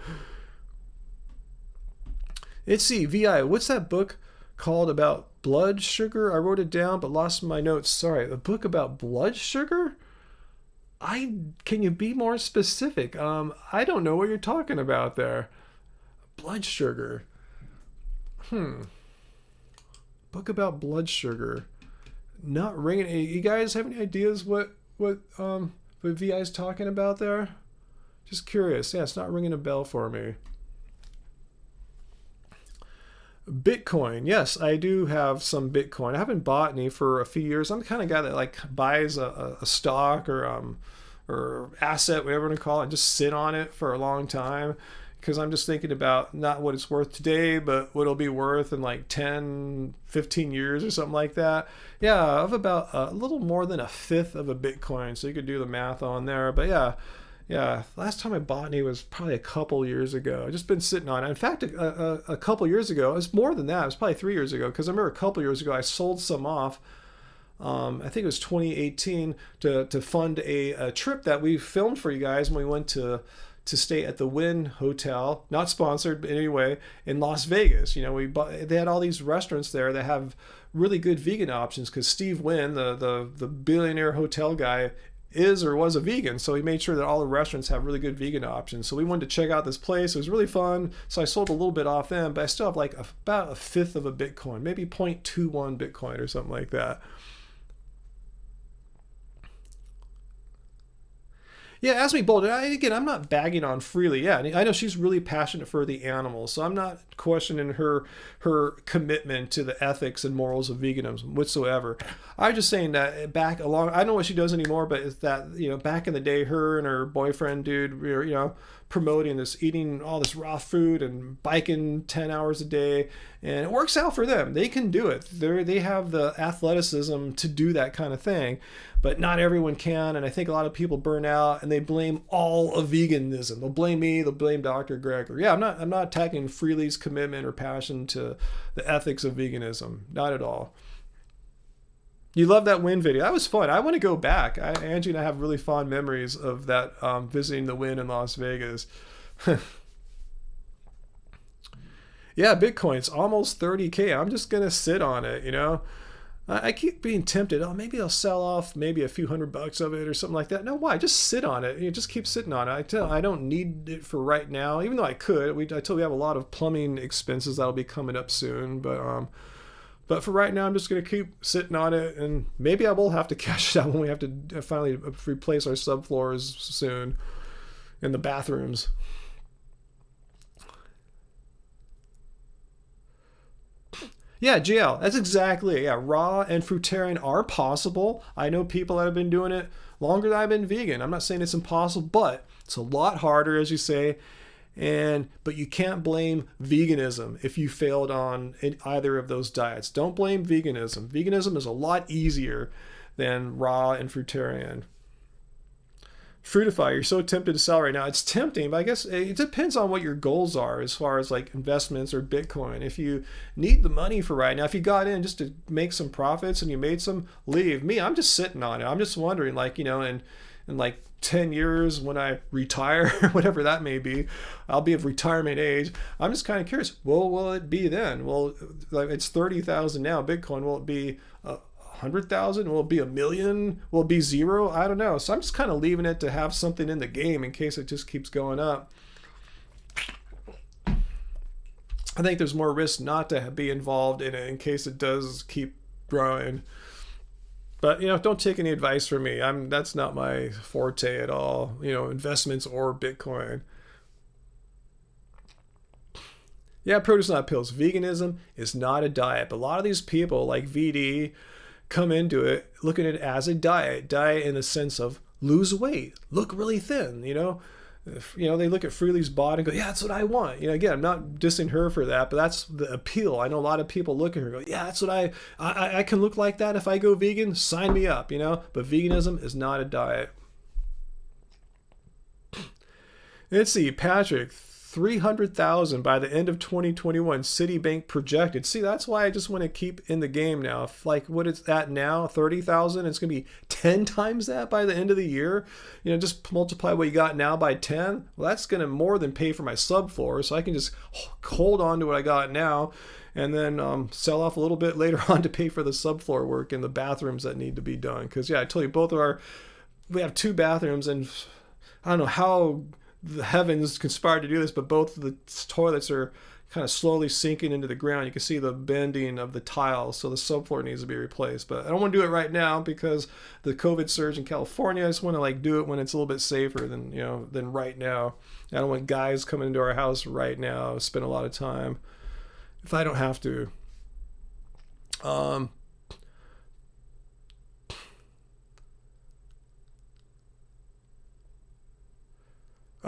Let's see, VI, what's that book called about blood sugar? I wrote it down but lost my notes. Sorry, a book about blood sugar? Can you be more specific? I don't know what you're talking about there. Blood sugar. Book about blood sugar. Not ringing. You guys have any ideas what VI is talking about there? Just curious. Yeah, it's not ringing a bell for me. Bitcoin. Yes, I do have some Bitcoin. I haven't bought any for a few years. I'm the kind of guy that like buys a stock or asset, whatever you want to call it, and just sit on it for a long time, because I'm just thinking about not what it's worth today, but what it'll be worth in like 10, 15 years or something like that. Yeah, I have about a little more than a fifth of a Bitcoin, so you could do the math on there. But yeah, last time I bought any was probably a couple years ago. I've just been sitting on it. In fact, a couple years ago, it was more than that. It was probably 3 years ago, because I remember a couple years ago I sold some off. I think it was 2018 to fund a trip that we filmed for you guys when we went to to stay at the Wynn Hotel, not sponsored, but anyway, in Las Vegas. They had all these restaurants there that have really good vegan options because Steve Wynn, the billionaire hotel guy, is or was a vegan, so he made sure that all the restaurants have really good vegan options. So we wanted to check out this place. It was really fun. So I sold a little bit off them, but I still have like about a fifth of a Bitcoin, maybe 0.21 Bitcoin or something like that. Yeah, ask me bold. Again, I'm not bagging on Freely. Yeah, I know she's really passionate for the animals, so I'm not questioning her commitment to the ethics and morals of veganism whatsoever. I'm just saying that back along, I don't know what she does anymore, but it's that, back in the day, her and her boyfriend, dude, were, promoting this, eating all this raw food and biking 10 hours a day, and it works out for them. They can do it. They have the athleticism to do that kind of thing, but not everyone can, and I think a lot of people burn out and they blame all of veganism. They'll blame me, they'll blame Dr. Greger. Yeah, I'm not attacking Freely's commitment or passion to the ethics of veganism. Not at all. You love that Wynn video. That was fun. I want to go back. Angie and I have really fond memories of that, visiting the Wynn in Las Vegas. Yeah, Bitcoin's almost 30K. I'm just going to sit on it, I keep being tempted. Oh, maybe I'll sell off maybe a few $100 of it or something like that. No, why? Just sit on it. Just keep sitting on it. I don't need it for right now, even though I could. I told you we have a lot of plumbing expenses that'll be coming up soon, but for right now, I'm just going to keep sitting on it, and maybe I will have to cash it out when we have to finally replace our subfloors soon in the bathrooms. Yeah, GL, that's exactly it. Yeah, raw and fruitarian are possible. I know people that have been doing it longer than I've been vegan. I'm not saying it's impossible, but it's a lot harder, as you say. But you can't blame veganism if you failed on either of those diets. Don't blame veganism. Veganism is a lot easier than raw and fruitarian. Fruitify, you're so tempted to sell right now. It's tempting, but I guess it depends on what your goals are as far as like investments or Bitcoin. If you need the money for right now, if you got in just to make some profits and you made some, leave. Me, I'm just sitting on it. I'm just wondering, in like 10 years when I retire, whatever that may be, I'll be of retirement age. I'm just kind of curious, will it be then? Well, like it's 30,000 now, Bitcoin. Will it be 100,000? Will it be 1 million? Will it be zero? I don't know. So I'm just kind of leaving it to have something in the game in case it just keeps going up. I think there's more risk not to be involved in it in case it does keep growing. But, don't take any advice from me. That's not my forte at all, investments or Bitcoin. Yeah, produce not pills. Veganism is not a diet. But a lot of these people like VD come into it looking at it as a diet. Diet in the sense of lose weight, look really thin, they look at Freely's body and go, yeah, that's what I want. Again, I'm not dissing her for that, but that's the appeal. I know a lot of people look at her and go, yeah, that's what I can look like that if I go vegan, sign me up, but veganism is not a diet. Let's see, Patrick, 300,000 by the end of 2021, Citibank projected. See, that's why I just want to keep in the game now. If, what it's at now, 30,000, it's going to be 10 times that by the end of the year. Just multiply what you got now by 10. Well, that's going to more than pay for my subfloor, so I can just hold on to what I got now and then sell off a little bit later on to pay for the subfloor work and the bathrooms that need to be done. Because, yeah, I told you, we have 2 bathrooms, and I don't know how the heavens conspired to do this, but both of the toilets are kind of slowly sinking into the ground. You can see the bending of the tiles, so the subfloor needs to be replaced. But I don't want to do it right now because the COVID surge in California. I just want to do it when it's a little bit safer than right now. I don't want guys coming into our house right now, spend a lot of time if I don't have to.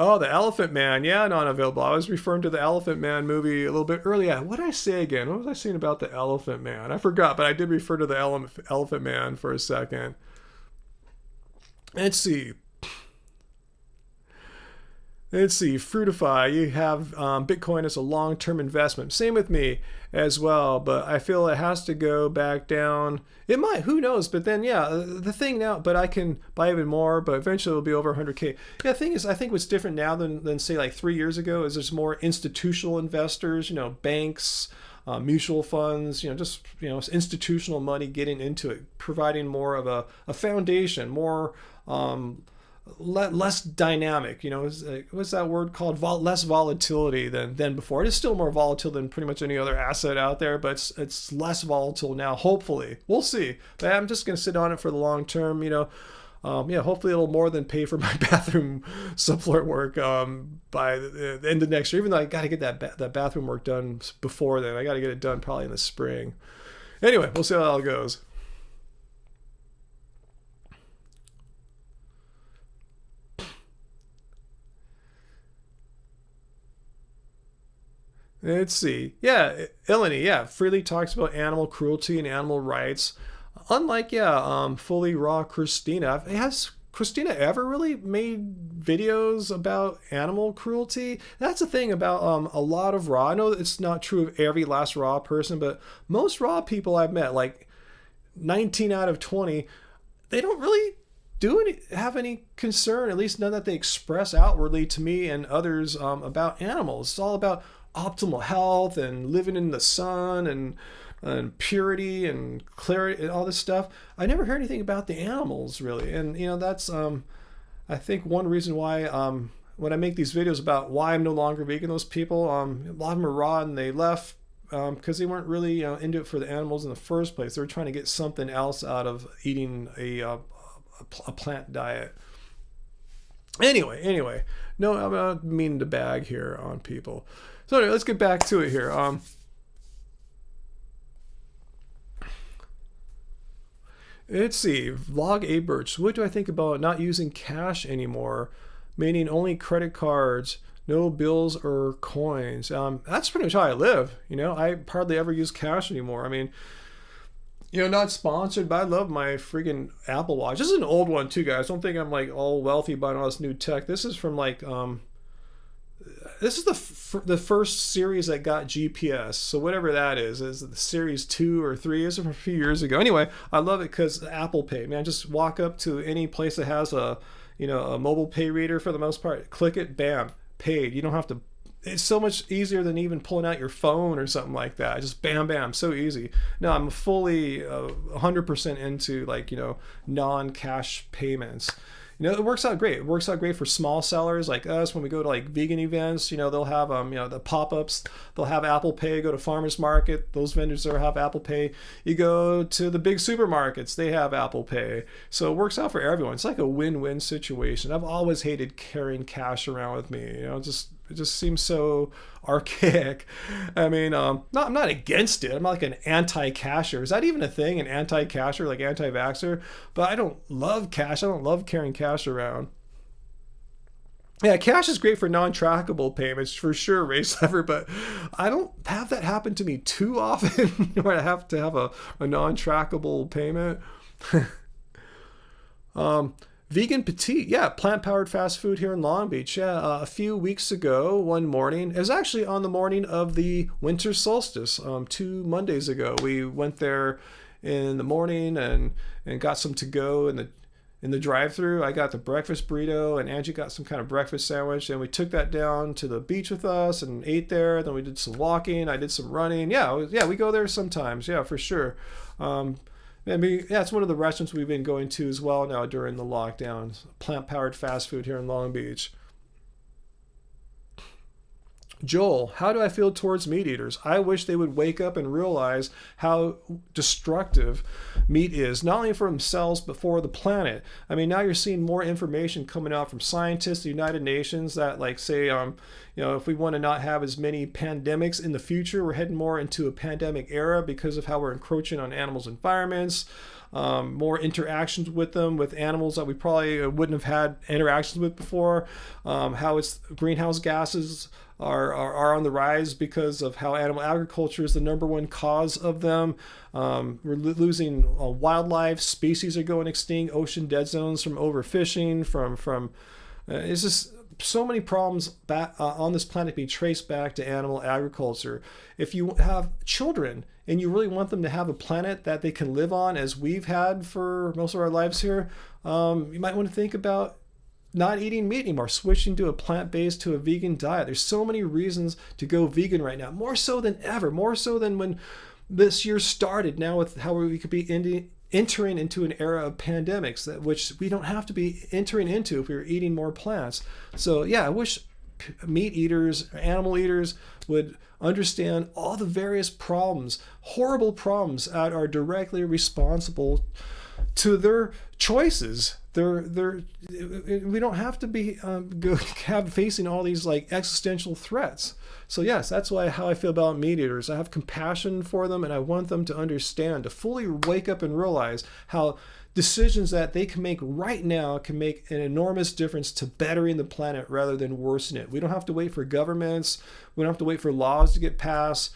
Oh, the Elephant Man. Yeah, not available. I was referring to the Elephant Man movie a little bit earlier. What did I say again? What was I saying about the Elephant Man? I forgot, but I did refer to the Elephant Man for a second. Let's see. Let's see, Fruitify, you have Bitcoin as a long-term investment. Same with me as well, but I feel it has to go back down. It might, who knows? But then, yeah, the thing now, but I can buy even more, but eventually it'll be over 100K. Yeah, the thing is, I think what's different now than say like 3 years ago is there's more institutional investors, banks, mutual funds, just, institutional money getting into it, providing more of a foundation, more, less dynamic, what's that word called? Less volatility than before. It is still more volatile than pretty much any other asset out there, but it's less volatile now. Hopefully, we'll see. But I'm just going to sit on it for the long term. Hopefully it'll more than pay for my bathroom subfloor work by the end of next year. Even though I got to get that bathroom work done before then, I got to get it done probably in the spring. Anyway, we'll see how it all goes. Let's see. Yeah, Eleni, yeah, freely talks about animal cruelty and animal rights. Unlike, yeah, fully raw Christina. Has Christina ever really made videos about animal cruelty? That's the thing about a lot of raw. I know it's not true of every last raw person, but most raw people I've met, like 19 out of 20, they don't really have any concern, at least none that they express outwardly to me and others about animals. It's all about optimal health and living in the sun and purity and clarity and all this stuff. I never heard anything about the animals really, and that's I think one reason why when I make these videos about why I'm no longer vegan, those people, a lot of them are raw and they left because they weren't really into it for the animals in the first place. They were trying to get something else out of eating a plant diet. Anyway, no, I'm not meaning to bag here on people. So anyway, let's get back to it here. Let's see. Vlog A Birch. What do I think about not using cash anymore? Meaning only credit cards, no bills or coins. That's pretty much how I live. I hardly ever use cash anymore. I mean, not sponsored, but I love my freaking Apple Watch. This is an old one too, guys. Don't think I'm like all wealthy buying all this new tech. This is from like this is the first series that got GPS. So whatever that is the series 2 or 3 is from a few years ago. Anyway, I love it because Apple Pay. Man, just walk up to any place that has a mobile pay reader for the most part, click it, bam, paid. You don't have to. It's so much easier than even pulling out your phone or something like that. Just bam, bam, so easy. No, I'm fully 100% into like non-cash payments. It works out great. It works out great for small sellers like us when we go to like vegan events. They'll have the pop-ups. They'll have Apple Pay. Go to farmers market. Those vendors there have Apple Pay. You go to the big supermarkets. They have Apple Pay. So it works out for everyone. It's like a win-win situation. I've always hated carrying cash around with me. It just seems so archaic. I mean, I'm not against it. I'm not like an anti-casher. Is that even a thing? An anti-casher, like anti-vaxxer? But I don't love cash. I don't love carrying cash around. Yeah, cash is great for non-trackable payments for sure, Race Lever, but I don't have that happen to me too often where I have to have a non-trackable payment. Vegan Petite, yeah, plant-powered fast food here in Long Beach. Yeah, a few weeks ago, one morning, it was actually on the morning of the winter solstice, 2 Mondays ago. We went there in the morning and got some to go in the drive-thru. I got the breakfast burrito, and Angie got some kind of breakfast sandwich, and we took that down to the beach with us and ate there. Then we did some walking. I did some running. Yeah, we go there sometimes. Yeah, for sure. I mean, yeah, it's one of the restaurants we've been going to as well now during the lockdowns. Plant-powered fast food here in Long Beach. Joel, how do I feel towards meat eaters? I wish they would wake up and realize how destructive meat is, not only for themselves, but for the planet. I mean, now you're seeing more information coming out from scientists, the United Nations, that like say, if we want to not have as many pandemics in the future, we're heading more into a pandemic era because of how we're encroaching on animals' environments. More interactions with them, with animals that we probably wouldn't have had interactions with before. How it's greenhouse gases are on the rise because of how animal agriculture is the number one cause of them. We're losing wildlife. Species are going extinct. Ocean dead zones from overfishing. From it's just so many problems on this planet be traced back to animal agriculture. If you have children and you really want them to have a planet that they can live on, as we've had for most of our lives here, you might want to think about not eating meat anymore, switching to a plant-based, to a vegan diet. There's so many reasons to go vegan right now, more so than ever, more so than when this year started. Now with how we could be entering into an era of pandemics, which we don't have to be entering into if we were eating more plants. So yeah, I wish meat eaters, animal eaters would understand all the various problems, horrible problems that are directly responsible to their choices. We don't have to be facing all these like existential threats. So yes, that's how I feel about meat eaters. I have compassion for them, and I want them to understand, to fully wake up and realize how decisions that they can make right now can make an enormous difference to bettering the planet rather than worsening it. We don't have to wait for governments. We don't have to wait for laws to get passed.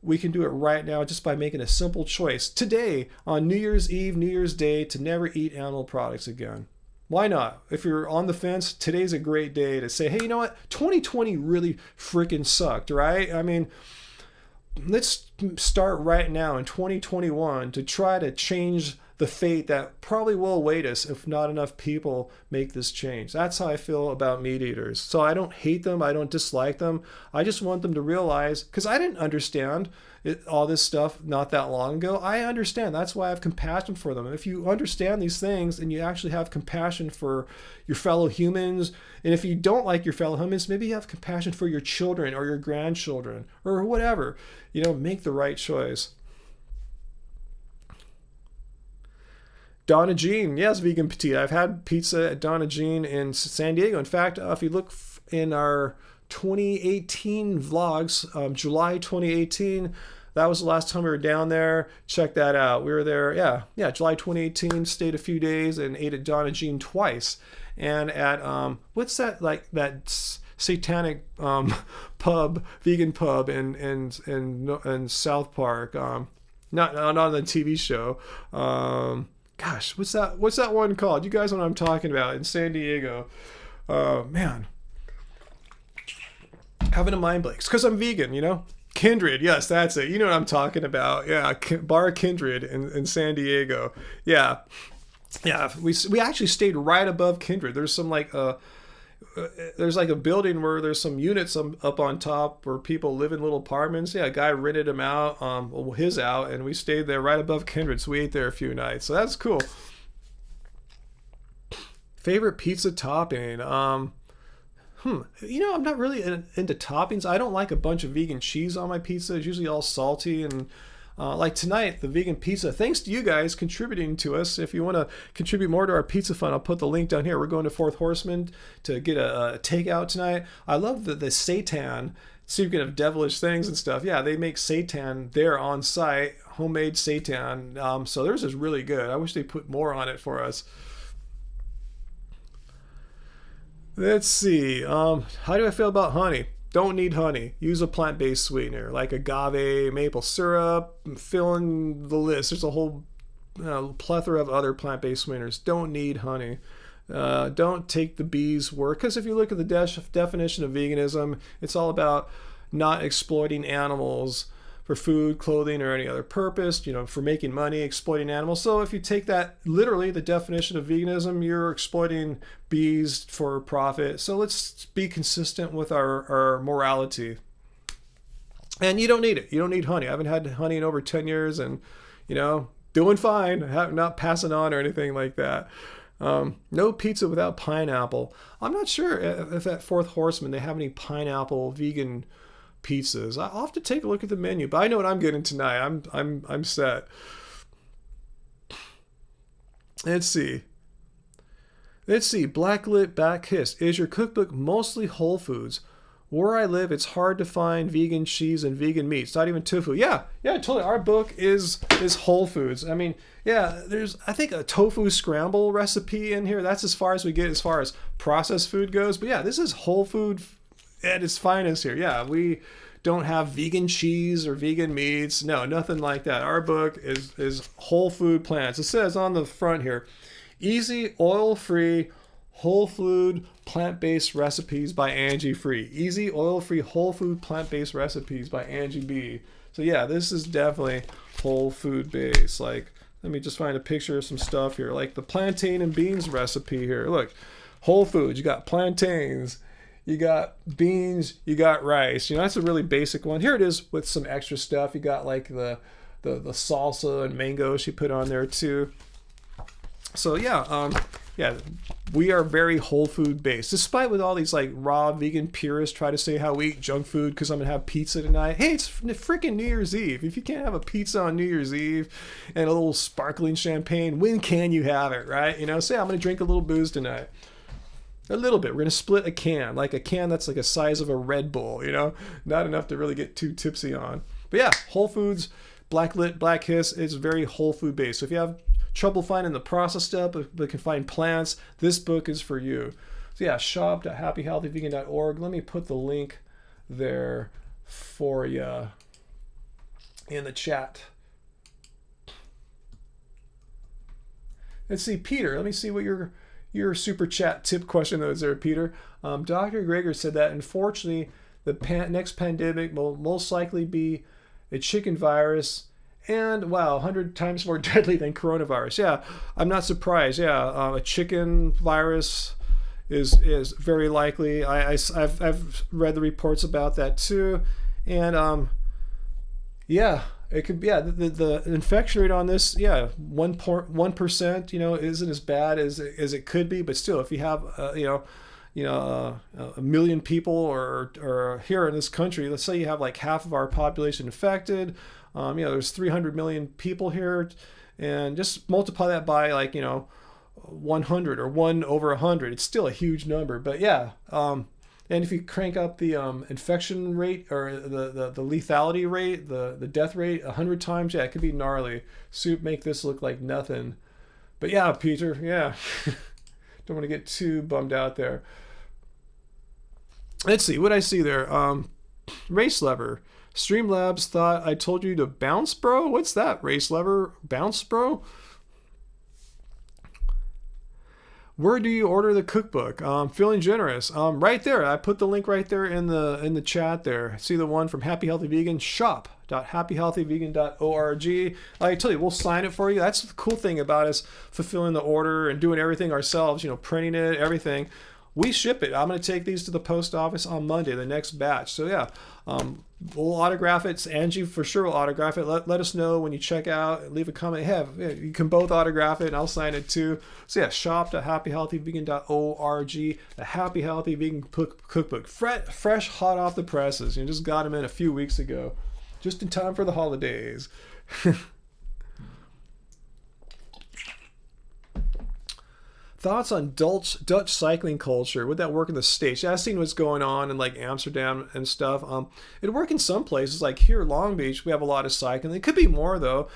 We can do it right now just by making a simple choice today on New Year's Eve, New Year's Day, to never eat animal products again. Why not? If you're on the fence, today's a great day to say, hey, you know what? 2020 really freaking sucked, right? I mean, let's start right now in 2021 to try to change the fate that probably will await us if not enough people make this change. That's how I feel about meat eaters. So I don't hate them. I don't dislike them. I just want them to realize, because I didn't understand all this stuff not that long ago. I understand. That's why I have compassion for them. If you understand these things and you actually have compassion for your fellow humans, and if you don't like your fellow humans, maybe you have compassion for your children or your grandchildren or whatever, make the right choice. Donna Jean, yes, vegan petite. I've had pizza at Donna Jean in San Diego. In fact, if you look in our 2018 vlogs, July 2018, that was the last time we were down there. Check that out. We were there, July 2018, stayed a few days and ate at Donna Jean twice. And at, what's that, like that satanic vegan pub in South Park? Not on the TV show. Gosh, what's that one called? You guys know what I'm talking about, in San Diego. Man, having a mind blank. It's because I'm vegan, Kindred, yes, that's it. You know what I'm talking about. Yeah, Bar Kindred in San Diego. Yeah, we actually stayed right above Kindred. There's some there's like a building where there's some units up on top where people live in little apartments. Yeah, a guy rented them out, his out, and we stayed there right above Kindred. So we ate there a few nights. So that's cool. Favorite pizza topping? I'm not really into toppings. I don't like a bunch of vegan cheese on my pizza. It's usually all salty and like tonight, the vegan pizza, thanks to you guys contributing to us. If you want to contribute more to our pizza fund, I'll put the link down here. We're going to Fourth Horseman to get a takeout tonight. I love the seitan. Speaking of devilish things and stuff, yeah, they make seitan there on site, homemade seitan. So theirs is really good. I wish they put more on it for us. Let's see. How do I feel about honey? Don't need honey. Use a plant-based sweetener like agave, maple syrup. Fill in the list. There's a whole plethora of other plant-based sweeteners. Don't need honey. Don't take the bees' word, because if you look at the definition of veganism, it's all about not exploiting animals for food, clothing, or any other purpose, for making money, exploiting animals. So if you take that literally, the definition of veganism, you're exploiting bees for profit. So let's be consistent with our morality. And you don't need it. You don't need honey. I haven't had honey in over 10 years and, doing fine. Not passing on or anything like that. No pizza without pineapple. I'm not sure if at Fourth Horseman they have any pineapple vegan pizzas. I'll have to take a look at the menu, but I know what I'm getting tonight. I'm set. Let's see. Blacklit Back Kiss. Is your cookbook mostly whole foods? Where I live, it's hard to find vegan cheese and vegan meats. Not even tofu. Yeah, totally. Our book is whole foods. I mean, yeah, there's I think a tofu scramble recipe in here. That's as far as we get as far as processed food goes. But yeah, this is whole food at its finest here. Yeah, we don't have vegan cheese or vegan meats. No, nothing like that. Our book is whole food plants. It says on the front here, easy, oil-free, whole food plant-based recipes by Angie Free. Easy, oil-free, whole food plant-based recipes by Angie B. So yeah, this is definitely whole food based. Like, let me just find a picture of some stuff here. Like the plantain and beans recipe here. Look, whole foods. You got plantains, you got beans, you got rice. You know, that's a really basic one. Here it is with some extra stuff. You got like the salsa and mango she put on there too. So yeah, we are very whole food based. Despite with all these like raw vegan purists try to say how we eat junk food because I'm gonna have pizza tonight. Hey, it's freaking New Year's Eve. If you can't have a pizza on New Year's Eve and a little sparkling champagne, when can you have it, right? You know, say I'm gonna drink a little booze tonight. A little bit. We're gonna split a can, like a can that's like a size of a Red Bull. You know, not enough to really get too tipsy on. But yeah, Whole Foods, Black Hiss is very whole food based. So if you have trouble finding the processed stuff but can find plants, this book is for you. So yeah, shop.happyhealthyvegan.org. Let me put the link there for you in the chat. Let's see, Peter. Let me see what your super chat tip question is there, Peter. Dr. Greger said that unfortunately the next pandemic will most likely be a chicken virus. And wow, 100 times more deadly than coronavirus. Yeah, I'm not surprised. Yeah, a chicken virus is very likely. I've read the reports about that too, and yeah, it could be. Yeah, the infection rate on this, yeah, 1%. You know, isn't as bad as it could be, but still, if you have a million people or here in this country, let's say you have like half of our population infected. There's 300 million people here, and just multiply that by 100 or 1 over 100. It's still a huge number, but yeah. And if you crank up the infection rate or the lethality rate, the death rate 100 times, yeah, it could be gnarly. Soup make this look like nothing. But yeah, Peter, yeah. Don't want to get too bummed out there. Let's see what I see there. Race lever. Streamlabs thought I told you to bounce, bro. What's that? Race lever bounce, bro. Where do you order the cookbook? Feeling generous. Right there. I put the link right there in the chat there. See the one from Happy Healthy Vegan? Shop.happyhealthyvegan.org. I tell you, we'll sign it for you. That's the cool thing about us fulfilling the order and doing everything ourselves. You know, printing it, everything. We ship it. I'm going to take these to the post office on Monday, the next batch. So yeah, we'll autograph it. Angie for sure will autograph it. Let us know when you check out. Leave a comment. Hey, you can both autograph it, and I'll sign it too. So yeah, shop.happyhealthyvegan.org. The Happy Healthy Vegan Cookbook, fresh, hot off the presses. You just got them in a few weeks ago, just in time for the holidays. Thoughts on Dutch cycling culture? Would that work in the States? Yeah, I've seen what's going on in like Amsterdam and stuff. It'd work in some places. Like here, Long Beach, we have a lot of cycling. It could be more though.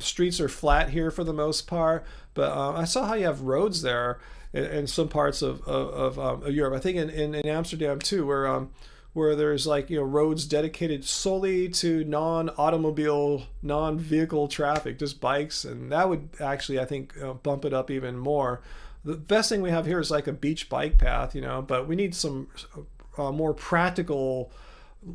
Streets are flat here for the most part. But I saw how you have roads there in some parts of Europe. I think in Amsterdam too, where there's roads dedicated solely to non-automobile, non-vehicle traffic, just bikes, and that would actually, I think, bump it up even more. The best thing we have here is like a beach bike path, but we need some more practical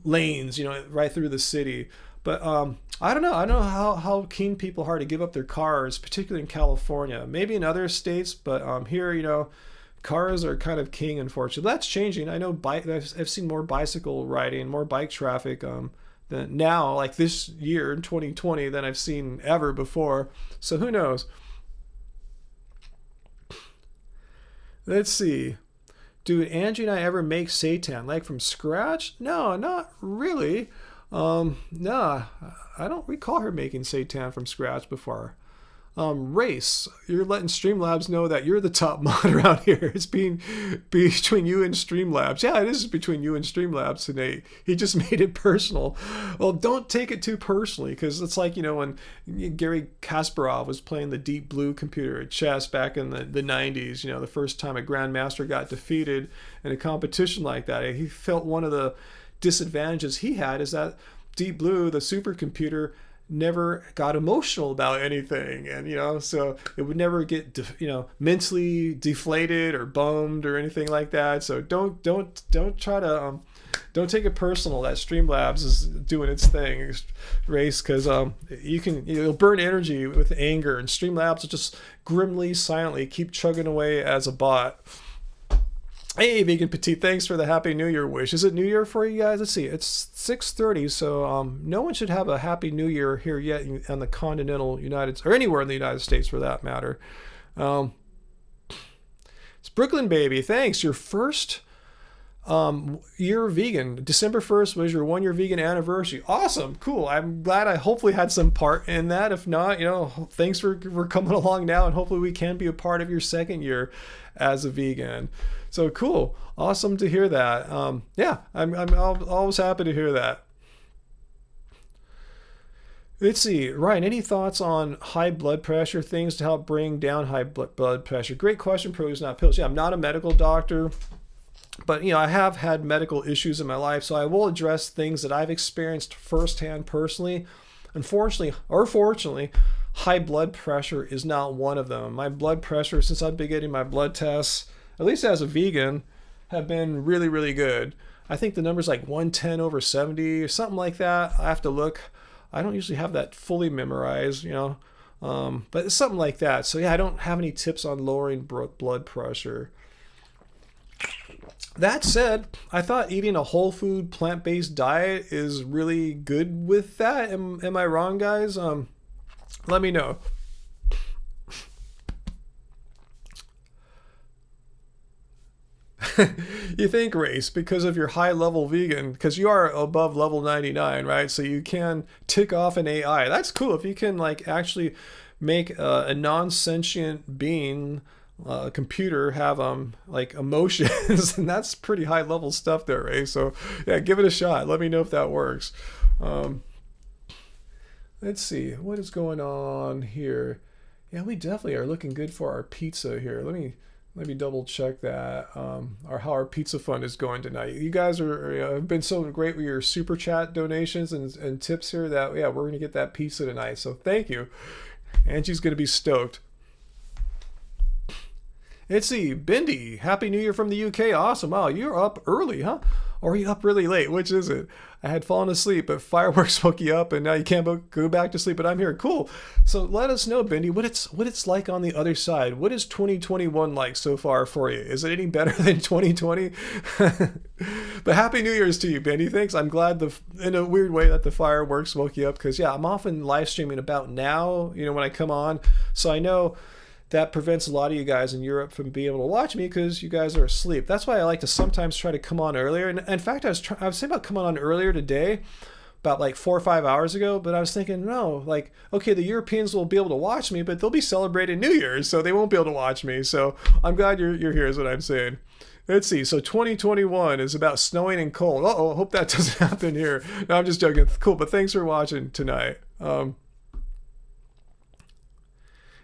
lanes, right through the city. But I don't know. I don't know how keen people are to give up their cars, particularly in California. Maybe in other states, but here, cars are kind of king, unfortunately. That's changing. I know I've seen more bicycle riding, more bike traffic than now, like this year in 2020, than I've seen ever before. So who knows? Let's see. Do Angie and I ever make seitan, like from scratch? No, not really. No, I don't recall her making seitan from scratch before. Race, you're letting Streamlabs know that you're the top mod around here. It's between you and Streamlabs. Yeah, it is between you and Streamlabs today. He just made it personal. Well, don't take it too personally, because it's like, when Gary Kasparov was playing the Deep Blue computer at chess back in the 90s, the first time a grandmaster got defeated in a competition like that. He felt one of the disadvantages he had is that Deep Blue, the supercomputer, never got emotional about anything, and so it would never get mentally deflated or bummed or anything like that. So don't try to don't take it personal that Streamlabs is doing its thing, race, because you'll burn energy with anger, and Streamlabs will just grimly, silently keep chugging away as a bot. Hey, Vegan Petite, thanks for the Happy New Year wish. Is it New Year for you guys? Let's see, it's 6:30, so no one should have a Happy New Year here yet in the continental United States, or anywhere in the United States for that matter. It's Brooklyn Baby, thanks. Your first year vegan. December 1st was your 1 year vegan anniversary. Awesome, cool. I'm glad I hopefully had some part in that. If not, thanks for coming along now, and hopefully we can be a part of your second year as a vegan. So cool, awesome to hear that. Yeah, I'm always happy to hear that. Let's see, Ryan, any thoughts on high blood pressure, things to help bring down high blood pressure? Great question, pros not pills. Yeah, I'm not a medical doctor, but I have had medical issues in my life, so I will address things that I've experienced firsthand personally. Unfortunately, or fortunately, high blood pressure is not one of them. My blood pressure, since I've been getting my blood tests, at least as a vegan, have been really, really good. I think the number's like 110/70 or something like that. I have to look. I don't usually have that fully memorized, but it's something like that. So yeah, I don't have any tips on lowering blood pressure. That said, I thought eating a whole food plant-based diet is really good with that. Am I wrong, guys? Let me know. You think, Race, because of your high level vegan, because you are above level 99, right? So you can tick off an AI. That's cool. If you can actually make a non-sentient being, a computer, have emotions, and that's pretty high level stuff there, Race. So yeah, give it a shot. Let me know if that works. Let's see, what is going on here? Yeah, we definitely are looking good for our pizza here. Let me double check that, or how our pizza fund is going tonight. You guys have been so great with your super chat donations and tips here that, yeah, we're going to get that pizza tonight. So thank you. Angie's going to be stoked. Let's see, Bindi, Happy New Year from the UK. Awesome. Wow, you're up early, huh? Or are you up really late? Which is it? I had fallen asleep, but fireworks woke you up, and now you can't go back to sleep, but I'm here. Cool. So let us know, Bindi, what it's like on the other side. What is 2021 like so far for you? Is it any better than 2020? But Happy New Year's to you, Bindi. Thanks. I'm glad in a weird way that the fireworks woke you up, because, yeah, I'm often live streaming about now, when I come on. So I know that prevents a lot of you guys in Europe from being able to watch me because you guys are asleep. That's why I like to sometimes try to come on earlier. And in fact, I was thinking about coming on earlier today, about 4 or 5 hours ago, but I was thinking, no, okay, the Europeans will be able to watch me, but they'll be celebrating New Year's, so they won't be able to watch me. So I'm glad you're here is what I'm saying. Let's see. So 2021 is about snowing and cold. Uh-oh, hope that doesn't happen here. No, I'm just joking. Cool, but thanks for watching tonight.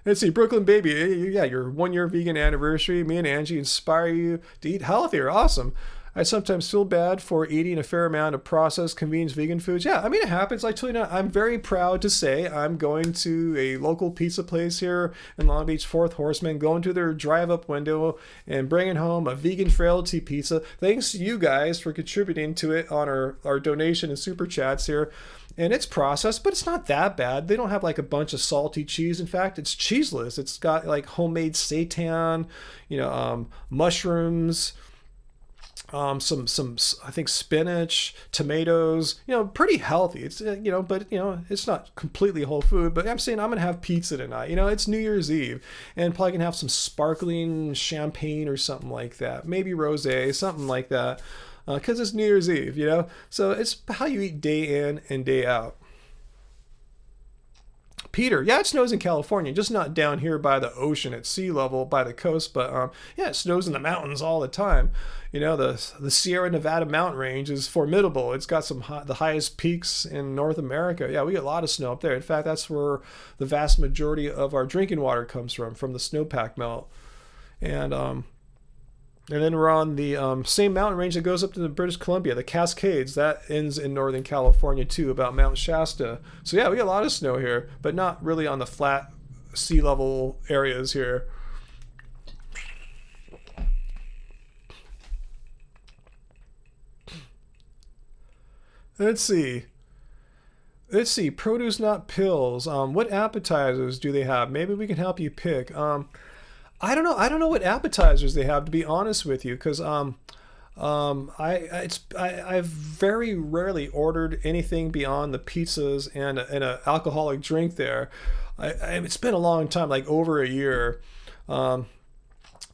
Let's see, Brooklyn Baby, yeah, your 1 year vegan anniversary. Me and Angie inspire you to eat healthier. Awesome. I sometimes feel bad for eating a fair amount of processed convenience vegan foods. Yeah, I mean, it happens. I tell you now, I'm very proud to say I'm going to a local pizza place here in Long Beach, Fourth Horseman, going to their drive-up window and bringing home a vegan frailty pizza. Thanks to you guys for contributing to it on our donation and super chats here. And it's processed, but it's not that bad. They don't have a bunch of salty cheese. In fact, it's cheeseless. It's got homemade seitan, mushrooms, some I think spinach, tomatoes, pretty healthy. It's but it's not completely whole food. But I'm saying I'm gonna have pizza tonight. It's New Year's Eve, and probably gonna have some sparkling champagne or something like that. Maybe rosé, something like that. Because it's New Year's Eve, So it's how you eat day in and day out. Peter, yeah, it snows in California, just not down here by the ocean at sea level, by the coast, but yeah, it snows in the mountains all the time. The Sierra Nevada mountain range is formidable. It's got the highest peaks in North America. Yeah, we get a lot of snow up there. In fact, that's where the vast majority of our drinking water comes from the snowpack melt. And And then we're on the same mountain range that goes up to the British Columbia, the Cascades. That ends in Northern California too, about Mount Shasta. So yeah, we get a lot of snow here, but not really on the flat sea level areas here. Let's see. Let's see. Produce not pills. What appetizers do they have? Maybe we can help you pick. I don't know. I don't know what appetizers they have, to be honest with you, because I've very rarely ordered anything beyond the pizzas and a alcoholic drink there. It's been a long time, like over a year. Um,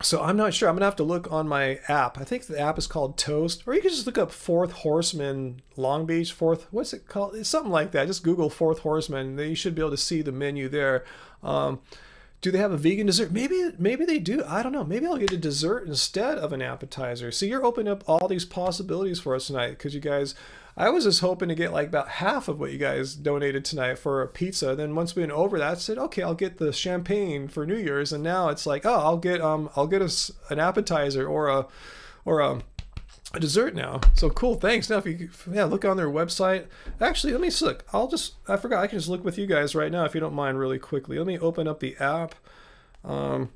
so I'm not sure. I'm gonna have to look on my app. I think the app is called Toast, or you can just look up Fourth Horseman Long Beach. Fourth, what's it called? It's something like that. Just Google Fourth Horseman. You should be able to see the menu there. Um, do they have a vegan dessert? Maybe they do. I don't know. Maybe I'll get a dessert instead of an appetizer. So you're opening up all these possibilities for us tonight, because you guys. I was just hoping to get like about half of what you guys donated tonight for a pizza. Then once we went over that, I said, okay, I'll get the champagne for New Year's, and now it's like, oh, I'll get us an appetizer or a dessert now. So cool, thanks. Now if you yeah, look on their website. Actually, let me look. I forgot I can just look with you guys right now if you don't mind really quickly. Let me open up the app and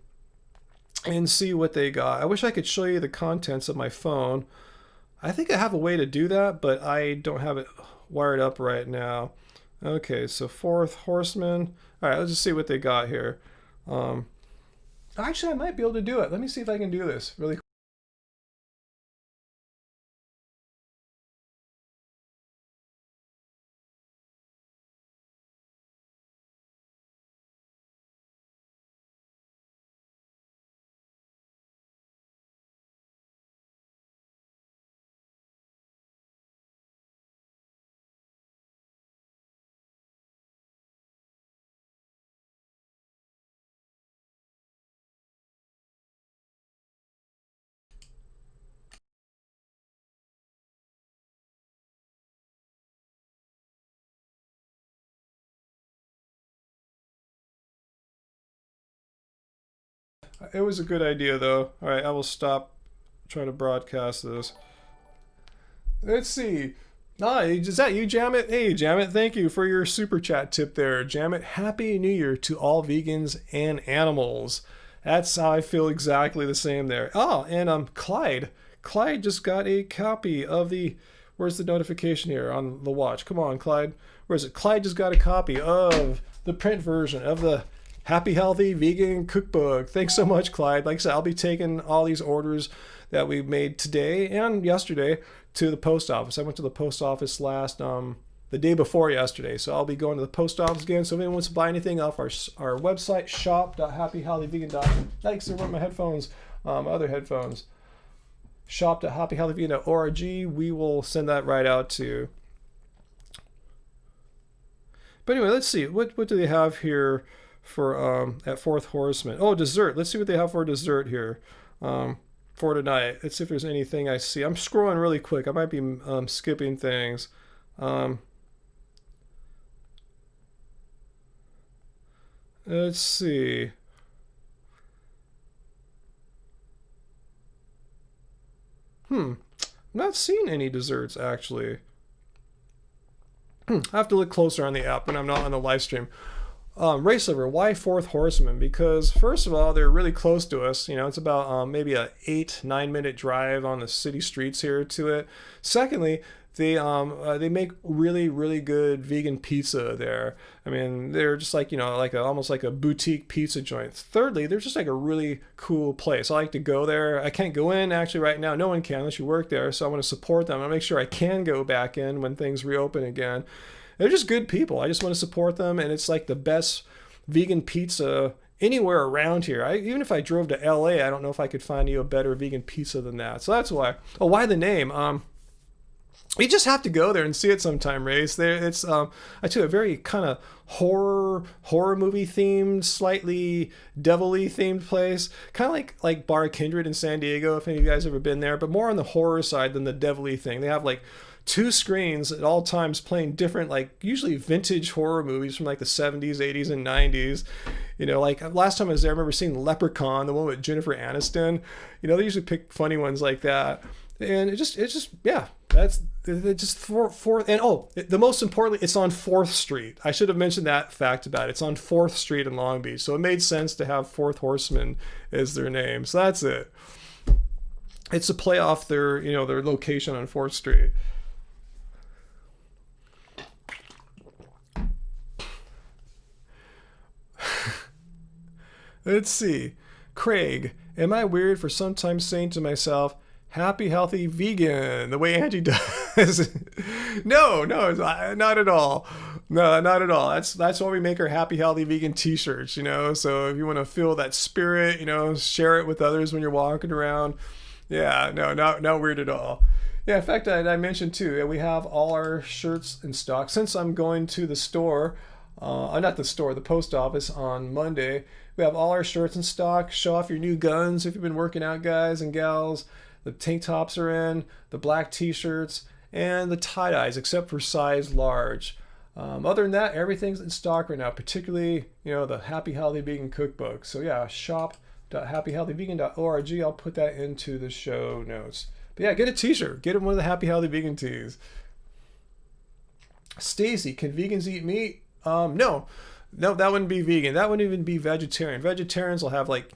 see what they got. I wish I could show you the contents of my phone. I think I have a way to do that, but I don't have it wired up right now. Okay, so Fourth Horseman. All right, let's just see what they got here. Um, Actually, I might be able to do it. Let me see if I can do this really. It was a good idea though. All right, I will stop trying to broadcast this. Let's see. Ah, is that you, Jamit? Hey, Jamit, thank you for your super chat tip there. Jamit, Happy New Year to all vegans and animals. That's how I feel exactly the same there. Oh, and Clyde. Clyde just got a copy of the. Where's the notification here on the watch? Come on, Clyde. Where is it? Clyde just got a copy of the print version of the Happy Healthy Vegan Cookbook. Thanks so much, Clyde. Like I said, I'll be taking all these orders that we made today and yesterday to the post office. I went to the post office the day before yesterday, so I'll be going to the post office again. So if anyone wants to buy anything off our website, shop.happyhealthyvegan.com. Thanks, there went my headphones, other headphones. Shop.happyhealthyvegan.org. We will send that right out to you. But anyway, let's see. What do they have here for at Fourth Horseman? Oh, dessert. Let's see what they have for dessert here. For tonight. Let's see if there's anything I see. I'm scrolling really quick. I might be skipping things. Let's see. I'm not seeing any desserts actually. I have to look closer on the app when I'm not on the live stream. Race Liver, why Fourth Horseman? Because first of all, they're really close to us. You know, it's about maybe a 8-9 minute drive on the city streets here to it. Secondly, they make really good vegan pizza there. I mean, they're just like, you know, like almost like a boutique pizza joint. Thirdly, they're just like a really cool place. I like to go there. I can't go in actually right now. No one can unless you work there. So I want to support them. I make sure I can go back in when things reopen again. They're just good people. I just want to support them, and it's like the best vegan pizza anywhere around here. Even if I drove to LA, I don't know if I could find you a better vegan pizza than that. So that's why. Oh, why the name? You just have to go there and see it sometime, Race. It's I tell you, a very kind of horror movie themed, slightly devilly themed place, kind of like Bar Kindred in San Diego. If any of you guys ever been there, but more on the horror side than the devilly thing. They have like two screens at all times playing different, like usually vintage horror movies from like the 70s, 80s, and 90s. You know, like last time I was there, I remember seeing Leprechaun, the one with Jennifer Aniston. You know, they usually pick funny ones like that. And it's just, yeah, that's just fourth. And the most importantly, it's on 4th Street. I should have mentioned that fact about it. It's on 4th Street in Long Beach. So it made sense to have Fourth Horseman as their name. So that's it. It's a play off their location on 4th Street. Let's see. Craig, am I weird for sometimes saying to myself, happy, healthy, vegan, the way Angie does? No, not at all. No, not at all. That's why we make our happy, healthy, vegan t-shirts, you know? So if you want to feel that spirit, you know, share it with others when you're walking around. Yeah, no, not weird at all. Yeah, in fact, I mentioned too, we have all our shirts in stock. Since I'm going to the store, not the store, the post office on Monday, we have all our shirts in stock. Show off your new guns if you've been working out, guys and gals. The tank tops are in, the black t-shirts, and the tie-dyes, except for size large. Other than that, everything's in stock right now, particularly, you know, the Happy Healthy Vegan Cookbook. So yeah, shop.happyhealthyvegan.org. I'll put that into the show notes. But yeah, get a t-shirt. Get one of the Happy Healthy Vegan tees. Stacy, can vegans eat meat? No, that wouldn't be vegan. That wouldn't even be vegetarian. Vegetarians will have, like,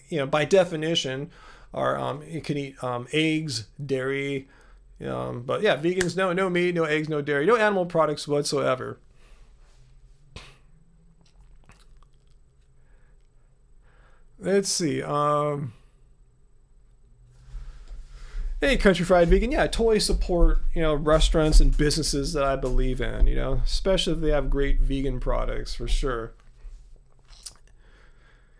you know, by definition, you can eat eggs, dairy, but yeah, vegans, no meat, no eggs, no dairy, no animal products whatsoever. Let's see. Hey, Country Fried Vegan. Yeah, I totally support, you know, restaurants and businesses that I believe in, you know, especially if they have great vegan products, for sure.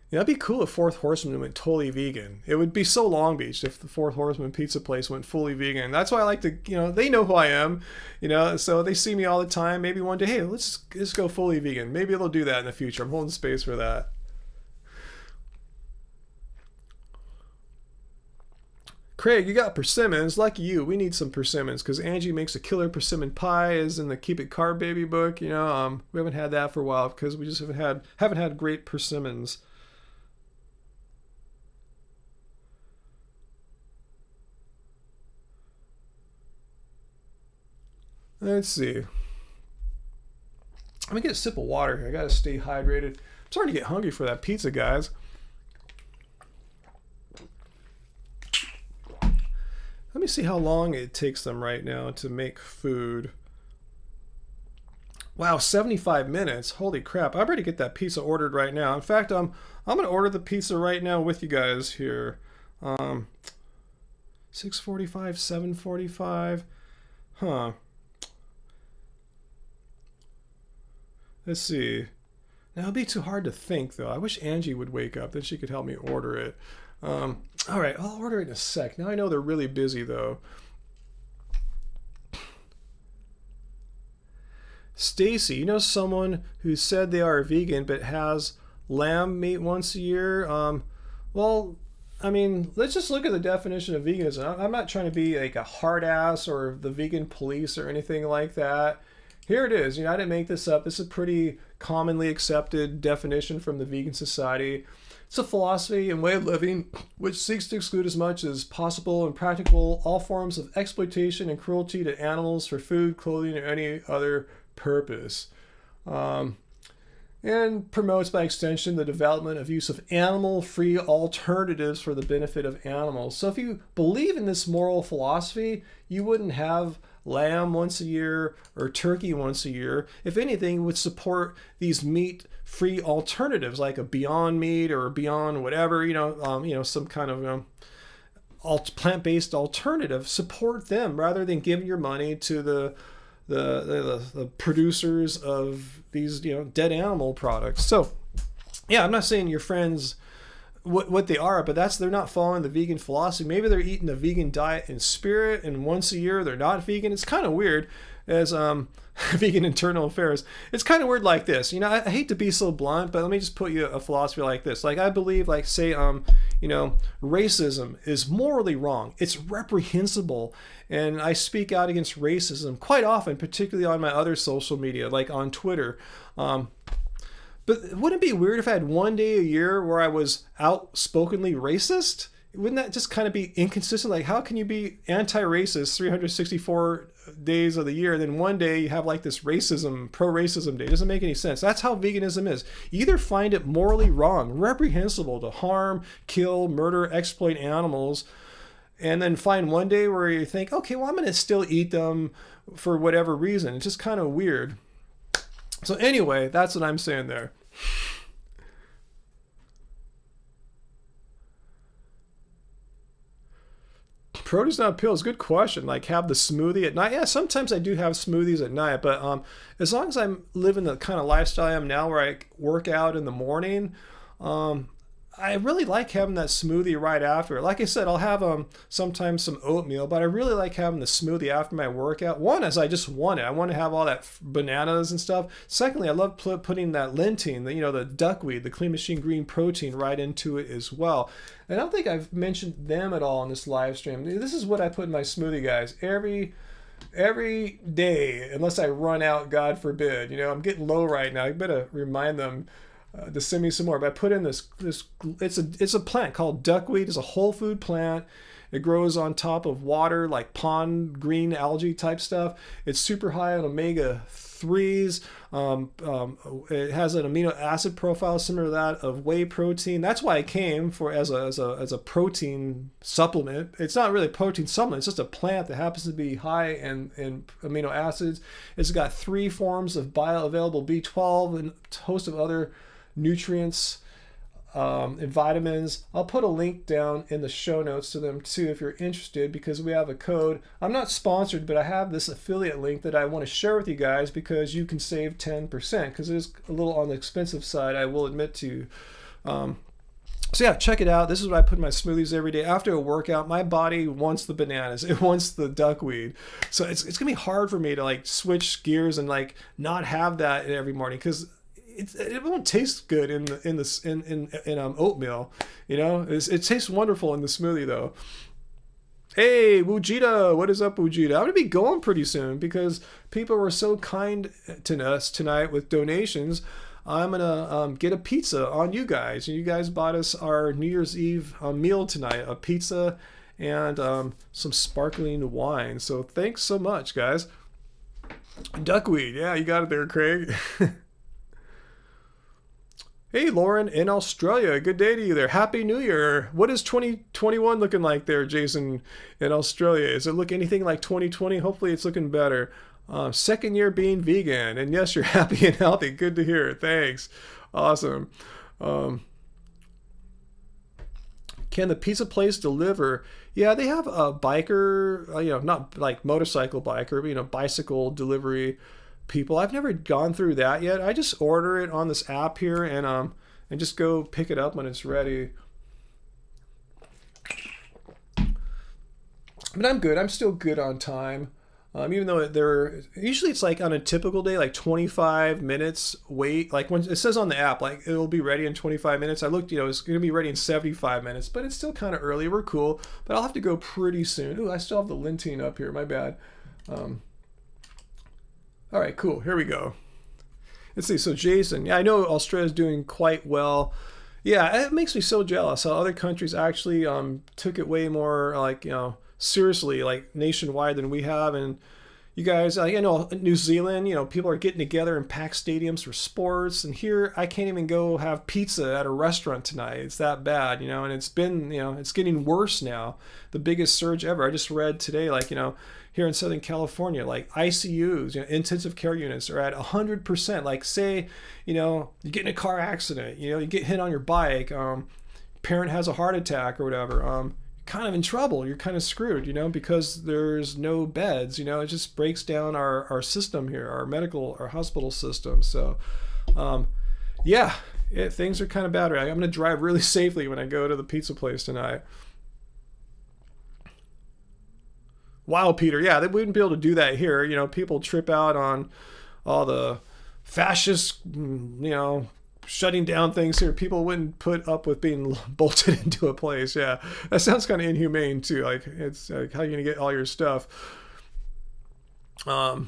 Yeah, it'd be cool if Fourth Horseman went totally vegan. It would be so Long Beach if the Fourth Horseman pizza place went fully vegan. That's why I like to, you know, they know who I am, you know, so they see me all the time. Maybe one day, hey, let's go fully vegan. Maybe they'll do that in the future. I'm holding space for that. Craig, you got persimmons. Lucky you. We need some persimmons because Angie makes a killer persimmon pie, is in the Keep It Carb Baby book. You know, we haven't had that for a while because we just haven't had great persimmons. Let's see. Let me get a sip of water here. I gotta stay hydrated. I'm starting to get hungry for that pizza, guys. Let me see how long it takes them right now to make food. Wow, 75 minutes. Holy crap. I'm ready to get that pizza ordered right now. In fact, I'm going to order the pizza right now with you guys here. 6:45, 7:45. Huh. Let's see. Now, it'd be too hard to think, though. I wish Angie would wake up. Then she could help me order it. All right, I'll order it in a sec. Now I know they're really busy, though. Stacy, you know someone who said they are vegan but has lamb meat once a year? Well, I mean, let's just look at the definition of veganism. I'm not trying to be like a hard ass or the vegan police or anything like that. Here it is. You know, I didn't make this up. This is a pretty commonly accepted definition from the Vegan Society. It's a philosophy and way of living which seeks to exclude as much as possible and practicable all forms of exploitation and cruelty to animals for food, clothing, or any other purpose. And promotes by extension the development of use of animal-free alternatives for the benefit of animals. So if you believe in this moral philosophy, you wouldn't have lamb once a year or turkey once a year. If anything, you would support these meat-free alternatives like a Beyond Meat or Beyond whatever, some kind of plant-based alternative. Support them rather than giving your money to the producers of these dead animal products. So yeah, I'm not saying your friends what they are, but they're not following the vegan philosophy. Maybe they're eating a vegan diet in spirit and once a year they're not vegan. It's kind of weird. as vegan internal affairs. It's kind of weird like this. You know, I hate to be so blunt, but let me just put you a philosophy like this. Like, I believe, like, say, you know, racism is morally wrong. It's reprehensible. And I speak out against racism quite often, particularly on my other social media, like on Twitter. But wouldn't it be weird if I had one day a year where I was outspokenly racist? Wouldn't that just kind of be inconsistent? Like, how can you be anti-racist 364 days of the year, and then one day you have like this racism, pro-racism day? It doesn't make any sense. That's how veganism is. You either find it morally wrong, reprehensible to harm, kill, murder, exploit animals, and then find one day where you think, okay, well, I'm going to still eat them for whatever reason. It's just kind of weird. So anyway, that's what I'm saying there. Produce not pills. Good question. Like, have the smoothie at night? Yeah, sometimes I do have smoothies at night, but as long as I'm living the kind of lifestyle I am now, where I work out in the morning, I really like having that smoothie right after. Like I said, I'll have sometimes some oatmeal, but I really like having the smoothie after my workout. One is I just want it. I want to have all that bananas and stuff. Secondly, I love putting that lentil, the duckweed, the Clean Machine Green Protein, right into it as well. And I don't think I've mentioned them at all in this live stream. This is what I put in my smoothie, guys. Every day, unless I run out, God forbid. I'm getting low right now. I better remind them to send me some more. But I put in this it's a plant called duckweed. It's a whole food plant. It grows on top of water, like pond green algae type stuff. It's super high on omega-3s. It has an amino acid profile similar to that of whey protein. That's why it came for as a protein supplement. It's not really a protein supplement. It's just a plant that happens to be high in amino acids. It's got 3 forms of bioavailable B12 and a host of other nutrients and vitamins. I'll put a link down in the show notes to them too if you're interested, because we have a code. I'm not sponsored, but I have this affiliate link that I want to share with you guys because you can save 10%, because it is a little on the expensive side, I will admit to you. So yeah, check it out. This is what I put in my smoothies every day. After a workout, my body wants the bananas. It wants the duckweed. So it's going to be hard for me to like switch gears and like not have that every morning, because it won't taste good in oatmeal. It tastes wonderful in the smoothie though. Hey, Wujita, what is up, Wujita? I'm gonna be going pretty soon because people were so kind to us tonight with donations. I'm gonna get a pizza on you guys. You guys bought us our New Year's Eve meal tonight, a pizza and some sparkling wine. So thanks so much, guys. Duckweed, yeah, you got it there, Craig. Hey, Lauren in Australia. Good day to you there. Happy New Year. What is 2021 looking like there, Jason, in Australia? Is it look anything like 2020? Hopefully it's looking better. Second year being vegan. And yes, you're happy and healthy. Good to hear. Thanks. Awesome. Can the pizza place deliver? Yeah, they have a biker, not like motorcycle biker, but, bicycle delivery people. I've never gone through that yet. I just order it on this app here and just go pick it up when it's ready. But I'm good. I'm still good on time. Even though usually it's like on a typical day, like 25 minutes wait. Like when it says on the app, like it'll be ready in 25 minutes. I looked, it's going to be ready in 75 minutes, but it's still kind of early. We're cool, but I'll have to go pretty soon. Ooh, I still have the lentil up here. My bad. All right, cool. Here we go. Let's see. So Jason, yeah, I know Australia's doing quite well. Yeah, it makes me so jealous how other countries actually took it way more like, seriously, like nationwide than we have. And you guys, New Zealand, people are getting together in packed stadiums for sports. And here, I can't even go have pizza at a restaurant tonight. It's that bad, and it's been, it's getting worse now. The biggest surge ever. I just read today, like, here in Southern California, like ICUs, intensive care units are at 100%. Like say, you get in a car accident, you get hit on your bike, parent has a heart attack or whatever, kind of in trouble. You're kind of screwed, because there's no beds. It just breaks down our system here, our hospital system. So, things are kind of bad. I'm going to drive really safely when I go to the pizza place tonight. Wow, Peter. Yeah, they wouldn't be able to do that here. You know, people trip out on all the fascist, shutting down things here. People wouldn't put up with being bolted into a place. Yeah, that sounds kind of inhumane too. Like, it's like, how are you gonna get all your stuff? Yeah,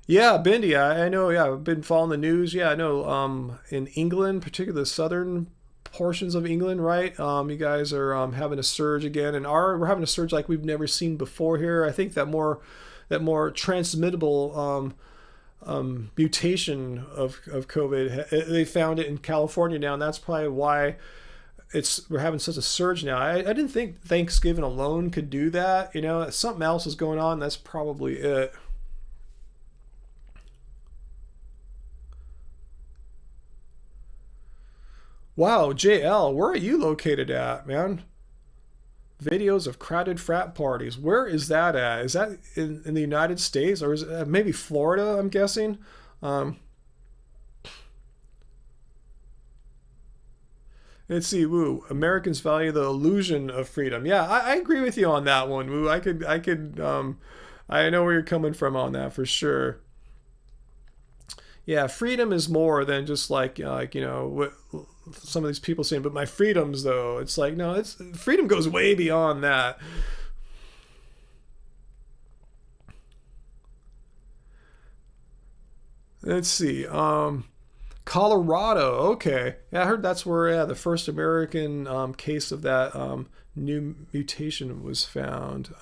Bindi, I know. Yeah, I've been following the news. Yeah, I know. In England, particularly the southern portions of England, right? You guys are having a surge again, and we're having a surge like we've never seen before here. I think that more transmittable mutation of COVID, they found it in California now, and that's probably why we're having such a surge now. I didn't think Thanksgiving alone could do that. You know, something else is going on. That's probably it. Wow, JL, where are you located at, man? Videos of crowded frat parties. Where is that at? Is that in the United States, or is it maybe Florida? I'm guessing. Um, let's see. Woo. Americans value the illusion of freedom. Yeah, I agree with you on that one. Woo. I know where you're coming from on that for sure. Yeah, freedom is more than just like what some of these people saying. But my freedoms, though, it's like, no, it's freedom goes way beyond that. Let's see. Colorado. Okay, yeah, I heard that's where the first American case of that new mutation was found.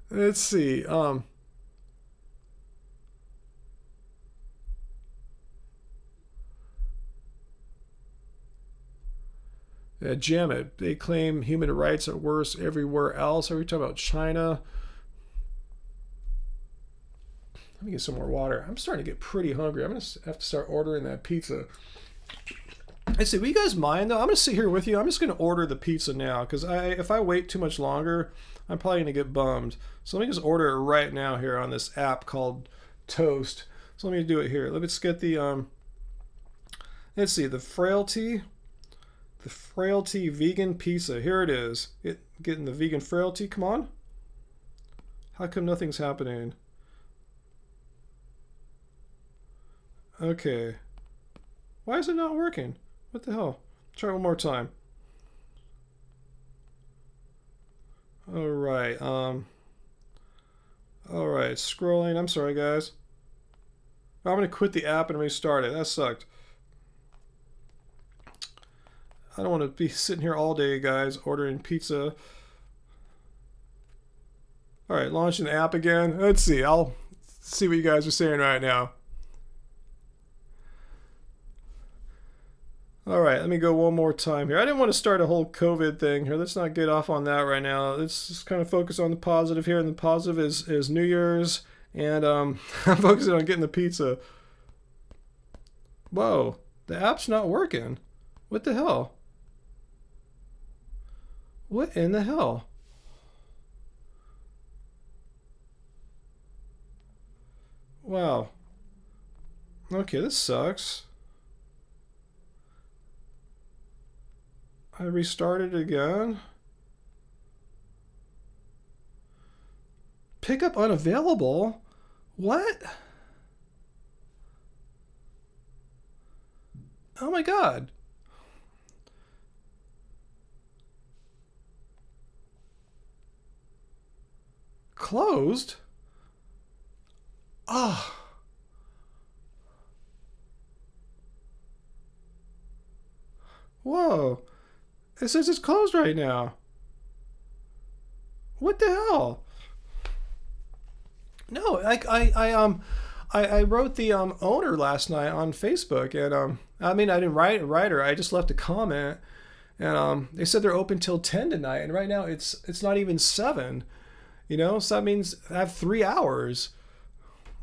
Let's see. Yeah, jam it. They claim human rights are worse everywhere else. Are we talking about China? Let me get some more water. I'm starting to get pretty hungry. I'm gonna have to start ordering that pizza. Let's see. Will you guys mind though? I'm gonna sit here with you. I'm just gonna order the pizza now because if I wait too much longer, I'm probably gonna get bummed. So let me just order it right now here on this app called Toast. So let me do it here. Let's get the let's see, the frailty vegan pizza. Here it is. Getting the vegan frailty. Come on. How come nothing's happening? Okay. Why is it not working? What the hell? Try one more time. All right. All right. Scrolling. I'm sorry, guys. I'm gonna quit the app and restart it. That sucked. I don't want to be sitting here all day, guys, ordering pizza. All right, launching the app again. Let's see. I'll see what you guys are saying right now. All right, let me go one more time here. I didn't want to start a whole COVID thing here. Let's not get off on that right now. Let's just kind of focus on the positive here, and the positive is New Year's, and I'm focusing on getting the pizza. Whoa, the app's not working. What the hell? What in the hell? Wow. Okay, this sucks. I restarted again. Pickup unavailable? What? Oh my god. Closed? Ah. Oh. Whoa. It says it's closed right now. What the hell? No, I wrote the owner last night on Facebook, and I mean, I didn't write her. I just left a comment, and they said they're open till 10 tonight, and right now it's not even 7. So that means I have 3 hours.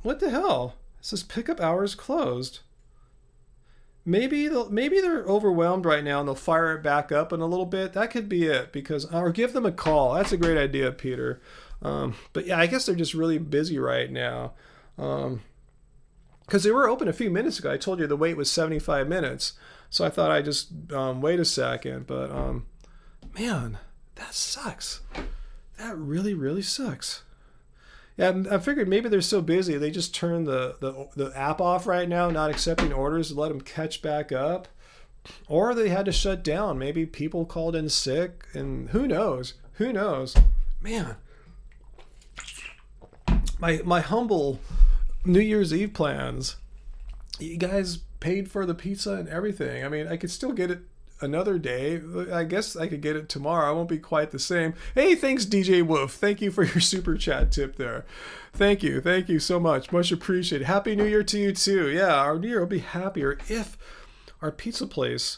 What the hell? It says pickup hours closed. Maybe they're overwhelmed right now and they'll fire it back up in a little bit. That could be it, or give them a call. That's a great idea, Peter. But yeah, I guess they're just really busy right now. Because they were open a few minutes ago. I told you the wait was 75 minutes. So I thought I'd just wait a second. But man, that sucks. That really, really sucks. Yeah, I figured maybe they're so busy they just turned the app off right now, not accepting orders to let them catch back up. Or they had to shut down. Maybe people called in sick, and who knows? Who knows? Man, my humble New Year's Eve plans. You guys paid for the pizza and everything. I mean, I could still get it another day. I guess I could get it tomorrow. I won't be quite the same. Hey, thanks, DJ Wolf. Thank you for your super chat tip there. Thank you. Thank you so much. Much appreciated. Happy New Year to you too. Yeah, our New Year will be happier if our pizza place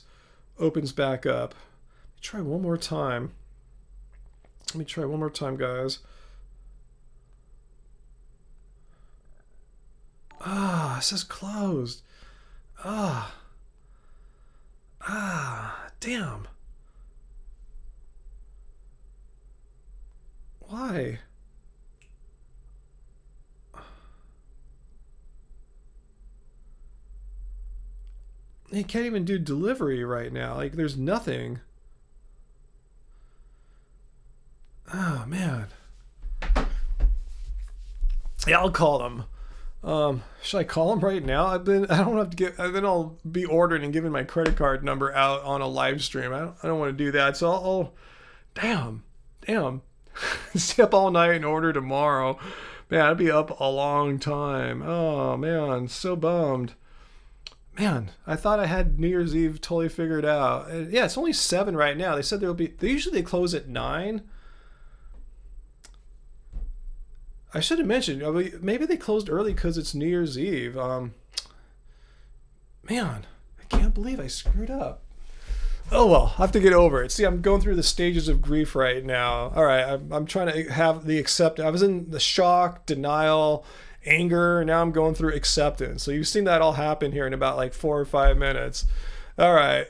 opens back up. Let me try one more time. Guys. It says closed. Damn. Why? They can't even do delivery right now. Like, there's nothing. Oh, man. Yeah, I'll call them. Should I call them right now? I don't have to get. Then I'll be ordering and giving my credit card number out on a live stream. I don't want to do that. So I'll damn, stay up all night and order tomorrow. Man, I'd be up a long time. Oh man, so bummed. Man, I thought I had New Year's Eve totally figured out. Yeah, it's only 7 right now. They said they usually close at 9. I should have mentioned, maybe they closed early because it's New Year's Eve. Man, I can't believe I screwed up. Oh well, I have to get over it. See, I'm going through the stages of grief right now. All right, I'm trying to have the acceptance. I was in the shock, denial, anger. Now I'm going through acceptance. So you've seen that all happen here in about like 4 or 5 minutes. All right.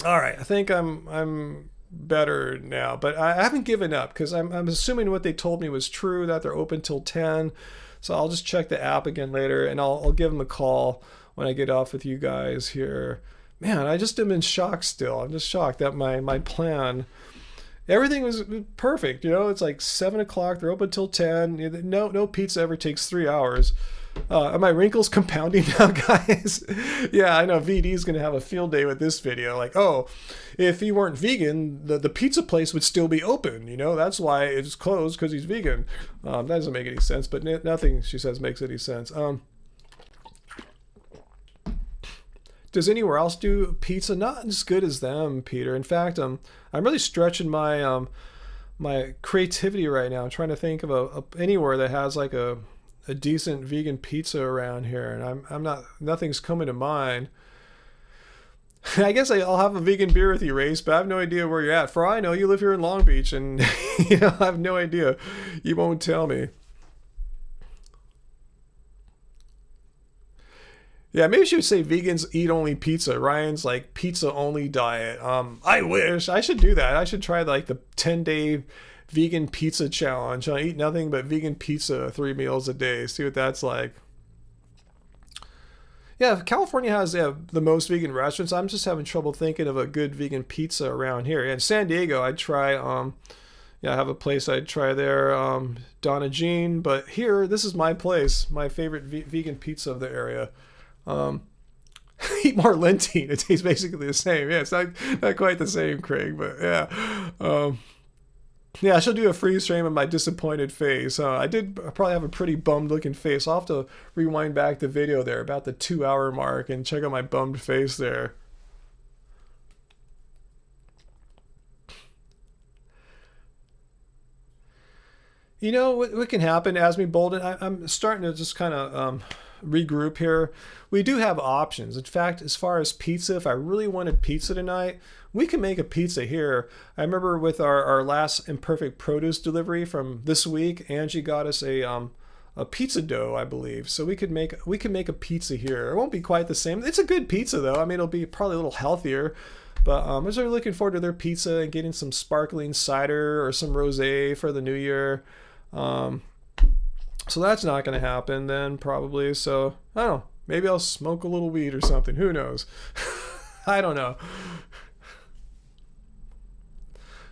All right, I think I'm better now, but I haven't given up because I'm assuming what they told me was true, that they're open till 10. So I'll just check the app again later, and I'll give them a call when I get off with you guys here. Man, I just am in shock still. I'm just shocked that my plan, everything was perfect. You know, it's like 7 o'clock. They're open till 10. No pizza ever takes 3 hours. Are my wrinkles compounding now, guys? Yeah, I know VD is going to have a field day with this video. Like, oh, if he weren't vegan, the pizza place would still be open. You know, that's why it's closed, because he's vegan. That doesn't make any sense, but nothing, she says, makes any sense. Does anywhere else do pizza? Not as good as them, Peter. In fact, I'm really stretching my my creativity right now. I'm trying to think of anywhere that has like a decent vegan pizza around here, and I'm not, nothing's coming to mind. I guess I'll have a vegan beer with you, Race, but I have no idea where you're at. For all I know, you live here in Long Beach, and you know, I have no idea. You won't tell me. Yeah, maybe she would say vegans eat only pizza. Ryan's like pizza only diet. I wish I should do that. I should try like the 10-day vegan pizza challenge. I eat nothing but vegan pizza 3 meals a day. See what that's like. Yeah, California has the most vegan restaurants. I'm just having trouble thinking of a good vegan pizza around here. In San Diego, I'd try. I have a place I'd try there, Donna Jean. But here, this is my place, my favorite vegan pizza of the area. Eat more lentine. It tastes basically the same. Yeah, it's not quite the same, Craig, but yeah. Yeah, she'll do a freeze frame of my disappointed face. I probably have a pretty bummed looking face. I'll have to rewind back the video there about the 2-hour mark and check out my bummed face there. You know what can happen, Asmi Bolden? I'm starting to just kind of regroup here. We do have options. In fact, as far as pizza, if I really wanted pizza tonight, we can make a pizza here. I remember with our last imperfect produce delivery from this week, Angie got us a pizza dough, I believe. So we can make a pizza here. It won't be quite the same. It's a good pizza though. I mean, it'll be probably a little healthier. But I was really looking forward to their pizza and getting some sparkling cider or some rosé for the new year. So that's not going to happen then, probably. So I don't know. Maybe I'll smoke a little weed or something. Who knows? I don't know.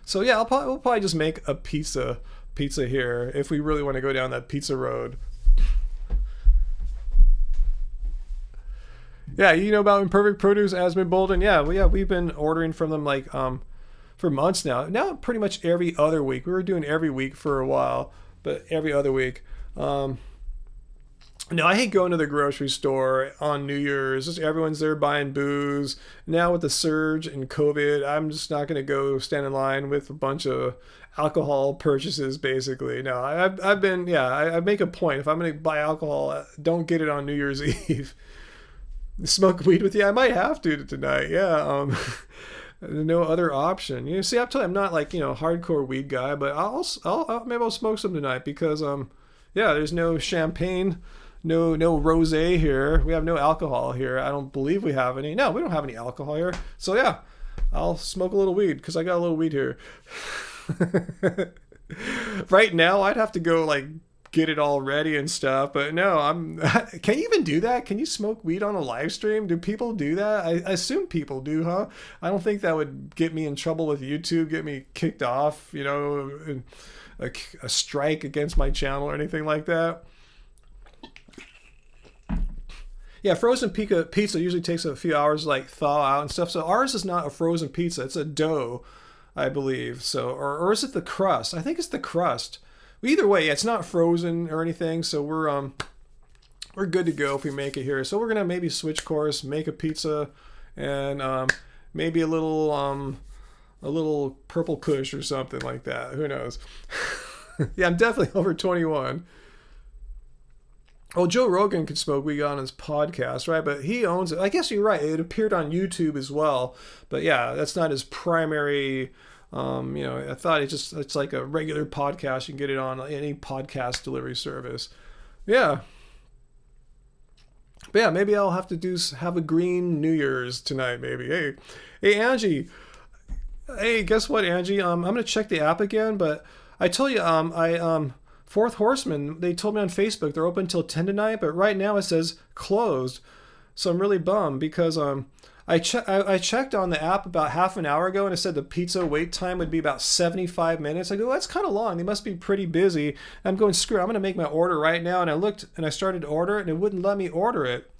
So yeah, we'll probably just make a pizza here if we really want to go down that pizza road. Yeah, you know about Imperfect Produce, Asmund Bolden? Yeah, we've been ordering from them like for months now. Now pretty much every other week. We were doing every week for a while, but every other week. No, I hate going to the grocery store on New Year's. Just everyone's there buying booze. Now with the surge in COVID, I'm just not going to go stand in line with a bunch of alcohol purchases, basically. No, I've been, yeah, I make a point. If I'm going to buy alcohol, don't get it on New Year's Eve. Smoke weed with you? I might have to tonight, yeah. No other option. You see, I'm telling you, I'm not like, hardcore weed guy, but maybe I'll smoke some tonight because, yeah, there's no champagne. No rosé here. We have no alcohol here. I don't believe we have any. No, we don't have any alcohol here. So yeah, I'll smoke a little weed because I got a little weed here. Right now, I'd have to go like get it all ready and stuff. But no, can you even do that? Can you smoke weed on a live stream? Do people do that? I assume people do, huh? I don't think that would get me in trouble with YouTube, get me kicked off, a strike against my channel or anything like that. Yeah, frozen pizza usually takes a few hours to like thaw out and stuff. So ours is not a frozen pizza; it's a dough, I believe. So, or is it the crust? I think it's the crust. Either way, it's not frozen or anything. So we're good to go if we make it here. So we're gonna maybe switch course, make a pizza, and maybe a little purple kush or something like that. Who knows? Yeah, I'm definitely over 21. Oh, Joe Rogan could smoke weed on his podcast, right? But he owns it. I guess you're right. It appeared on YouTube as well. But yeah, that's not his primary. I thought it's like a regular podcast. You can get it on any podcast delivery service. Yeah. But yeah, maybe I'll have to have a green New Year's tonight. Maybe. Hey, Angie. Hey, guess what, Angie? I'm gonna check the app again. But I tell you, Fourth Horseman, they told me on Facebook they're open till 10 tonight, but right now it says closed. So I'm really bummed because I checked on the app about half an hour ago and it said the pizza wait time would be about 75 minutes. I go, that's kind of long. They must be pretty busy. I'm going, screw it, I'm going to make my order right now. And I looked and I started to order it and it wouldn't let me order it.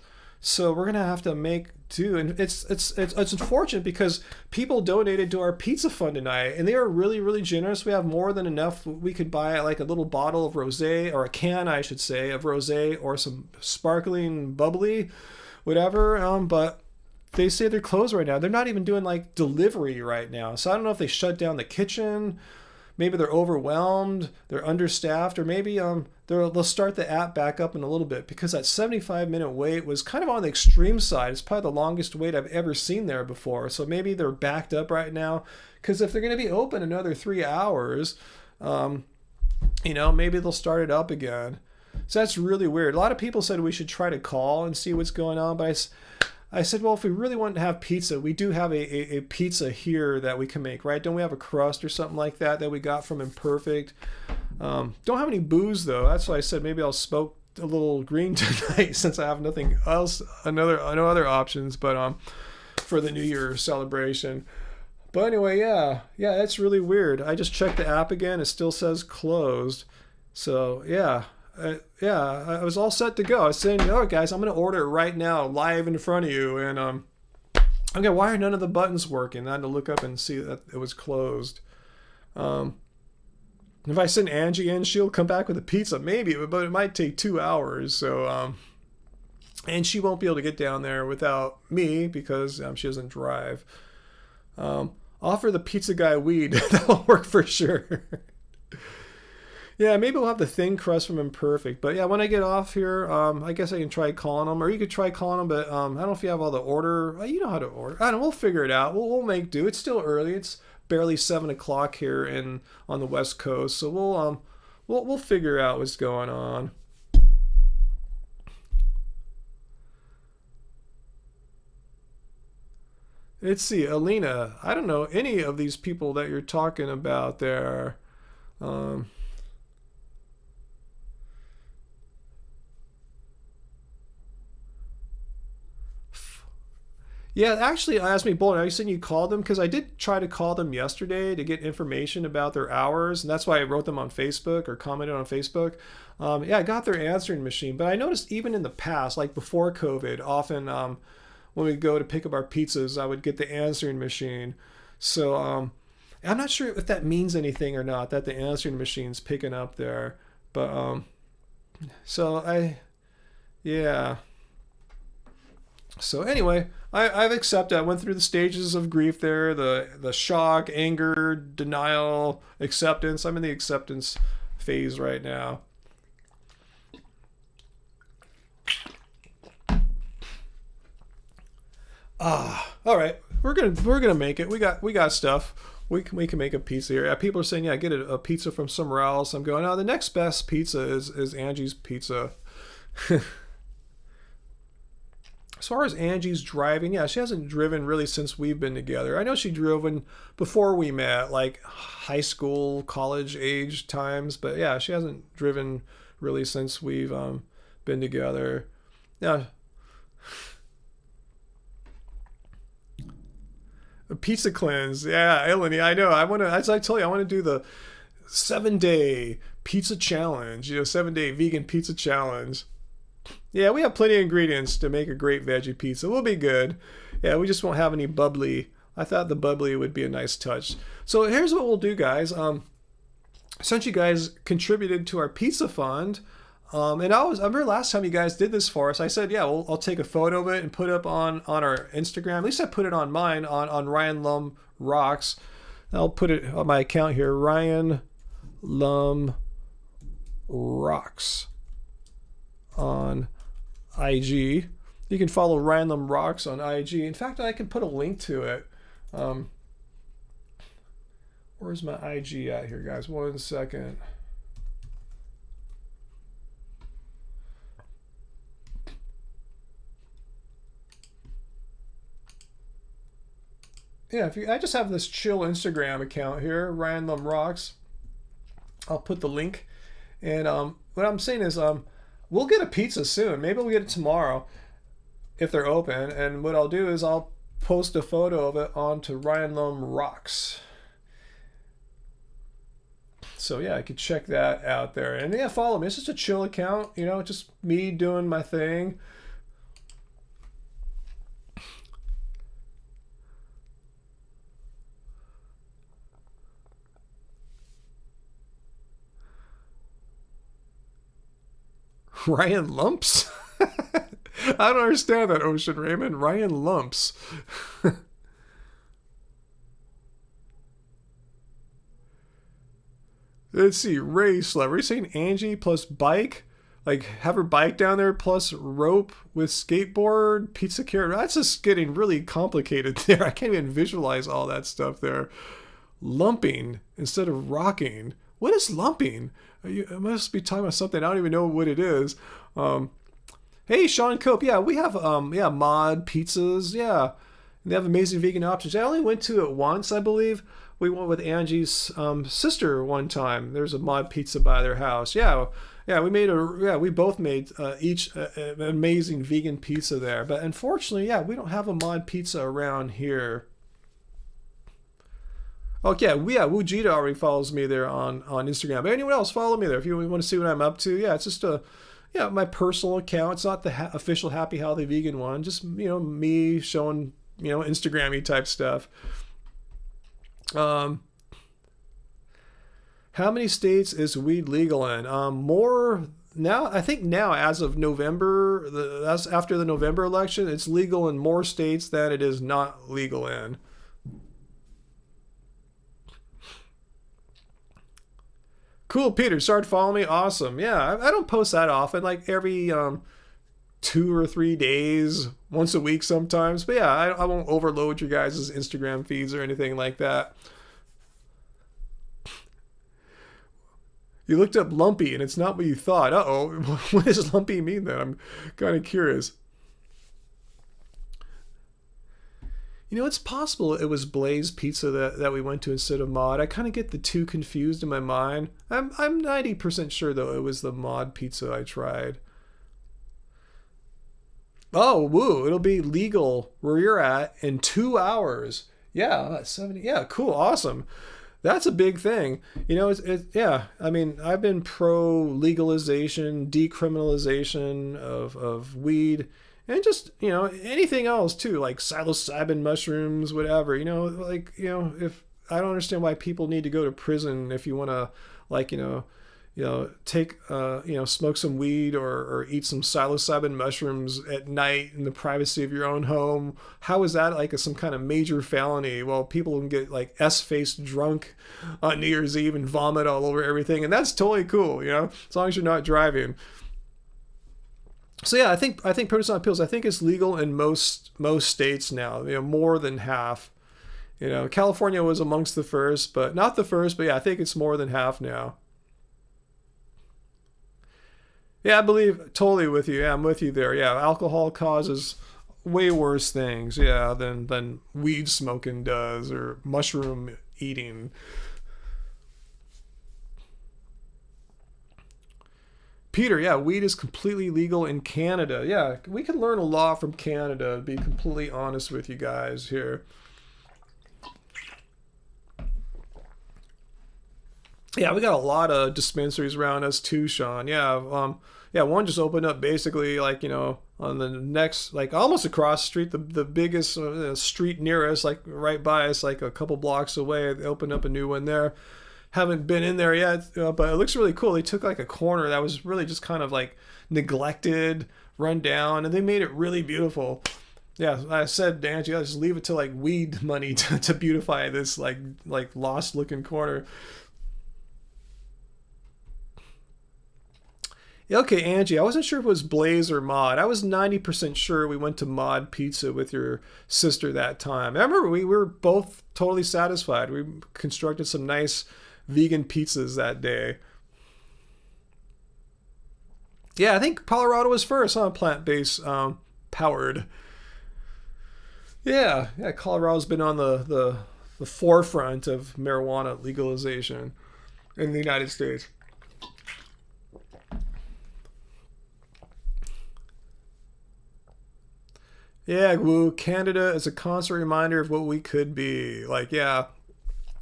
So we're going to have to make do. And it's unfortunate because people donated to our pizza fund tonight and they are really, really generous. We have more than enough. We could buy like a little bottle of rosé, or a can, I should say, of rosé, or some sparkling bubbly, whatever. But they say they're closed right now. They're not even doing like delivery right now. So I don't know if they shut down the kitchen. Maybe they're overwhelmed, they're understaffed, or maybe they'll start the app back up in a little bit, because that 75-minute wait was kind of on the extreme side. It's probably the longest wait I've ever seen there before. So maybe they're backed up right now, because if they're going to be open another 3 hours, maybe they'll start it up again. So that's really weird. A lot of people said we should try to call and see what's going on, but I said, well, if we really want to have pizza, we do have a pizza here that we can make, right? Don't we have a crust or something like that we got from Imperfect? Don't have any booze, though. That's why I said maybe I'll smoke a little green tonight since I have nothing else, no other options, but for the New Year celebration. But anyway, yeah, that's really weird. I just checked the app again. It still says closed. So, yeah. I was all set to go. I was saying, guys, I'm going to order it right now, live in front of you. And okay, why are none of the buttons working? I had to look up and see that it was closed. If I send Angie in, she'll come back with a pizza, maybe, but it might take 2 hours. So, and she won't be able to get down there without me because she doesn't drive. Offer the pizza guy weed. That'll work for sure. Yeah, maybe we'll have the thin crust from Imperfect. But yeah, when I get off here, I guess I can try calling them. Or you could try calling them, but I don't know if you have all the order. You know how to order. I don't know, we'll figure it out. We'll make do. It's still early. It's barely 7 o'clock here on the West Coast. So we'll figure out what's going on. Let's see, Alina. I don't know any of these people that you're talking about there. Yeah, actually, asked me, Bolton, are you saying you called them? Because I did try to call them yesterday to get information about their hours, and that's why I wrote them on Facebook or commented on Facebook. Yeah, I got their answering machine, but I noticed even in the past, like before COVID, often when we go to pick up our pizzas, I would get the answering machine. So I'm not sure if that means anything or not, that the answering machine's picking up there. But so yeah. So anyway, I've accepted. I went through the stages of grief there, the shock, anger, denial, acceptance. I'm in the acceptance phase right now. All right. We're gonna make it. We got stuff. We can make a pizza here. Yeah, people are saying, yeah, get a pizza from somewhere else. I'm going, oh, the next best pizza is Angie's Pizza. As far as Angie's driving, yeah, she hasn't driven really since we've been together. I know she drove before we met, like high school, college age times, but yeah, she hasn't driven really since we've been together. Yeah. A pizza cleanse. Yeah, Eleni, I know. As I told you, I want to do the 7-day pizza challenge, 7-day vegan pizza challenge. Yeah, we have plenty of ingredients to make a great veggie pizza. We'll be good. Yeah, we just won't have any bubbly. I thought the bubbly would be a nice touch. So here's what we'll do, guys. Since you guys contributed to our pizza fund, and I remember last time you guys did this for us, I said, yeah, I'll take a photo of it and put it up on our Instagram. At least I put it on mine, on Ryan Lum Rocks. I'll put it on my account here, Ryan Lum Rocks on IG. You can follow Ryan Lum Rocks on IG. In fact, I can put a link to it. Where's my IG at here, guys? 1 second. Yeah, I just have this chill Instagram account here, Ryan Lum Rocks. I'll put the link. And what I'm saying is, we'll get a pizza soon. Maybe we'll get it tomorrow if they're open. And what I'll do is I'll post a photo of it onto Ryan Lum Rocks. So yeah, I could check that out there. And yeah, follow me. It's just a chill account, just me doing my thing. Ryan Lumps? I don't understand that, Ocean Raymond. Ryan Lumps. Let's see. Race. Are you saying Angie plus bike? Like, have her bike down there plus rope with skateboard, pizza carrot. That's just getting really complicated there. I can't even visualize all that stuff there. Lumping instead of rocking. What is lumping? I must be talking about something. I don't even know what it is. Hey, Sean Cope. Yeah, we have mod pizzas. Yeah, they have amazing vegan options. I only went to it once, I believe. We went with Angie's sister one time. There's a mod pizza by their house. Yeah, we both made each an amazing vegan pizza there. But unfortunately, yeah, we don't have a mod pizza around here. Okay, Wujita already follows me there on Instagram. But anyone else, follow me there if you want to see what I'm up to. Yeah, it's just my personal account. It's not the official Happy Healthy Vegan one. Just, me showing, Instagram-y type stuff. How many states is weed legal in? More now. I think now, as of November, that's after the November election, it's legal in more states than it is not legal in. Cool, Peter. Started following me. Awesome. Yeah, I don't post that often. Like every 2 or 3 days, once a week sometimes. But yeah, I won't overload your guys' Instagram feeds or anything like that. You looked up lumpy and it's not what you thought. Uh-oh. What does lumpy mean then? I'm kind of curious. It's possible it was Blaze Pizza that we went to instead of Mod. I kind of get the two confused in my mind. I'm 90% sure, though, it was the Mod Pizza I tried. Oh, woo! It'll be legal where you're at in 2 hours. Yeah, that's 70. Yeah, cool, awesome. That's a big thing. Yeah. I mean, I've been pro legalization, decriminalization of weed, and just anything else too, like psilocybin mushrooms, whatever. If I don't understand why people need to go to prison if you want to, like take smoke some weed or eat some psilocybin mushrooms at night in the privacy of your own home. How is that like some kind of major felony? Well, people can get like s-faced drunk on New Year's Eve and vomit all over everything, and that's totally cool, as long as you're not driving. So yeah, I think proton pills, I think it's legal in most states now, more than half. California was amongst the first, but not the first, but yeah, I think it's more than half now. Yeah, I believe totally with you. Yeah, I'm with you there. Yeah, alcohol causes way worse things, yeah, than weed smoking does or mushroom eating. Peter, yeah, weed is completely legal in Canada. Yeah, we can learn a lot from Canada, to be completely honest with you guys here. Yeah, we got a lot of dispensaries around us too, Sean. Yeah, one just opened up basically like on the next, like almost across the street, the biggest street near us, like right by us, like a couple blocks away. They opened up a new one there. Haven't been in there yet, but it looks really cool. They took like a corner that was really just kind of like neglected, run down, and they made it really beautiful. Yeah, I said, Angie, I just leave it to like weed money to beautify this like lost looking corner. Yeah, okay, Angie, I wasn't sure if it was Blaze or Mod. I was 90% sure we went to Mod Pizza with your sister that time. I remember we were both totally satisfied. We constructed some nice vegan pizzas that day. Yeah, I think Colorado was first, huh? Plant-based powered. Yeah, Colorado's been on the forefront of marijuana legalization in the United States. Yeah, woo, Canada is a constant reminder of what we could be. Like, yeah,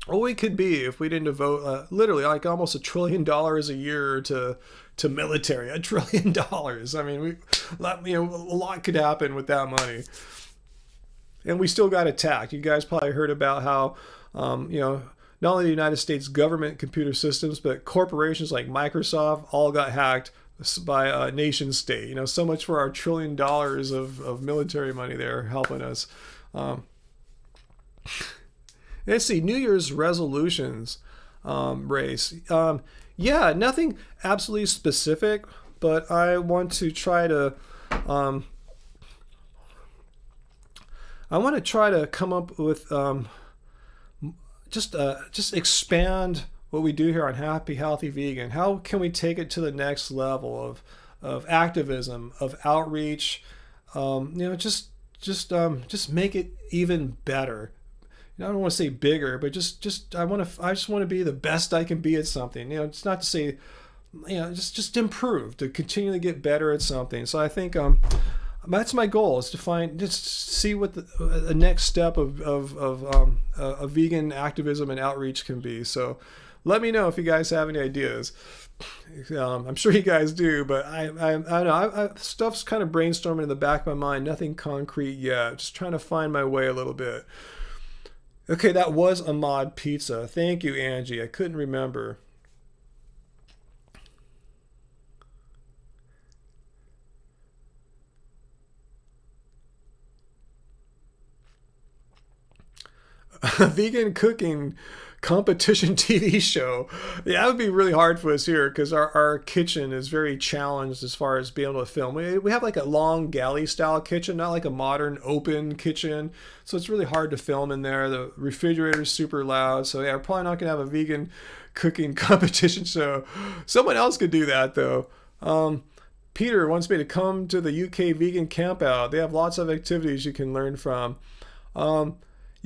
what we could be if we didn't devote literally like almost $1 trillion a year to military. $1 trillion. I mean, a lot could happen with that money. And we still got attacked. You guys probably heard about how, not only the United States government computer systems, but corporations like Microsoft all got hacked by a nation state. So much for our $1 trillion of military money there helping us. Um, let's see, New Year's resolutions, race. Yeah, nothing absolutely specific, but I want to try to um, come up with just expand what we do here on Happy Healthy Vegan. How can we take it to the next level of activism, of outreach? Just make it even better. I don't want to say bigger, but I just want to be the best I can be at something. It's not to say, just improve, to continually get better at something. So I think that's my goal, is to just see what the next step of vegan activism and outreach can be. So let me know if you guys have any ideas. I'm sure you guys do, but I don't know. Stuff's kind of brainstorming in the back of my mind. Nothing concrete yet. Just trying to find my way a little bit. Okay, that was a Mod Pizza. Thank you, Angie. I couldn't remember. A vegan cooking competition TV show. Yeah, that would be really hard for us here because our kitchen is very challenged as far as being able to film. We have like a long galley style kitchen, not like a modern open kitchen. So it's really hard to film in there. The refrigerator is super loud. So yeah, we're probably not going to have a vegan cooking competition show. Someone else could do that though. Peter wants me to come to the UK vegan campout. They have lots of activities you can learn from.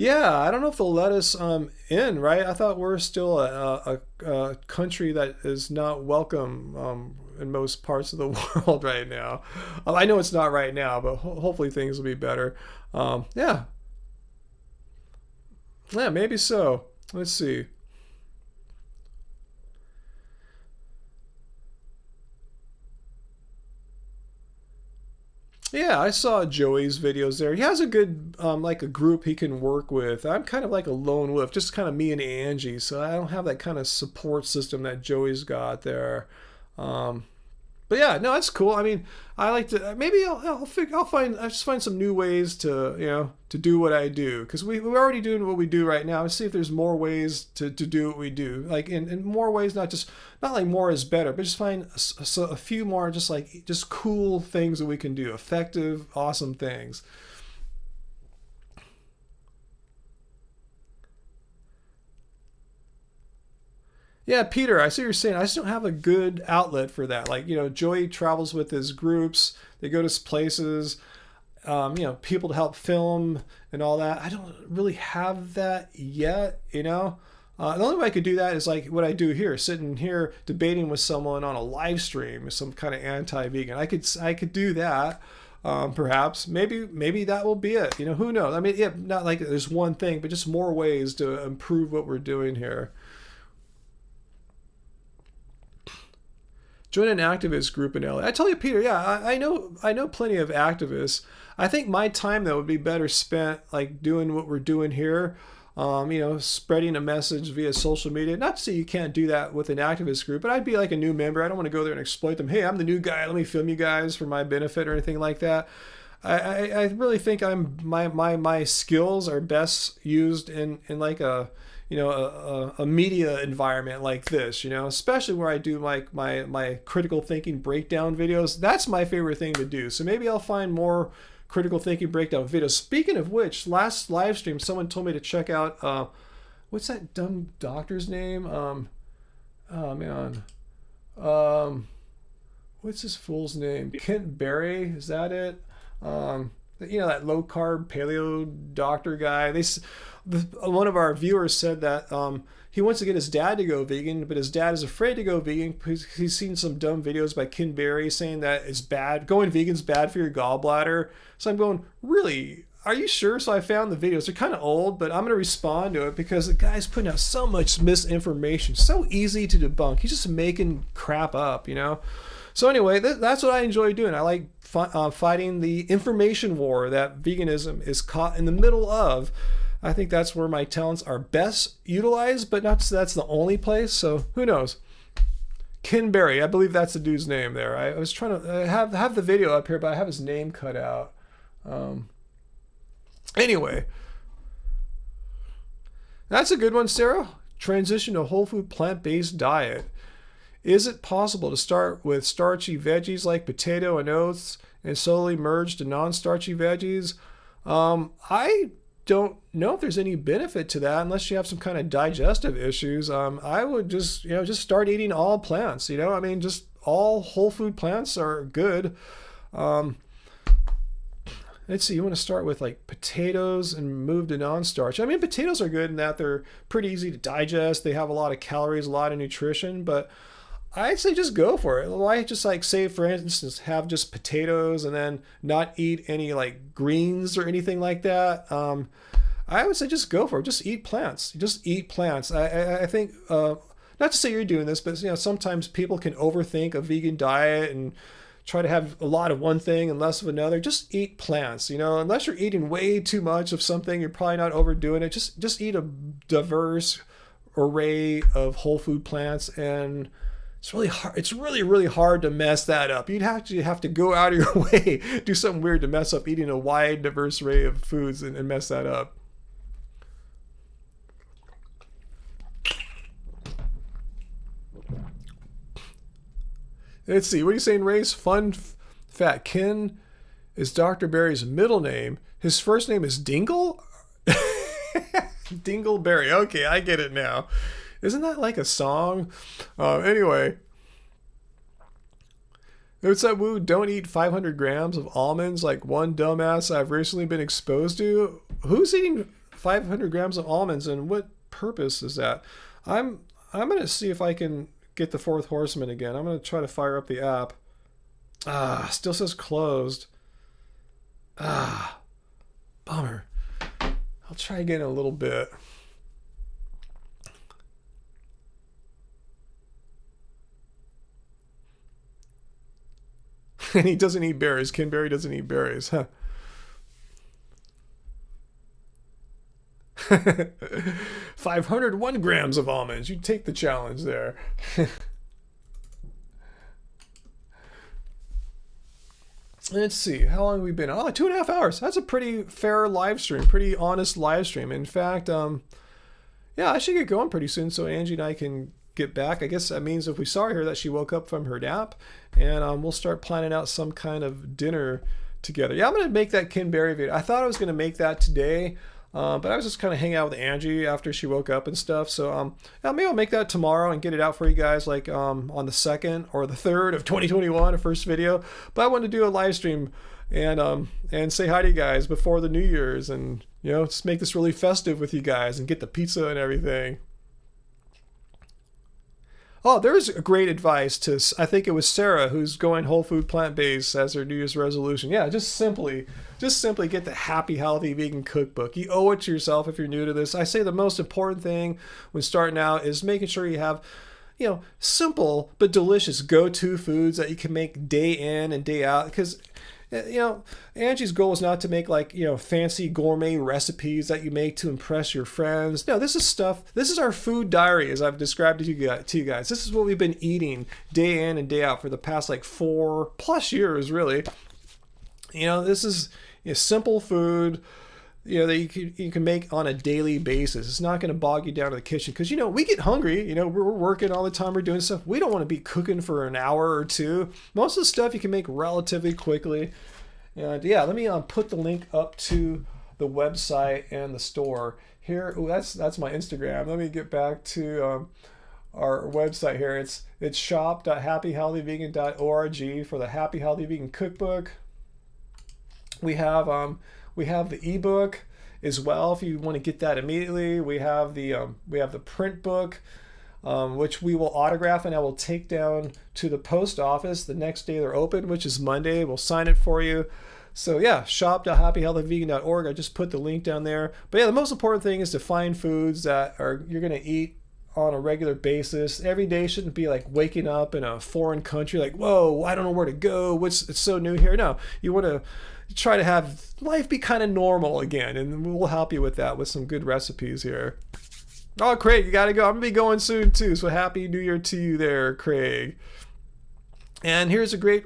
Yeah, I don't know if they'll let us right? I thought we're still a country that is not welcome in most parts of the world right now. I know it's not right now, but hopefully things will be better. Yeah, yeah, maybe so. Let's see. Yeah, I saw Joey's videos there. He has a good, like a group he can work with. I'm kind of like a lone wolf, just kind of me and Angie. So I don't have that kind of support system that Joey's got there. Um, but yeah, no, that's cool. I mean, I like to maybe I'll just find some new ways to to do what I do because we're already doing what we do right now. Let's see if there's more ways to do what we do, like in more ways, not like more is better, but just find a few more just cool things that we can do, effective, awesome things. Yeah, Peter, I see what you're saying. I just don't have a good outlet for that. Like, Joey travels with his groups. They go to places, people to help film and all that. I don't really have that yet. The only way I could do that is like what I do here, sitting here debating with someone on a live stream, some kind of anti-vegan. I could do that. Perhaps maybe that will be it. Who knows? I mean, yeah, not like there's one thing, but just more ways to improve what we're doing here. Join an activist group in LA. I tell you, Peter, yeah, I know plenty of activists. I think my time though would be better spent like doing what we're doing here. Spreading a message via social media. Not to say you can't do that with an activist group, but I'd be like a new member. I don't want to go there and exploit them. Hey, I'm the new guy. Let me film you guys for my benefit or anything like that. I really think my skills are best used in like a media environment like this, especially where I do like my critical thinking breakdown videos. That's my favorite thing to do. So maybe I'll find more critical thinking breakdown videos. Speaking of which, last live stream someone told me to check out what's that dumb doctor's name? Oh man. What's this fool's name? Kent Berry, is that it? That low carb paleo doctor guy. One of our viewers said that he wants to get his dad to go vegan, but his dad is afraid to go vegan because he's seen some dumb videos by Ken Berry saying that it's bad. Going vegan's bad for your gallbladder. So I'm going, really? Are you sure? So I found the videos. They're kind of old, but I'm going to respond to it because the guy's putting out so much misinformation. So easy to debunk. He's just making crap up. So anyway, that's what I enjoy doing. I like fighting the information war that veganism is caught in the middle of. I think that's where my talents are best utilized, but not that's the only place. So who knows? Ken Berry, I believe that's the dude's name there. I was trying to have the video up here, but I have his name cut out. Anyway, that's a good one, Sarah. Transition to whole food plant-based diet. Is it possible to start with starchy veggies like potato and oats and slowly merge to non-starchy veggies? I don't know if there's any benefit to that unless you have some kind of digestive issues. I would just start eating all plants. I mean, just all whole food plants are good. Let's see, you want to start with like potatoes and move to non-starch. I mean, potatoes are good in that they're pretty easy to digest. They have a lot of calories, a lot of nutrition, but I'd say just go for it. Why just like say, for instance, have just potatoes and then not eat any like greens or anything like that? I would say just go for it. Just eat plants. Just eat plants. I think, not to say you're doing this, but sometimes people can overthink a vegan diet and try to have a lot of one thing and less of another. Just eat plants. Unless you're eating way too much of something, you're probably not overdoing it. Just eat a diverse array of whole food plants, and it's really hard. It's really, really hard to mess that up. You'd have to go out of your way, do something weird to mess up eating a wide, diverse array of foods and mess that up. Let's see. What are you saying, Race? Fun fact. Ken is Dr. Berry's middle name. His first name is Dingle? Dingleberry. Okay, I get it now. Isn't that like a song? Anyway. What's that, Woo? Don't eat 500 grams of almonds like one dumbass I've recently been exposed to. Who's eating 500 grams of almonds and what purpose is that? I'm going to see if I can get the Fourth Horseman again. I'm going to try to fire up the app. Still says closed. Bummer. I'll try again in a little bit. And he doesn't eat berries. Ken Berry doesn't eat berries. Huh. 501 grams of almonds. You take the challenge there. Let's see. How long have we been? 2.5 hours. That's a pretty fair live stream. Pretty honest live stream. In fact, yeah, I should get going pretty soon so Angie and I can get back. I guess that means if we saw her that she woke up from her nap, and we'll start planning out some kind of dinner together. Yeah, I'm going to make that Ken Berry video. I thought I was going to make that today, but I was just kind of hanging out with Angie after she woke up and stuff. So yeah, maybe I'll make that tomorrow and get it out for you guys, like on the 2nd or the 3rd of 2021, a first video. But I wanted to do a live stream and say hi to you guys before the New Year's, and just make this really festive with you guys and get the pizza and everything. Oh, there's great advice to, I think it was Sarah, who's going whole food plant-based as her New Year's resolution. Yeah, just simply get the Happy Healthy Vegan Cookbook. You owe it to yourself if you're new to this. I say the most important thing when starting out is making sure you have, simple but delicious go-to foods that you can make day in and day out. Because Angie's goal is not to make fancy gourmet recipes that you make to impress your friends. No, this is our food diary, as I've described to you guys. This is what we've been eating day in and day out for the past 4+ years, really. This is simple food that you can make on a daily basis. It's not going to bog you down to the kitchen because we get hungry. We're working all the time, we're doing stuff. We don't want to be cooking for an hour or two. Most of the stuff you can make relatively quickly. And yeah, let me put the link up to the website and the store here. Ooh, that's my Instagram. Let me get back to our website here. It's shop.happyhealthyvegan.org for the Happy Healthy Vegan Cookbook. We have the ebook as well if you want to get that immediately. We have the print book, which we will autograph and I will take down to the post office the next day they're open, which is Monday. We'll sign it for you. So yeah, shop.happyhealthyvegan.org. I just put the link down there. But yeah, the most important thing is to find foods that you're going to eat on a regular basis. Every day shouldn't be like waking up in a foreign country like, whoa, I don't know where to go. It's so new here. No, you want to try to have life be kind of normal again, and we'll help you with that with some good recipes here. Oh, Craig, you gotta go. I'm gonna be going soon too, so happy New Year to you there, Craig. And here's a great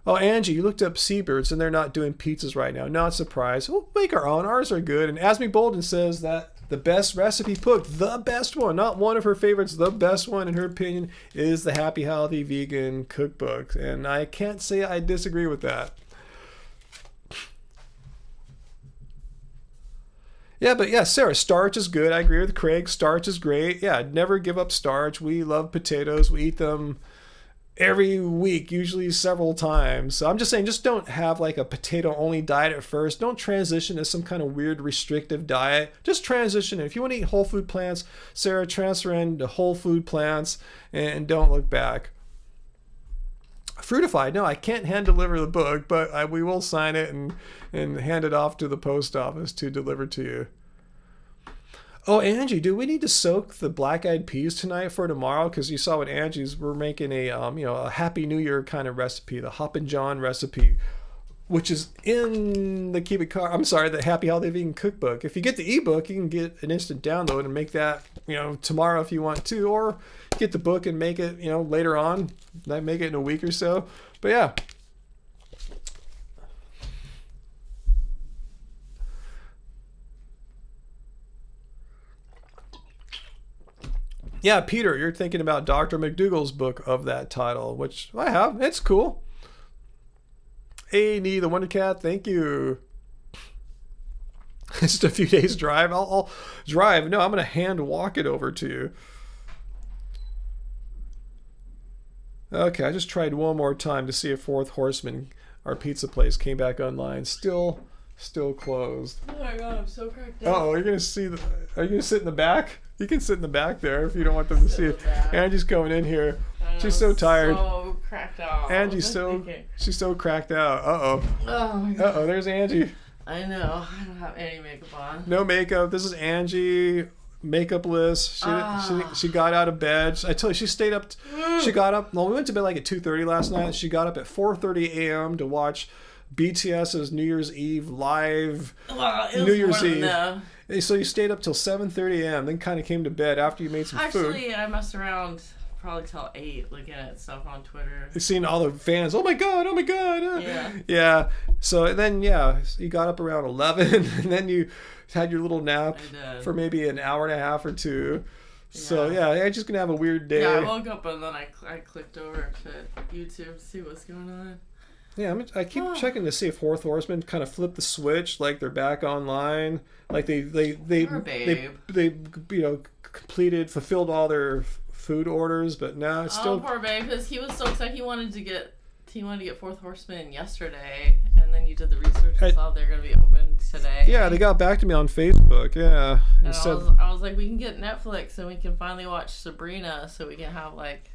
oh, Angie, you looked up Seabirds and they're not doing pizzas right now. Not surprised. We'll make our own. Ours are good. And Asmi Bolden says that the best recipe book, the best one, not one of her favorites, the best one in her opinion, is the Happy Healthy Vegan Cookbook. And I can't say I disagree with that. Yeah, but yeah, Sarah, starch is good. I agree with Craig. Starch is great. Yeah, never give up starch. We love potatoes. We eat them every week, usually several times. So I'm just saying, just don't have like a potato only diet at first. Don't transition to some kind of weird restrictive diet. Just transition. If you want to eat whole food plants, Sarah, transfer into whole food plants and don't look back. Fruitified, no, I can't hand deliver the book, but we will sign it and hand it off to the post office to deliver to you. Oh, Angie, do we need to soak the black-eyed peas tonight for tomorrow? Because you saw what we're making a Happy New Year kind of recipe, the Hoppin' John recipe, which is in the the Happy Healthy Vegan Cookbook. If you get the ebook, you can get an instant download and make that, tomorrow if you want to, or get the book and make it, later on. Make it in a week or so. But yeah. Yeah, Peter, you're thinking about Dr. McDougall's book of that title, which I have. It's cool. Hey, Nee the Wonder Cat, thank you. It's just a few days drive. I'll drive. No, I'm going to hand walk it over to you. Okay, I just tried one more time to see if Fourth Horseman, our pizza place, came back online. Still closed. Oh my god, I'm so cracked up. Oh, you're going to see are you going to sit in the back? You can sit in the back there if you don't want them to see it. Angie's going in here. She's so tired. So cracked out. She's so cracked out. Uh-oh. Oh my God. Uh-oh, there's Angie. I know. I don't have any makeup on. No makeup. This is Angie, makeupless. She got out of bed. I tell you, she stayed up. She got up. Well, we went to bed like at 2:30 last night. She got up at 4:30 a.m. to watch BTS's New Year's Eve live. New Year's Eve. So you stayed up till 7:30 a.m. Then kind of came to bed after you made some food. Actually, I messed around probably till 8 looking at stuff on Twitter. You've seen all the fans. Oh my god! Oh my god! Yeah. Yeah. So then you got up around 11, and then you had your little nap for maybe an hour and a half or two. So I'm just gonna have a weird day. Yeah, I woke up and then I clicked over to YouTube to see what's going on. Yeah, I keep checking to see if Fourth Horsemen kind of flipped the switch, like they're back online, like they fulfilled all their food orders, but now it's still. Oh, poor babe, because he was so excited. He wanted to get Fourth Horseman yesterday, and then you did the research and saw they're going to be open today. Yeah, they got back to me on Facebook. Yeah, and I was like, we can get Netflix and we can finally watch Sabrina, so we can have like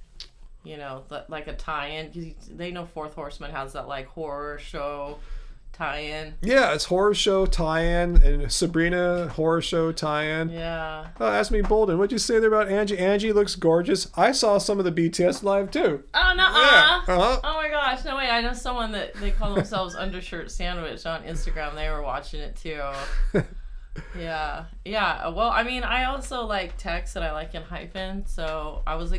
a tie-in, because they know Fourth Horseman has that like horror show tie-in. Yeah, it's horror show tie-in and Sabrina horror show tie-in. Yeah. Oh, ask me, Bolden, what'd you say there about Angie? Angie looks gorgeous. I saw some of the BTS live too. Oh, nuh-uh. Yeah. Uh-huh. Oh my gosh, no way. I know someone that they call themselves Undershirt Sandwich on Instagram. They were watching it too. Yeah. Well, I mean, I also like text that I like in hyphen, so I was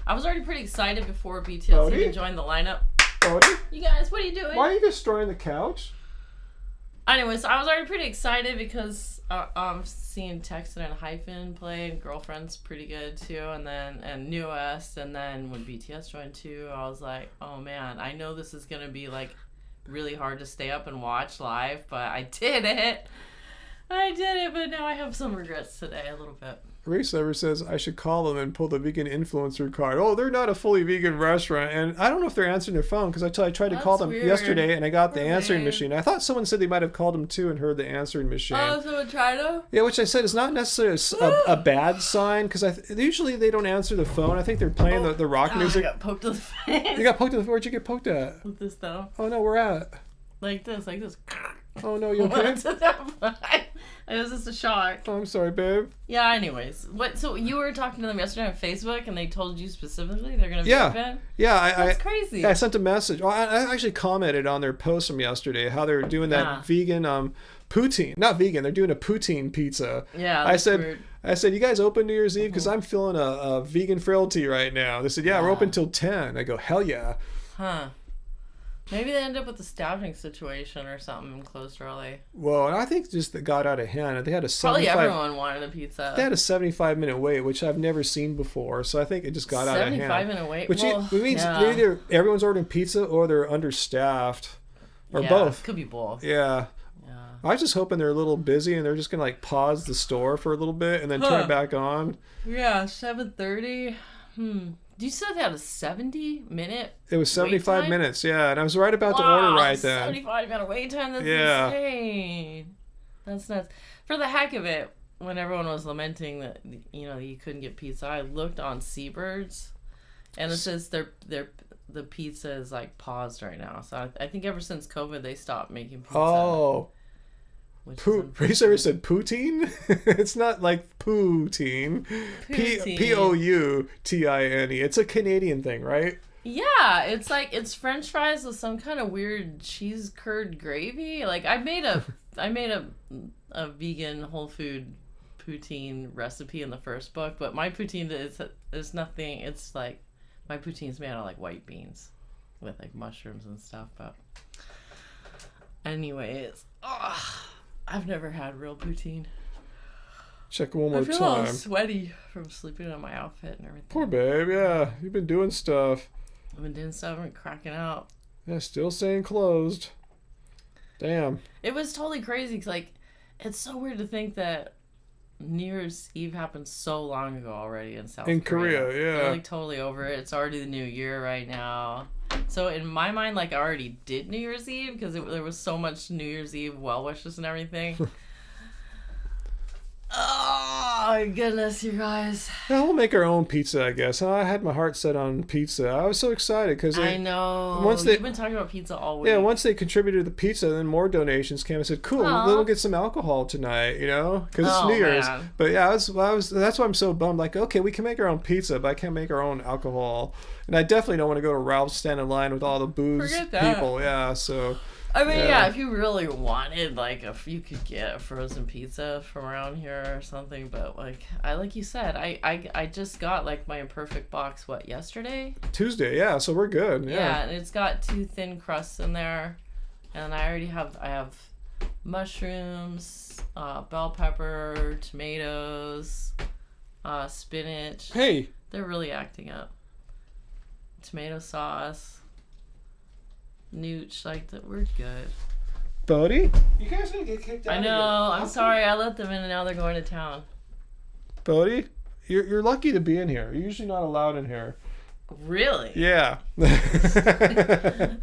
already pretty excited before BTS even joined the lineup. Bodie? You guys, what are you doing? Why are you destroying the couch? Anyways, I was already pretty excited because seeing text and hyphen play, and Girlfriend's pretty good too, and Newest, and then when BTS joined too, I was like, oh man, I know this is gonna be like really hard to stay up and watch live, but I did it. But now I have some regrets today, a little bit. Racelover says I should call them and pull the vegan influencer card. Oh, they're not a fully vegan restaurant, and I don't know if they're answering their phone, because I tried to call them yesterday, and I got the answering machine. I thought someone said they might have called them too and heard the answering machine. Oh, someone tried them? Yeah, which I said is not necessarily a bad sign, because usually they don't answer the phone. I think they're playing the rock music. I got poked in the face. You got poked in the face? Where'd you get poked at? With this though. Oh no, where at? Like this. Oh no, you okay? It was just a shock. Oh, I'm sorry, babe. Yeah, anyways. So you were talking to them yesterday on Facebook, and they told you specifically they're going to be open? Yeah. That's crazy. I sent a message. Well, I actually commented on their post from yesterday, how they're doing that vegan poutine. Not vegan, they're doing a poutine pizza. Yeah, I said, you guys open New Year's Eve? Because I'm feeling a vegan frailty right now. They said, yeah, we're open till 10. I go, hell yeah. Huh. Maybe they end up with a staffing situation or something and closed early. Well, I think just that got out of hand. They had a 75. Probably everyone wanted a pizza. They had a 75-minute wait, which I've never seen before. So I think it just got out of hand. 75-minute wait. Which means either everyone's ordering pizza or they're understaffed, or both. Could be both. Yeah. I was just hoping they're a little busy and they're just gonna like pause the store for a little bit and then turn it back on. Yeah, 7:30. You said they had a 70-minute It was 75 minutes, yeah. And I was right about to order right then. 75-minute wait time? That's insane. That's nuts. For the heck of it, when everyone was lamenting that, you couldn't get pizza, I looked on Seabirds, and it says the pizza is, like, paused right now. So I think ever since COVID, they stopped making pizza. Oh. Racer said poutine? It's not like poutine. Poutine. It's a Canadian thing, right? Yeah, it's French fries with some kind of weird cheese curd gravy. Like I made a vegan whole food poutine recipe in the first book, but my poutine is nothing. It's like my poutine's made out of like white beans with like mushrooms and stuff. But anyways, I've never had real poutine. Check one more time. I feel all sweaty from sleeping on my outfit and everything. Poor babe, yeah. You've been doing stuff. I've been doing stuff and cracking out. Yeah, still staying closed. Damn. It was totally crazy because, like, it's so weird to think that New Year's Eve happened so long ago already in South Korea. In Korea, yeah. They're, like, totally over it. It's already the new year right now. So in my mind, like, I already did New Year's Eve because there was so much New Year's Eve well wishes and everything. my goodness, you guys. Yeah, we'll make our own pizza, I guess. I had my heart set on pizza. I was so excited because I know. You've been talking about pizza all week. Yeah, once they contributed to the pizza, then more donations came. I said, "Cool, we'll get some alcohol tonight," because it's New Year's. Man. But yeah, that's why I'm so bummed. Like, okay, we can make our own pizza, but I can't make our own alcohol. And I definitely don't want to go to Ralph's, stand in line with all the booze people. Yeah, so. I mean, yeah, if you really wanted, like, if you could get a frozen pizza from around here or something, but like you said, I just got like my imperfect box yesterday? Tuesday, yeah, so we're good. Yeah, and it's got 2 thin crusts in there, and I have mushrooms, bell pepper, tomatoes, spinach. Hey, they're really acting up. Tomato sauce. Nooch, like that, we're good. Bodie? You guys gonna get kicked out? I know. I'm sorry. I let them in, and now they're going to town. Bodie, you're lucky to be in here. You're usually not allowed in here. Really? Yeah. I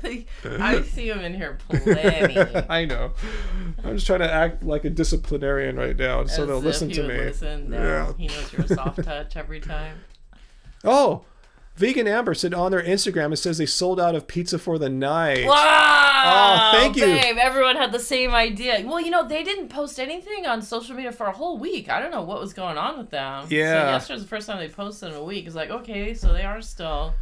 see them in here plenty. I know. I'm just trying to act like a disciplinarian right now, so they'll listen to me. Listen. No, yeah. He knows you're a soft touch every time. Oh. Vegan Amber said on their Instagram, it says they sold out of pizza for the night. Wow! Oh, thank you. Babe, everyone had the same idea. Well, they didn't post anything on social media for a whole week. I don't know what was going on with them. Yeah. So yesterday was the first time they posted in a week. It's like, okay, so they are still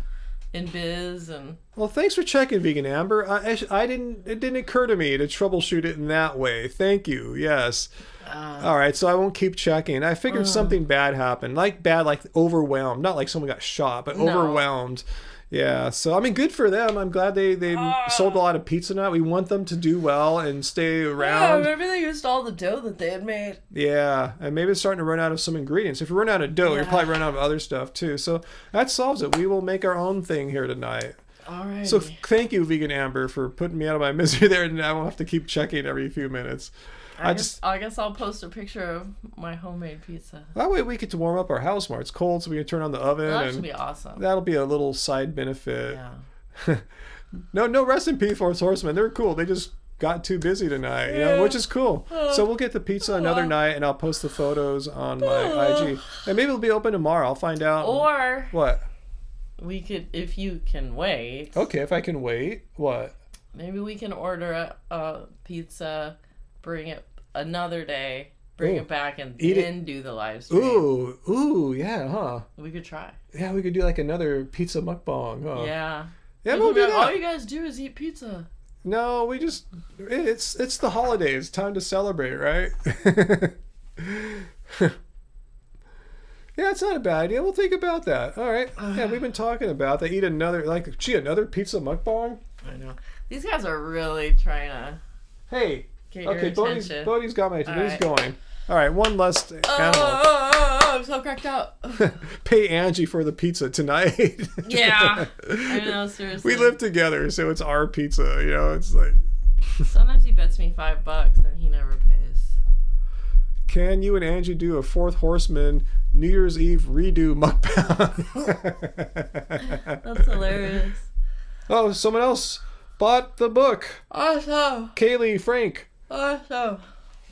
in biz and... Well, thanks for checking, Vegan Amber. It didn't occur to me to troubleshoot it in that way. Thank you. Yes. All right, so I won't keep checking. I figured something bad happened. Like overwhelmed. Not like someone got shot, but overwhelmed. Yeah, so I mean, good for them. I'm glad they sold a lot of pizza now. We want them to do well and stay around. Yeah, maybe they used all the dough that they had made. Yeah, and maybe it's starting to run out of some ingredients. If you run out of dough, you're probably running out of other stuff too. So that solves it. We will make our own thing here tonight. All right. So thank you, Vegan Amber, for putting me out of my misery there, and I won't have to keep checking every few minutes. I guess I'll post a picture of my homemade pizza. That way we get to warm up our house more. It's cold, so we can turn on the oven. Well, that should be awesome. That'll be a little side benefit. Yeah. No rest in peace, Fourth Horsemen. They're cool. They just got too busy tonight, which is cool. So we'll get the pizza another night, and I'll post the photos on my IG. And maybe it'll be open tomorrow. I'll find out. Or what? We could, if you can wait. Okay, if I can wait. What? Maybe we can order a pizza, bring it another day, bring it back, and then do the live stream. Ooh, yeah, huh? We could try. Yeah, we could do like another pizza mukbang, huh? Yeah. Yeah, we'll do that. All you guys do is eat pizza. No, we just, it's the holidays. Time to celebrate, right? Yeah, it's not a bad idea. We'll think about that. All right. Yeah, we've been talking about that. Eat another pizza mukbang? I know. These guys are really trying to get your attention. Bodie's got my attention. He's going. All right, one less animal. I'm so cracked out. Pay Angie for the pizza tonight. Yeah. I know, seriously. We live together, so it's our pizza. It's like... Sometimes he bets me $5 and he never pays. Can you and Angie do a Fourth Horseman New Year's Eve redo mukbang? That's hilarious. Oh, someone else bought the book. Awesome. Kaylee Frank. Awesome.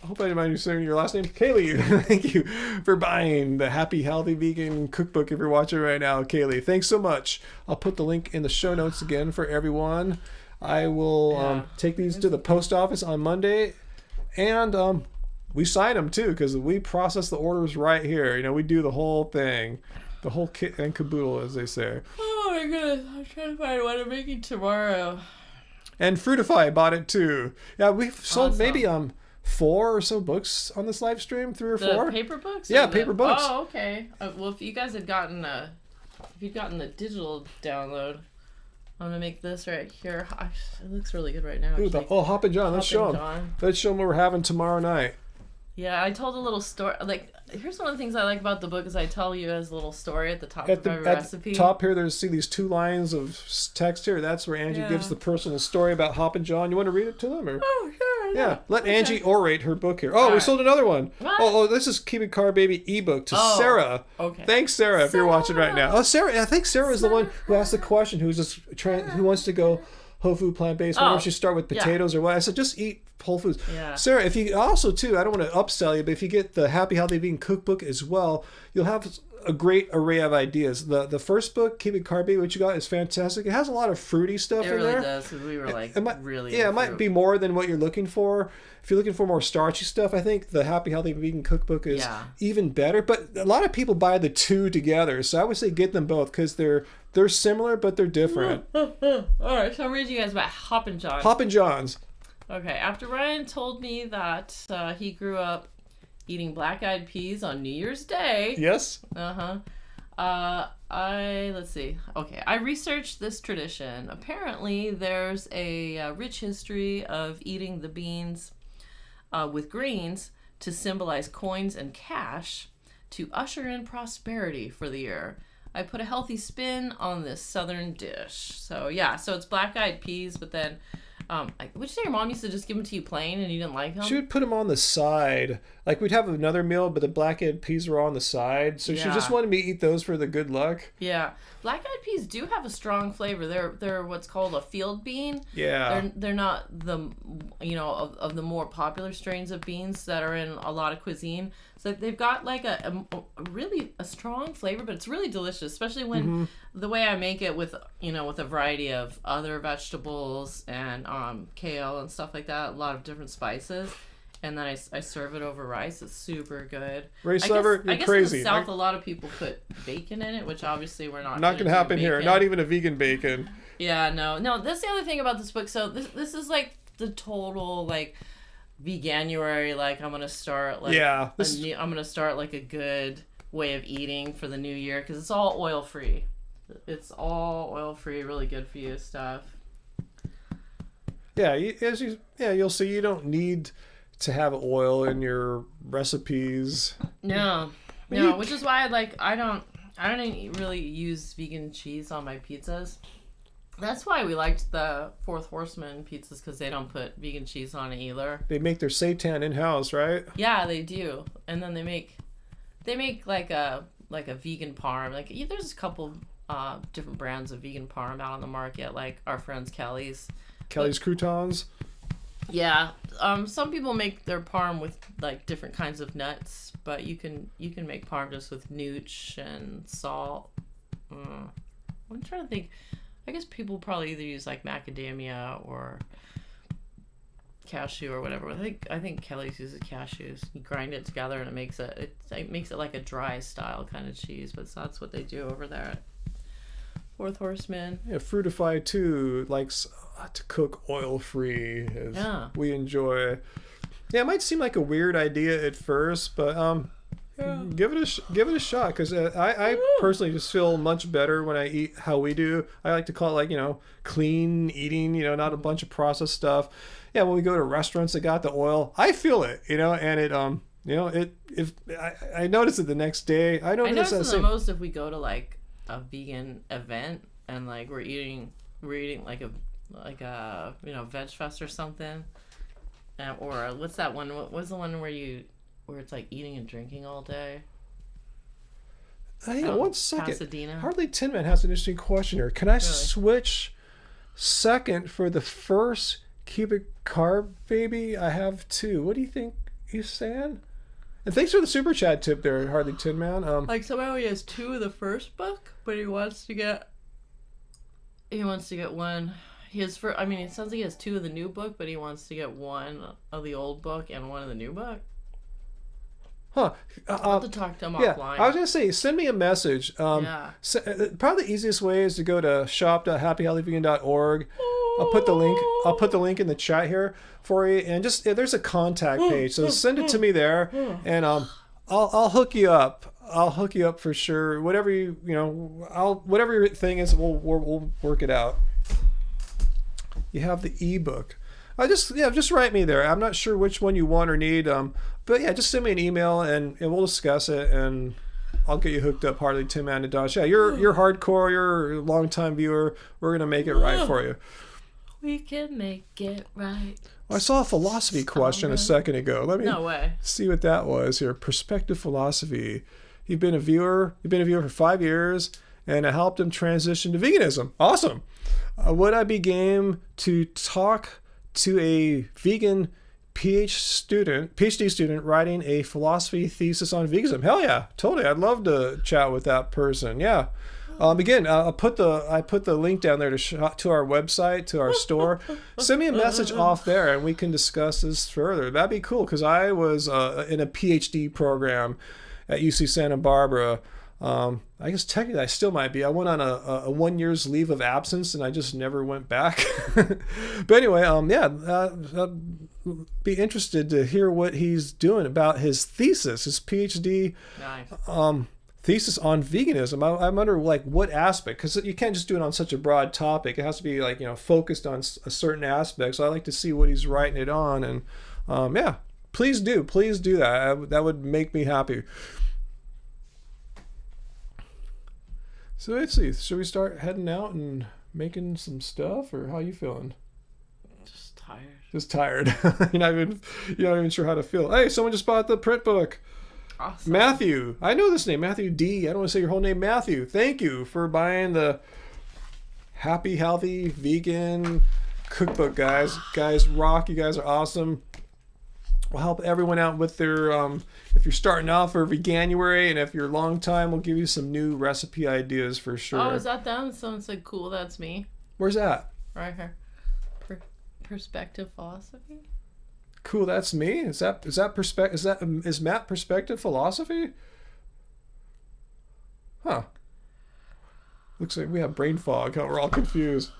I hope I didn't mind you saying your last name. Kaylee, thank you for buying the Happy Healthy Vegan Cookbook if you're watching right now. Kaylee, thanks so much. I'll put the link in the show notes again for everyone. I will take these to the post office on Monday. And we sign them too because we process the orders right here. We do the whole thing. The whole kit and caboodle, as they say. Oh my goodness. I'm trying to find what I'm making tomorrow. And Fruitify bought it too. Yeah, we've sold maybe 4 or so books on this live stream, 3 or 4. The paper books? Yeah, paper books. Oh, okay. Well, if you guys had gotten the digital download, I'm gonna make this right here. It looks really good right now. Ooh, Hoppin' John. Let's show them. Let's show them what we're having tomorrow night. Yeah, I told a little story. Here's one of the things I like about the book is I tell you guys a little story at the top of every recipe. At the top here, see these 2 lines of text here. That's where Angie gives the personal story about Hoppin' John. You want to read it to them? Or? Oh, sure. Yeah, let Angie orate her book here. Oh, we sold another one. What? Oh, this is Keep It Car Baby ebook to Sarah. Okay. Thanks, Sarah, if you're watching right now. Oh, Sarah, I think Sarah is the one who asked the question, who wants to go whole food plant-based. Why don't you start with potatoes or what? I said, just eat Whole Foods. Yeah. Sarah, if you also too, I don't want to upsell you, but if you get the Happy Healthy Vegan Cookbook as well, you'll have a great array of ideas. The first book, Keep It Carby, what you got is fantastic. It has a lot of fruity stuff in there. It really does, because we were like really. Yeah, it might be more than what you're looking for. If you're looking for more starchy stuff, I think the Happy Healthy Vegan Cookbook is even better. But a lot of people buy the two together, so I would say get them both because they're similar but they're different. All right, so I'm reading you guys about Hoppin' John's. Hoppin' John's. Okay, after Ryan told me that he grew up eating black-eyed peas on New Year's Day. Yes. Let's see. Okay, I researched this tradition. Apparently, there's a rich history of eating the beans with greens to symbolize coins and cash to usher in prosperity for the year. I put a healthy spin on this southern dish. So yeah, so it's black-eyed peas, but then would you say your mom used to just give them to you plain and you didn't like them? She would put them on the side. Like we'd have another meal, but the black-eyed peas were on the side. So she just wanted me to eat those for the good luck. Yeah. Black-eyed peas do have a strong flavor. They're what's called a field bean. Yeah. They're not the, of the more popular strains of beans that are in a lot of cuisine. So they've got like a really strong flavor, but it's really delicious, especially when the way I make it with a variety of other vegetables and kale and stuff like that, a lot of different spices. And then I serve it over rice. It's super good. Rice lover, you're crazy. I guess in the South, a lot of people put bacon in it, which obviously we're not. Not going to happen here. Not even a vegan bacon. Yeah, no. That's the other thing about this book. So this is like the total like veganuary. Like I'm gonna start like I'm gonna start like a good way of eating for the new year because it's all oil free. It's all oil free, really good for you stuff. Yeah, you'll see. You don't need to have oil in your recipes. No, which is why I don't really use vegan cheese on my pizzas. That's why we liked the Fourth Horseman pizzas because they don't put vegan cheese on it either. They make their seitan in house, right? Yeah, they do, and then they make like a vegan parm. Like there's a couple different brands of vegan parm out on the market, like our friends Kelly's croutons. Yeah, some people make their parm with like different kinds of nuts, but you can make parm just with nooch and salt. I'm trying to think. I guess people probably either use like macadamia or cashew or whatever. I think Kelly's uses cashews. You grind it together and it makes it like a dry style kind of cheese. But that's what they do over there at Fourth Horseman. Yeah, Fruitify too likes to cook oil free as we enjoy. Yeah, it might seem like a weird idea at first, but give it a shot because I personally just feel much better when I eat how we do. I like to call it like clean eating, not a bunch of processed stuff. Yeah, when we go to restaurants that got the oil, I feel it, and it if I notice it the next day. I notice it the most if we go to like a vegan event and like we're eating like a veg fest or something, or what's that one? What was the one where it's like eating and drinking all day? One second. Pasadena. Harley Tinman has an interesting question here. Can I switch second for the first cubic carb baby? I have two. What do you think he's saying? And thanks for the super chat tip there, Harley Tinman. Like somehow he has two of the first book, but he wants to get one. It sounds like he has two of the new book, but he wants to get one of the old book and one of the new book. Huh. I'll have to talk to him offline. I was going to say, send me a message. Probably the easiest way is to go to shop.happyhealthyvegan.org. I'll put the link in the chat here for you, and just there's a contact page, so send it to me there, and I'll hook you up. I'll hook you up for sure. Whatever whatever your thing is, we'll work it out. You have the ebook. Just write me there. I'm not sure which one you want or need. But yeah, just send me an email and we'll discuss it, and I'll get you hooked up. Harley Tinman and Dodge. Yeah, you're hardcore. You're a long-time viewer. We're gonna make it right for you. We can make it right. Well, I saw a philosophy question a second ago. Let me see what that was here. Perspective philosophy. You've been a viewer for 5 years, and I helped him transition to veganism. Awesome. Would I be game to talk to a vegan PhD student writing a philosophy thesis on veganism. Hell yeah, totally. I'd love to chat with that person. Yeah. Again, I put the link down there to our website, to our store. Send me a message off there, and we can discuss this further. That'd be cool, because I was in a PhD program at UC Santa Barbara. I guess technically I still might be. I went on a 1 year's leave of absence, and I just never went back. But anyway, I'd be interested to hear what he's doing about his thesis, his PhD. Nice. Thesis on veganism. I wonder, like, what aspect, because you can't just do it on such a broad topic. It has to be, like, focused on a certain aspect. So I like to see what he's writing it on, and please do that. That would make me happy. So let's see. Should we start heading out and making some stuff, or how you feeling? Just tired. Just tired. You're not even sure how to feel. Hey, someone just bought the print book. Awesome. Matthew, I know this name, Matthew D. I don't want to say your whole name, Matthew. Thank you for buying the Happy Healthy Vegan Cookbook, guys. Guys rock. You guys are awesome. We'll help everyone out with their, if you're starting off for Veganuary, and if you're a long time, we'll give you some new recipe ideas for sure. Oh, is that them? Someone said, cool, that's me. Where's that? Right here. Perspective philosophy? Cool, that's me. Is Matt perspective philosophy? Huh. Looks like we have brain fog. Huh? We're all confused.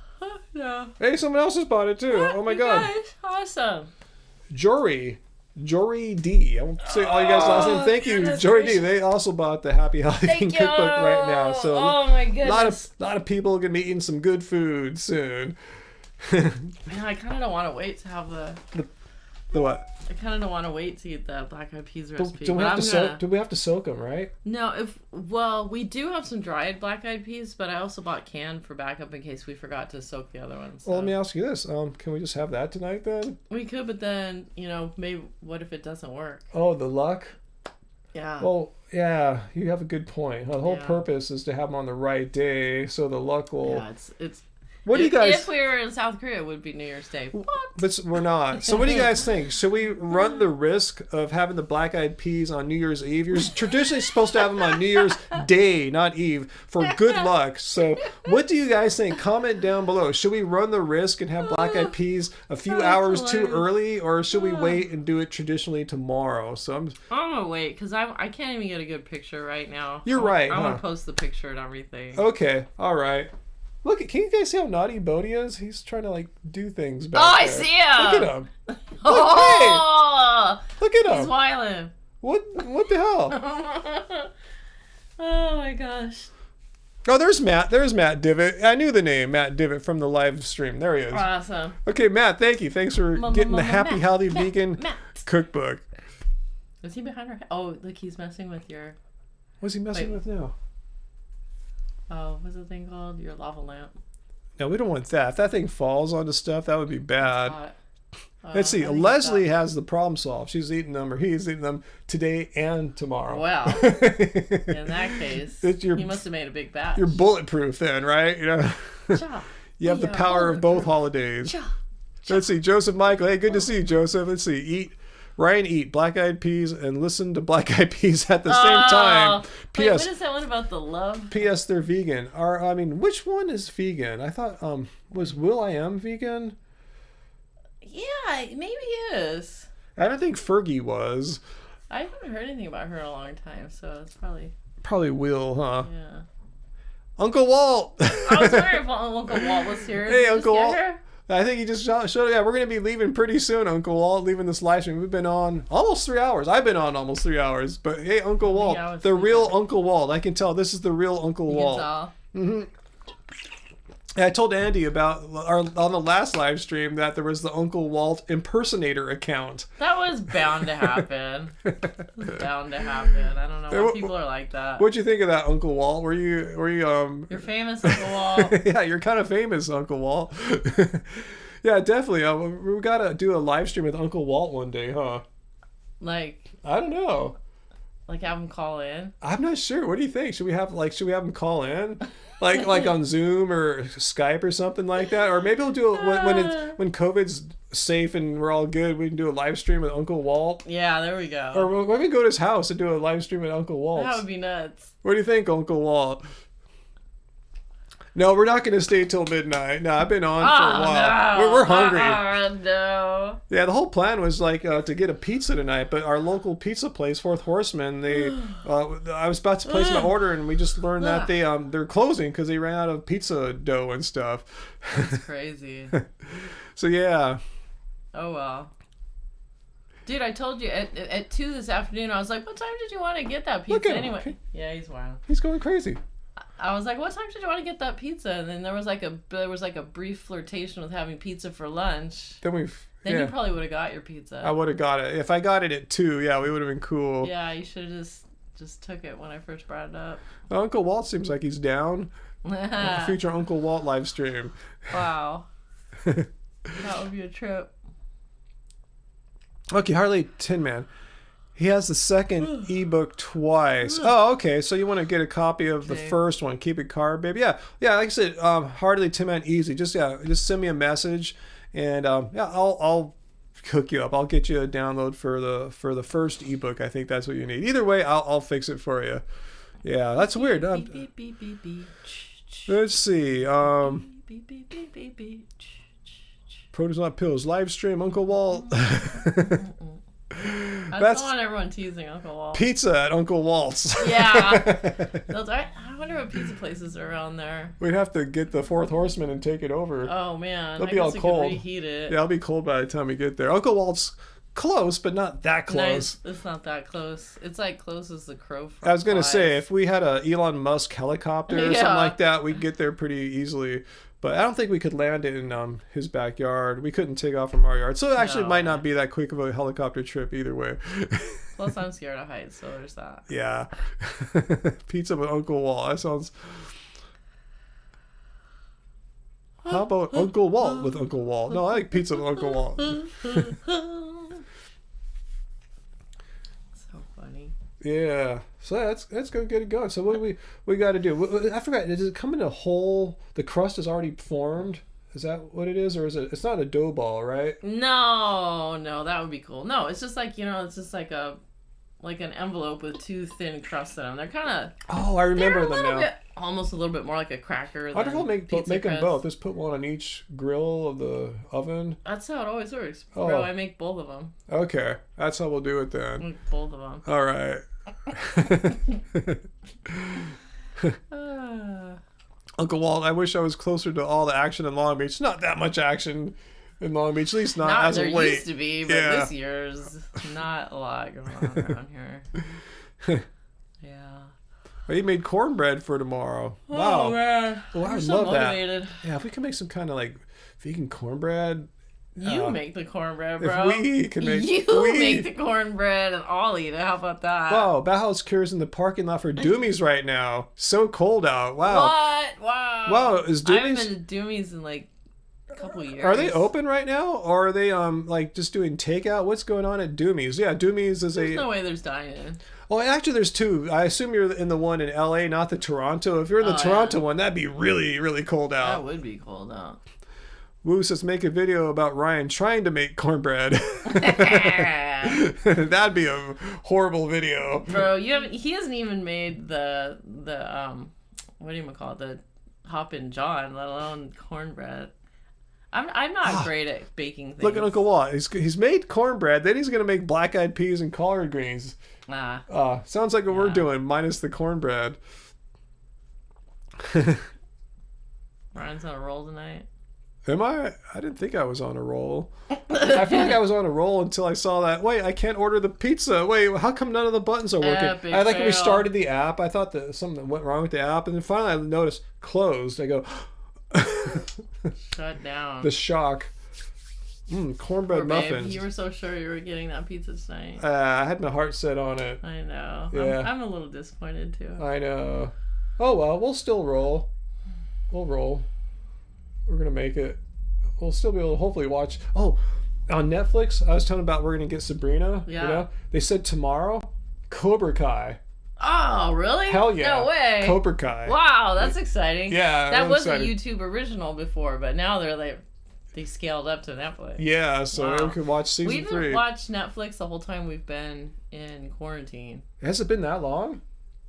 Yeah. Hey, someone else has bought it too. Oh my god. Guys, awesome. Jory D. I won't say all you guys last name. Thank you, Jory D. They also bought the Happy Healthy Vegan Cookbook right now. So oh my goodness. A lot of people are gonna be eating some good food soon. Man, I kind of don't want to wait to have the what? I kind of don't want to wait to eat the black eyed peas recipe. Do we have to soak them, right? No, we do have some dried black eyed peas, but I also bought canned for backup in case we forgot to soak the other ones. So. Well, let me ask you this: can we just have that tonight then? We could, but then maybe what if it doesn't work? Oh, the luck. Yeah. Well, yeah, you have a good point. The whole purpose is to have them on the right day, so the luck will. Yeah, it's. What do you guys? If we were in South Korea, it would be New Year's Day. But we're not. So what do you guys think? Should we run the risk of having the black-eyed peas on New Year's Eve? You're traditionally supposed to have them on New Year's Day, not Eve, for good luck. So what do you guys think? Comment down below. Should we run the risk and have black-eyed peas a few hours too early, or should we wait and do it traditionally tomorrow? So I'm gonna wait because I can't even get a good picture right now. You're right. I'm gonna post the picture and everything. Okay. All right. Look, can you guys see how naughty Bodhi is? He's trying to do things back I there. see him. Look at him. Oh, hey, look at him. He's wilding. What the hell? Oh my gosh. Oh, there's Matt. There's Matt Divot. I knew the name Matt Divot from the live stream. There he is. Awesome. Okay, Matt. Thank you. Thanks for getting the Happy Healthy Vegan Cookbook. Is he behind her? Oh, look, he's messing with your. What's he messing with now? Oh, what's the thing called? Your lava lamp. No, we don't want that. If that thing falls onto stuff, that would be bad. Let's see. Leslie has the problem solved. She's eating them, or he's eating them today and tomorrow. Well, in that case, he must have made a big batch. You're bulletproof then, right? You have the power of both holidays. Let's see. Joseph Michael. Hey, good to see you, Joseph. Let's see. Eat black-eyed peas and listen to black-eyed peas at the same time. Wait, what is that one about the love? P.S. They're vegan. Which one is vegan? I thought, was Will.i.am vegan? Yeah, maybe he is. I don't think Fergie was. I haven't heard anything about her in a long time, so it's probably Will, huh? Yeah. Uncle Walt. I was wondering if Uncle Walt was here. Hey, Uncle Walt. I think he just showed. Yeah, we're going to be leaving pretty soon, Uncle Walt, leaving this live stream. We've been on almost 3 hours. I've been on almost 3 hours. But hey, Uncle Walt, the real Uncle Walt. I can tell this is the real Uncle Walt. Mm-hmm. I told Andy about on the last live stream that there was the Uncle Walt impersonator account. That was bound to happen. It was bound to happen. I don't know why people are like that. What'd you think of that, Uncle Walt? Were you You're famous, Uncle Walt. Yeah, you're kind of famous, Uncle Walt. Yeah, definitely. We gotta do a live stream with Uncle Walt one day, huh? I don't know. Like have them call in? I'm not sure. What do you think? Should we have them call in? Like on Zoom or Skype or something like that? Or maybe we'll do it when COVID's safe and we're all good, we can do a live stream with Uncle Walt. Yeah, there we go. Or maybe go to his house and do a live stream with Uncle Walt. That would be nuts. What do you think, Uncle Walt? No, we're not going to stay till midnight. No, I've been on for a while. No. We're hungry. No. Yeah, the whole plan was like to get a pizza tonight, but our local pizza place, Fourth Horseman, I was about to place my order, and we just learned that they're closing because they ran out of pizza dough and stuff. That's crazy. So yeah. Oh well. Dude, I told you at 2 this afternoon, I was like, what time did you want to get that pizza anyway? Okay. Yeah, he's wild. He's going crazy. I was like, what time did you want to get that pizza? And then there was like a brief flirtation with having pizza for lunch. Then you probably would have got your pizza. I would have got it. If I got it at 2, yeah, we would have been cool. Yeah, you should have just took it when I first brought it up. Uncle Walt seems like he's down. Future Uncle Walt live stream. Wow. That would be a trip. Okay, Harley Tin Man. He has the second ebook twice. Oh, okay. So you want to get a copy of the first one? Keep it carb, baby. Yeah. Like I said, Harley Tin Man, easy. Just send me a message, and I'll hook you up. I'll get you a download for the first ebook. I think that's what you need. Either way, I'll fix it for you. Yeah, that's weird. Let's see. Produce Not Pills live stream. Uncle Walt. I don't want everyone teasing Uncle Walt. Pizza at Uncle Walt's. Yeah. I wonder what pizza places are around there. We'd have to get the Fourth Horseman and take it over. Oh, man. It'll be all cold. Reheat it. Yeah, it'll be cold by the time we get there. Uncle Walt's close, but not that close. Nice. It's not that close. It's like close as the crow flies. I was going to say, if we had a Elon Musk helicopter or something like that, we'd get there pretty easily. But I don't think we could land it in his backyard. We couldn't take off from our yard. So it actually might not be that quick of a helicopter trip either way. Plus, I'm scared of heights, so there's that. Yeah. Pizza with Uncle Walt. That sounds... How about Uncle Walt with Uncle Walt? No, I like pizza with Uncle Walt. So funny. Yeah, so that's gonna get it going. So what do we got to do? I forgot. Does it come in a hole? The crust is already formed. Is that what it is, or is it? It's not a dough ball, right? No, that would be cool. No, it's just like it's just like an envelope with 2 thin crusts in them. They're kind of. Oh, I remember them now. Almost a little bit more like a cracker. I wonder if we'll make them both. Just put one on each grill of the oven. That's how it always works, bro. I make both of them. Okay, that's how we'll do it then. I make both of them. All right. Uncle Walt, I wish I was closer to all the action in Long Beach. Not that much action in Long Beach, at least not as of late. There used to be, but this year's not a lot going on around here. Yeah. Oh, you made cornbread for tomorrow. Wow. Oh, man. Oh, I would love that. Yeah, if we can make some kind of like vegan cornbread. You make the cornbread, bro. If we can make make the cornbread and I'll eat it. How about that? Wow, Bauhaus Cure's in the parking lot for Doomies right now. So cold out. Wow. What? Wow. Is Doomies? I haven't been to Doomies in like a couple years. Are they open right now, or are they like just doing takeout? What's going on at Doomies? Yeah, Doomies is There's no way there's dining. Well, actually, there's 2. I assume you're in the one in LA, not the Toronto. If you're in the Toronto one, that'd be really, really cold out. That would be cold out. Woo says make a video about Ryan trying to make cornbread. That'd be a horrible video. Bro, he hasn't even made the what do you call it? The Hoppin' John, let alone cornbread. I'm not great at baking things. Look at Uncle Walt. He's made cornbread, then he's gonna make black-eyed peas and collard greens. Sounds like what we're doing, minus the cornbread. Ryan's on a roll tonight. Am I? I didn't think I was on a roll. I feel like I was on a roll until I saw that. Wait, I can't order the pizza. Wait, how come none of the buttons are working? I like restarted the app. I thought that something went wrong with the app, and then finally I noticed closed. I go, shut down. The shock. Cornbread muffins. You were so sure you were getting that pizza tonight. I had my heart set on it. I know. Yeah. I'm a little disappointed too. I know. Oh well, we'll still roll. We'll roll. We're gonna make it. We'll still be able to hopefully watch. Oh, on Netflix, I was telling about we're gonna get Sabrina. Yeah. You know, they said tomorrow. Cobra Kai. Oh, really? Hell yeah. No way. Cobra Kai. Wow, that's exciting. Yeah. That was exciting. a YouTube original before, but now they scaled up to Netflix. Yeah, so we can watch season 3. We've watched Netflix the whole time we've been in quarantine. Has it been that long?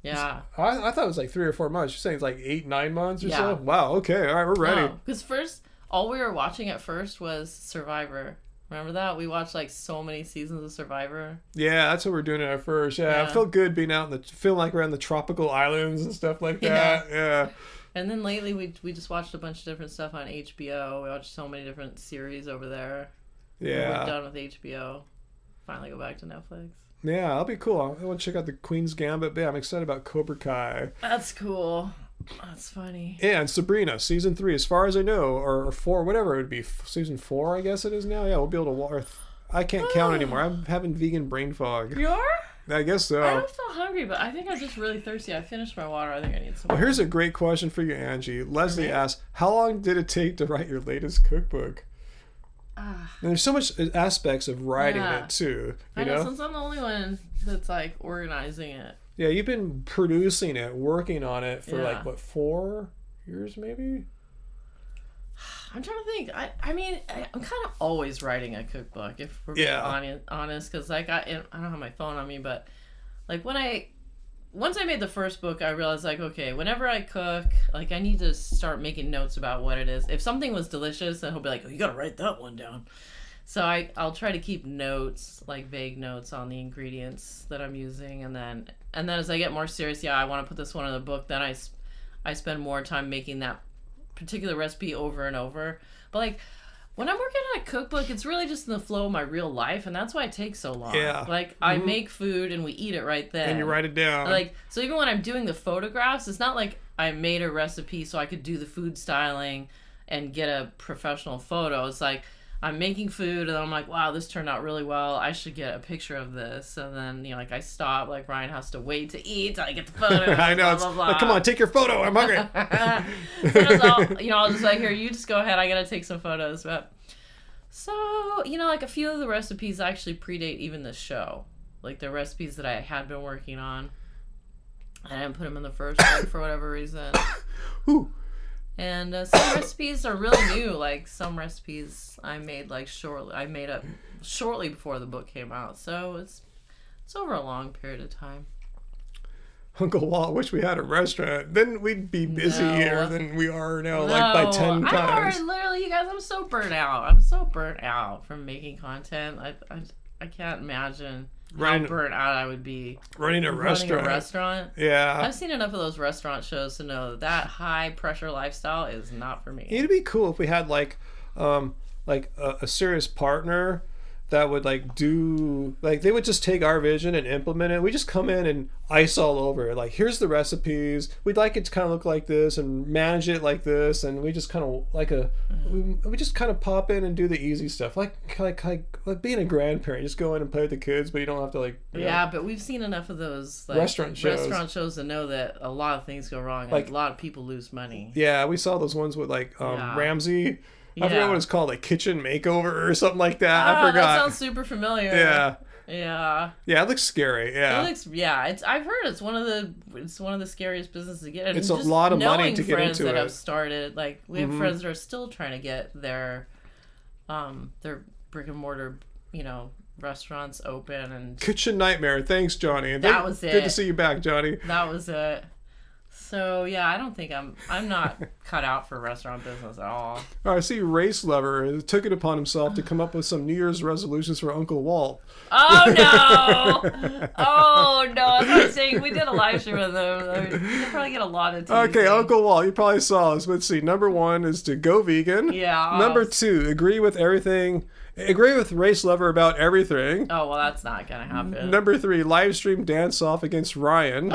Yeah. I thought it was like 3 or 4 months. You're saying it's like 8-9 months or Yeah. so? Wow, okay. All right, we're ready. Because first, all we were watching at first was Survivor. Remember that? We watched like so many seasons of Survivor. Yeah, that's what we're doing at first. Yeah, Yeah. it felt good being out in feeling like we're on the tropical islands and stuff like that. Yeah. And then lately we just watched a bunch of different stuff on HBO. We watched so many different series over there. Yeah. We're done with HBO. Finally go back to Netflix. Yeah, that'll be cool. I want to check out the Queen's Gambit. But yeah, I'm excited about Cobra Kai. That's cool. That's funny. And Sabrina, season 3, as far as I know, or 4, whatever it would be. Season 4, I guess it is now. Yeah, we'll be able to watch. I can't count anymore. I'm having vegan brain fog. You are? I guess so. I don't feel hungry, but I think I'm just really thirsty. I finished my water. I think I need some Well, more. here's a great question for you, Angie. Leslie Okay. asked, how long did it take to write your latest cookbook? And there's so much aspects of writing Yeah. it, too. I know, since I'm the only one that's like organizing it. Yeah, you've been producing it, working on it for Yeah. 4 years maybe? I'm trying to think. I mean, I'm kind of always writing a cookbook, if we're being honest, because like I don't have my phone on me, but like once I made the first book, I realized like, okay, whenever I cook, like I need to start making notes about what it is. If something was delicious, then he'll be like, oh, you gotta write that one down. So I'll try to keep notes, like vague notes on the ingredients that I'm using, and then as I get more serious, I want to put this one in the book. Then I spend more time making that particular recipe over and over. But like when I'm working on a cookbook, it's really just in the flow of my real life, and that's why it takes so long. Yeah. Like I make food and we eat it right then. And you write it down. Like so even when I'm doing the photographs, it's not like I made a recipe so I could do the food styling and get a professional photo. It's like I'm making food and I'm like, wow, this turned out really well. I should get a picture of this. And then, like I stop, like Ryan has to wait to eat till I get the photo. I know. Blah, blah, blah. Like, come on, take your photo. I'm hungry. I'll just like, here, you just go ahead. I got to take some photos. But so, like a few of the recipes actually predate even the show. Like the recipes that I had been working on. I didn't put them in the first book for whatever reason. Ooh. And some recipes are really new. Like some recipes I made up shortly before the book came out. So it's over a long period of time. Uncle Walt, wish we had a restaurant. Then we'd be busier than we are now, like by 10 times. Literally, you guys, I'm so burnt out. I'm so burnt out from making content. I can't imagine how burnt out I would be running a restaurant. Yeah. I've seen enough of those restaurant shows to know that high pressure lifestyle is not for me. It'd be cool if we had like a serious partner that would they would just take our vision and implement it. We just come in and ice all over it. Like, here's the recipes. We'd like it to kind of look like this and manage it like this. And we just kind of we just kind of pop in and do the easy stuff. Like being a grandparent. Just go in and play with the kids, but you don't have to but we've seen enough of those restaurant shows to know that a lot of things go wrong. And a lot of people lose money. Yeah, we saw those ones with Ramsey. I forgot what it's called, like Kitchen Makeover or something like that. I forgot. That sounds super familiar. Yeah. Yeah. Yeah, it looks scary. Yeah. I've heard it's one of the scariest businesses to get. And it's a lot of money to get into it. Friends that have started, like we have friends that are still trying to get their brick and mortar, restaurants open and Kitchen Nightmare. Thanks, Johnny. That was it. Good to see you back, Johnny. That was it. So yeah, I don't think I'm not cut out for restaurant business at all. I see Race Lover took it upon himself to come up with some New Year's resolutions for Uncle Walt. Oh no! Oh no! I was going to say we did a live stream with them. You probably get a lot of teasing. Okay, Uncle Walt, you probably saw us. Let's see. Number 1 is to go vegan. Yeah. Number 2, agree with Race Lover about everything. Oh well, that's not gonna happen. Number 3, live stream dance off against Ryan.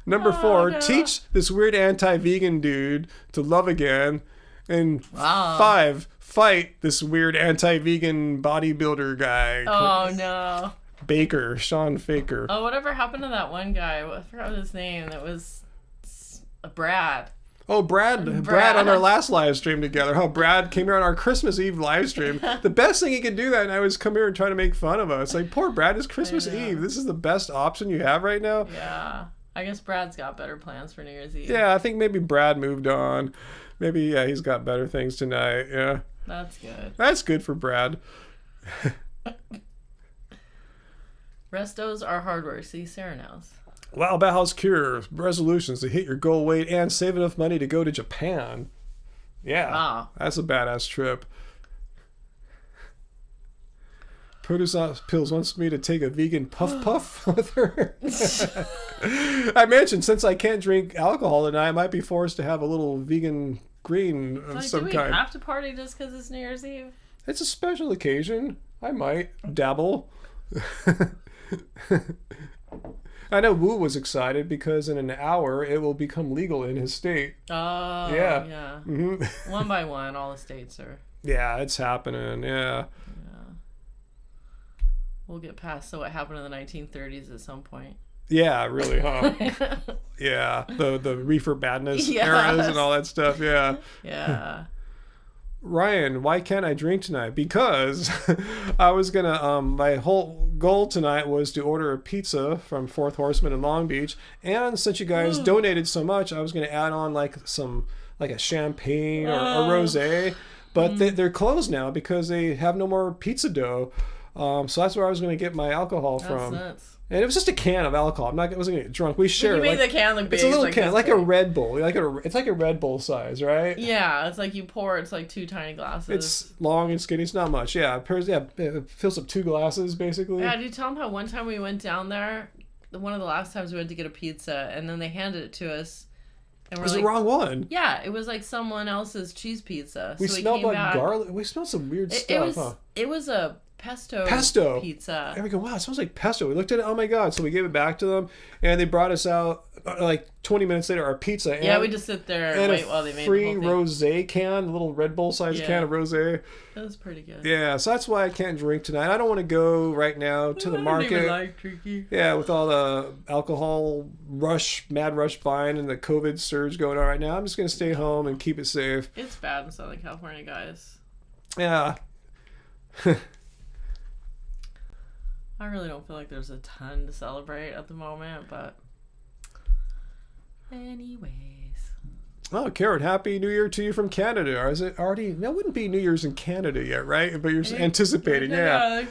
Number 4, teach this weird anti-vegan dude to love again. And 5, fight this weird anti-vegan bodybuilder guy. Oh, no. Sean Faker. Oh, whatever happened to that one guy? I forgot his name. That was Brad. Oh, Brad on our last live stream together. Oh, Brad came here on our Christmas Eve live stream. The best thing he could do that night was come here and try to make fun of us. Like, poor Brad, it's Christmas Eve. This is the best option you have right now. Yeah. I guess Brad's got better plans for New Year's Eve. Yeah, I think maybe Brad moved on. Maybe, yeah, he's got better things tonight. Yeah. That's good. That's good for Brad. Restos are hard work. See, Sarah knows. Wow, Bauhaus Cure resolutions to hit your goal weight and save enough money to go to Japan. Yeah, Wow. That's a badass trip. Produce Pills wants me to take a vegan puff with her. I mentioned since I can't drink alcohol tonight, I might be forced to have a little vegan green of some kind. Do we have to party just because it's New Year's Eve? It's a special occasion. I might dabble. I know Wu was excited because in an hour it will become legal in his state. Oh, yeah. Mm-hmm. One by one, all the states are. Yeah, it's happening. Yeah. We'll get past what happened in the 1930s at some point. Yeah, really, huh? Yeah, the reefer badness eras and all that stuff. Yeah. Yeah. Ryan, why can't I drink tonight? Because I was gonna my whole goal tonight was to order a pizza from Fourth Horseman in Long Beach, and since you guys donated so much, I was gonna add on like a champagne or a rosé, but they're closed now because they have no more pizza dough. So that's where I was gonna get my alcohol from. That's nuts. And it was just a can of alcohol. I wasn't gonna get drunk. We share. You made the can look big. It's a little can, like a Red Bull. It's like a Red Bull size, right? Yeah, it's like you pour. It's like 2 tiny glasses. It's long and skinny. It's not much. Yeah, it fills up 2 glasses basically. Yeah, did you tell them how one time we went down there, one of the last times we went to get a pizza, and then they handed it to us. And it was the wrong one. Yeah, it was like someone else's cheese pizza. We smelled like garlic. We smelled some weird stuff. It was a pesto pizza. And we go, wow, it smells like pesto. We looked at it, oh my god. So we gave it back to them, and they brought us out like 20 minutes later our pizza. And, we just sit there and wait while they made free the whole rosé can, a little Red Bull sized can of rosé. That was pretty good. Yeah, so that's why I can't drink tonight. I don't want to go right now to the market. Don't even like drinking. Yeah, with all the alcohol mad rush buying and the COVID surge going on right now, I'm just gonna stay home and keep it safe. It's bad in Southern California, guys. Yeah. I really don't feel like there's a ton to celebrate at the moment, but anyways. Oh, Karen, Happy New Year to you from Canada. Or is it already? That wouldn't be New Year's in Canada yet, right? But you're anticipating, yeah.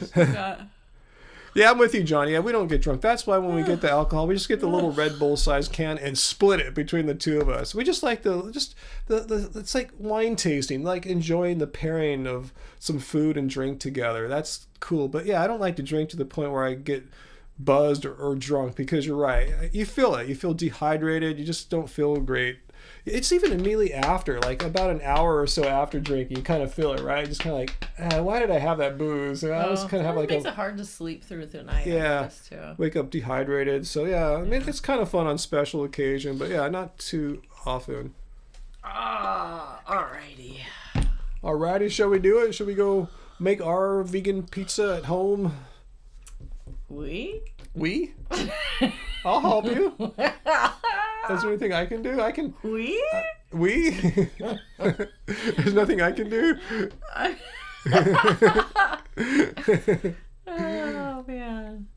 Yeah, I'm with you, Johnny. Yeah, we don't get drunk. That's why when we get the alcohol, we just get the little Red Bull sized can and split it between the two of us. We just like it's like wine tasting, like enjoying the pairing of some food and drink together. That's cool. But yeah, I don't like to drink to the point where I get buzzed or drunk, because you're right. You feel it. You feel dehydrated. You just don't feel great. It's even immediately after, like about an hour or so after drinking, you kind of feel it, right? Just kind of like, why did I have that booze? And I always kind of have like it makes it hard to sleep through the night. Yeah, I guess, too. Wake up dehydrated. So yeah, I mean it's kind of fun on special occasion, but yeah, not too often. Alrighty. Alrighty, shall we do it? Shall we go make our vegan pizza at home? We? I'll help you. Is there anything I can do? We? There's nothing I can do? Oh, man.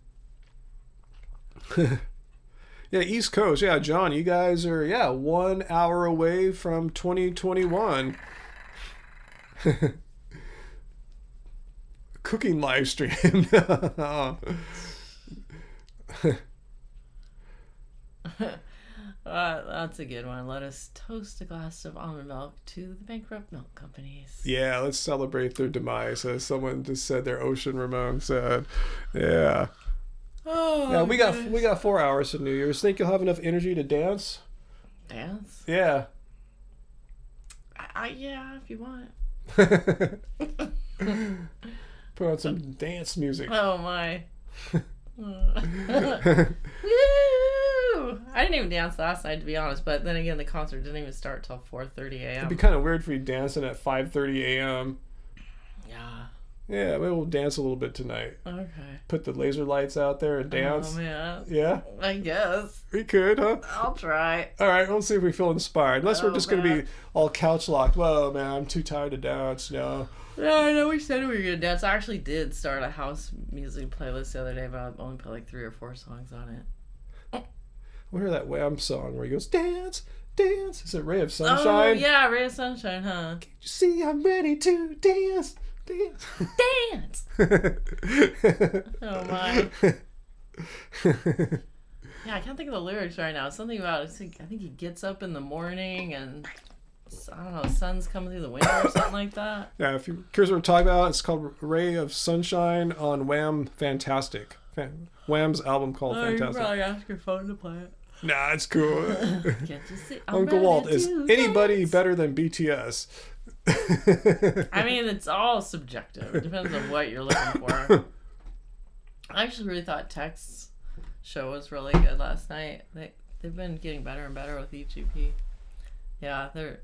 Yeah, East Coast. Yeah, John, you guys are, 1 hour away from 2021. Cooking live stream. That's a good one. Let us toast a glass of almond milk to the bankrupt milk companies. Yeah, let's celebrate their demise, as someone just said. Their Ocean Ramon said. Yeah. Oh, yeah, we got 4 hours of New Year's. Think you'll have enough energy to dance? Dance? Yeah. Yeah, if you want. Put on some dance music. Oh my. Woo! I didn't even dance last night, to be honest, but then again the concert didn't even start till 4:30 a.m. It'd be kind of weird for you dancing at 5:30 a.m. Yeah. Yeah, maybe we'll dance a little bit tonight. Okay. Put the laser lights out there and dance. Oh, man. Yeah? I guess. We could, huh? I'll try. All right, we'll see if we feel inspired. Unless we're Oh, just going to man. be all couch locked. Whoa, man, I'm too tired to dance. No. Yeah, I know we said we were going to dance. I actually did start a house music playlist the other day, but I only put like 3 or 4 songs on it. We heard that Wham song where he goes, dance, dance. Is it Ray of Sunshine? Oh, yeah, Ray of Sunshine, huh? Can't you see I'm ready to dance, dance. Dance! Oh, my. Yeah, I can't think of the lyrics right now. It's something about, I think he gets up in the morning and, I don't know, sun's coming through the window or something like that. Yeah, if you're curious what we're talking about, it's called Ray of Sunshine on Wham Fantastic. Wham's album called Oh, you Fantastic. probably ask your phone to play it. Nah, it's cool. Can't you see? I'm Uncle ready Walt, is to anybody dance. better than BTS? I mean, it's all subjective. It depends on what you're looking for. I actually really thought Tech's show was really good last night. They've been getting better and better with each EP. Yeah, they're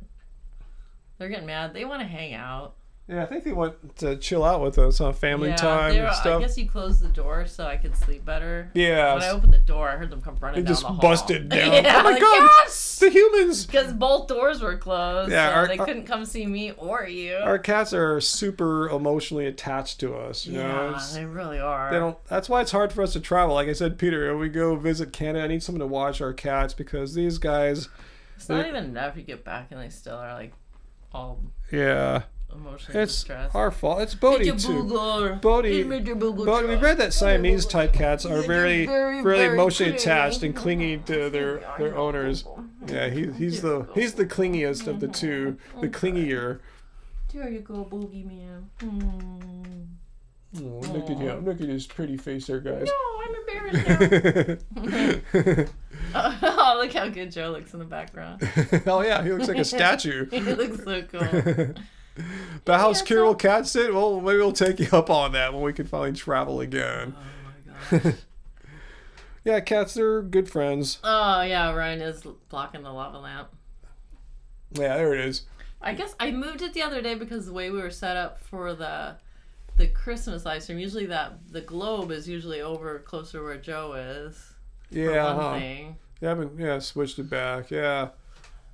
getting mad. They want to hang out. Yeah, I think they want to chill out with us on family time and I stuff. guess you closed the door so I could sleep better. Yeah. When I opened the door, I heard them come running They down just the hall. busted down. Yeah, Oh my like, god! yes! The humans! Because both doors were closed, Yeah, so they couldn't come see me or you. Our cats are super emotionally attached to us, you know? Yeah, they really are. They don't. That's why it's hard for us to travel. Like I said, Peter, when we go visit Canada, I need someone to watch our cats because these guys. It's not even enough. You get back and they still are like all Yeah. emotionally It's distressed. our fault. It's Bodhi too. Bodhi, Bodhi, that Siamese type cats are very emotionally attached and clingy to their owners. Yeah, he's the clingiest of the two, the clingier. There you go, boogeyman. Oh, look at his pretty face there, guys. No, I'm embarrassed now. Oh, look how good Joe looks in the background. Oh yeah, he looks like a statue. He looks so cool. But how's Carol Cat sit? Well, maybe we'll take you up on that when we can finally travel again. Oh my gosh. Yeah, cats, they're good friends. Oh yeah, Ryan is blocking the lava lamp. Yeah, there it is. I guess I moved it the other day because the way we were set up for the Christmas live stream, usually the globe is usually over closer where Joe is. Yeah, for one thing. You haven't switched it back. Yeah.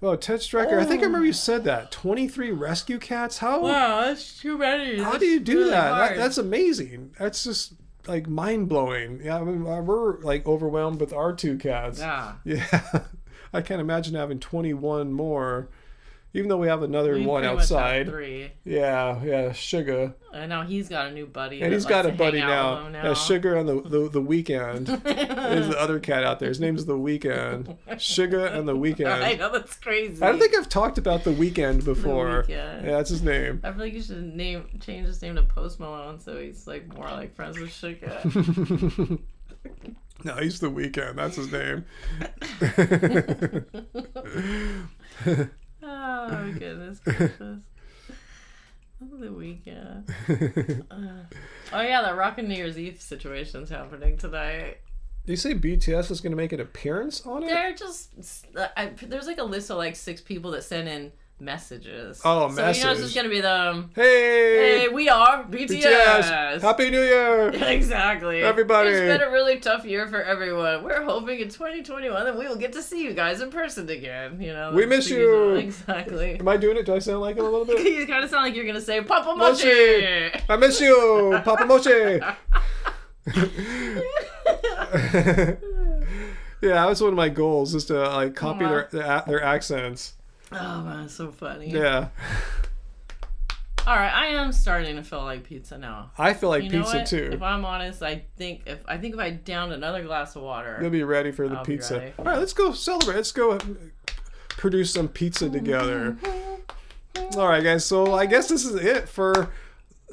Well, Ted Striker, I think I remember you said that. 23 rescue cats? How? Wow, that's too many. How That's do you do really that? hard. That's amazing. That's just like mind blowing. Yeah, I mean, we're like overwhelmed with our 2 cats. Yeah. Yeah. I can't imagine having 21 more, even though we have another We one pretty much have outside. 3. Yeah, Sugar. And now he's got a new buddy. And that he's got a likes to buddy hang out with him now. Yeah, Sugar on the Weekend is the other cat out there. His name's The Weekend. Sugar and The Weekend. I know, that's crazy. I don't think I've talked about The Weekend before. Weeknd. Yeah, that's his name. I feel like you should change his name to Post Malone so he's like more like friends with Sugar. No, he's The Weekend. That's his name. Oh, goodness gracious. The Weeknd. Oh, yeah, that Rockin' New Year's Eve situation's happening tonight. Do you say BTS is going to make an appearance on it? They're just... there's like a list of like 6 people that send in messages. Oh, so you know it's just going to be them. Hey, We are BTS. Happy New Year! Exactly. Everybody. It's been a really tough year for everyone. We're hoping in 2021 that we will get to see you guys in person again. You know, We miss you. Exactly. Am I doing it? Do I sound like it a little bit? You kind of sound like you're gonna say Papa Mochi. Mochi. I miss you, Papa Mochi. Yeah, that was one of my goals, is to like copy their accents. Oh man, so funny. Yeah. All right, I am starting to feel like pizza now. I feel like You know pizza what? too. If I'm honest, I think if I downed another glass of water, You'll be ready for the I'll be pizza. ready. All right, let's go celebrate. Let's go produce some pizza together. All right, guys. So I guess this is it for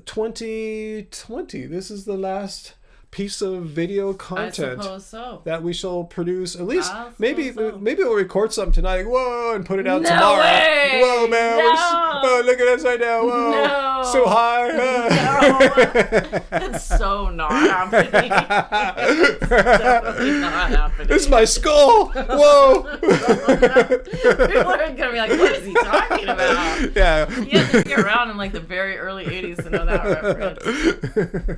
2020. This is the last piece of video I content suppose so. that we shall produce. At least I maybe suppose so. maybe we'll record something tonight. Whoa, and put it out No tomorrow. way! Whoa, man! No! Look at us right now. Whoa, No! so high. No, it's so not happening. It's definitely not happening. It's my skull. Whoa. People are gonna be like, "What is he talking about?" Yeah. You have to be around in like the very early '80s to know that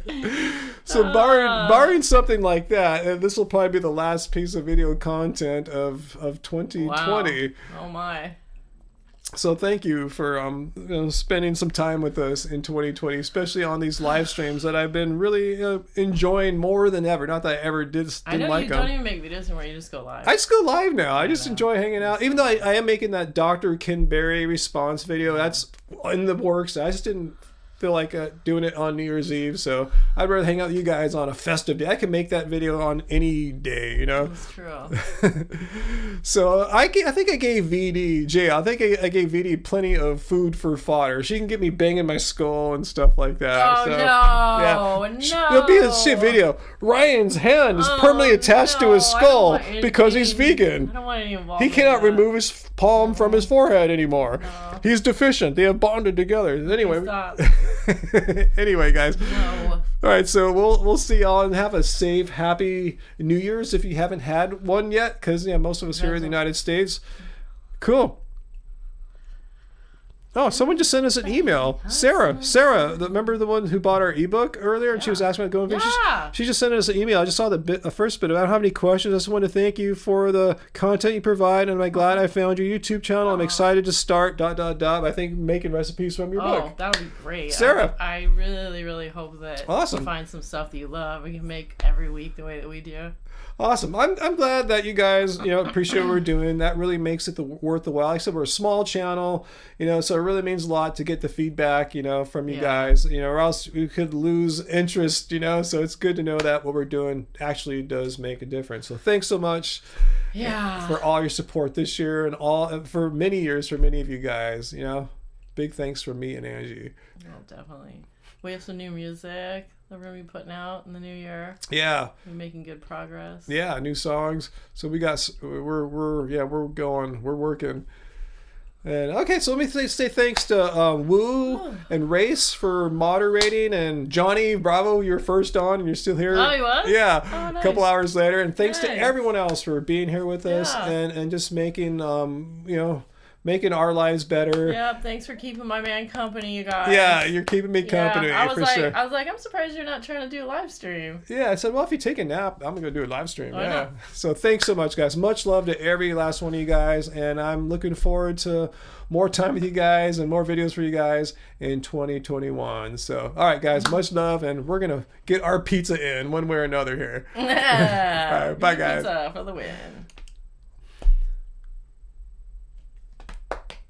reference. So barring something like that, and this will probably be the last piece of video content of 2020. Wow. Oh my. So thank you for spending some time with us in 2020, especially on these live streams that I've been really enjoying more than ever. Not that I ever didn't I know like you them. don't even make videos anymore. You just go live. I just go live now. I just enjoy hanging out. Even though I am making that Dr. Ken Berry response video, that's in the works. I just didn't feel like doing it on New Year's Eve, so I'd rather hang out with you guys on a festive day. I can make that video on any day, you know. That's true. So I think I gave VD Jay. I think I gave VD plenty of food for fodder. She can get me banging my skull and stuff like that. Oh so, no! There'll be a shit video. Ryan's hand is permanently attached to his skull because he's vegan. I don't want any involvement. He cannot in that. remove his palm from his forehead anymore. No. He's deficient. They have bonded together. Anyway. Stop. Anyway, guys. No. All right, so we'll see y'all and have a safe, happy New Year's if you haven't had one yet, because most of us here in the United States. Cool. Oh, someone just sent us an email. Sarah, remember the one who bought our ebook earlier, and she was asking about going vegan? Yeah. She just sent us an email. I just saw the first bit. I don't have any questions. I just want to thank you for the content you provide, and I'm glad I found your YouTube channel. I'm excited to start ... I think making recipes from your book. Oh, that would be great. Sarah. I really, really hope that Awesome. you find some stuff that you love. We can make every week the way that we do. Awesome. I'm glad that you guys, appreciate what we're doing. That really makes it worth the while. Like I said, we're a small channel, so it really means a lot to get the feedback, from you guys, or else we could lose interest, so it's good to know that what we're doing actually does make a difference. So thanks so much for all your support this year and for many years for many of you guys, big thanks from me and Angie. Oh, definitely. We have some new music that we're going to be putting out in the new year. Yeah. We're making good progress. Yeah, new songs. So we're working. And okay, so let me say thanks to Woo and Race for moderating, and Johnny Bravo, you're first on and you're still here. Oh, he was? Yeah, Oh, nice. a couple hours later. And thanks to Nice. everyone else for being here with us and just making making our lives better. Yep, thanks for keeping my man company, you guys. Yeah, you're keeping me company I was for like, sure. I was like, I'm surprised you're not trying to do a live stream. Yeah, I said, well, if you take a nap, I'm going to do a live stream. Why Yeah. not? So thanks so much, guys. Much love to every last one of you guys. And I'm looking forward to more time with you guys and more videos for you guys in 2021. So, all right, guys, much love. And we're going to get our pizza in one way or another here. All right, bye, guys. Pizza for the win.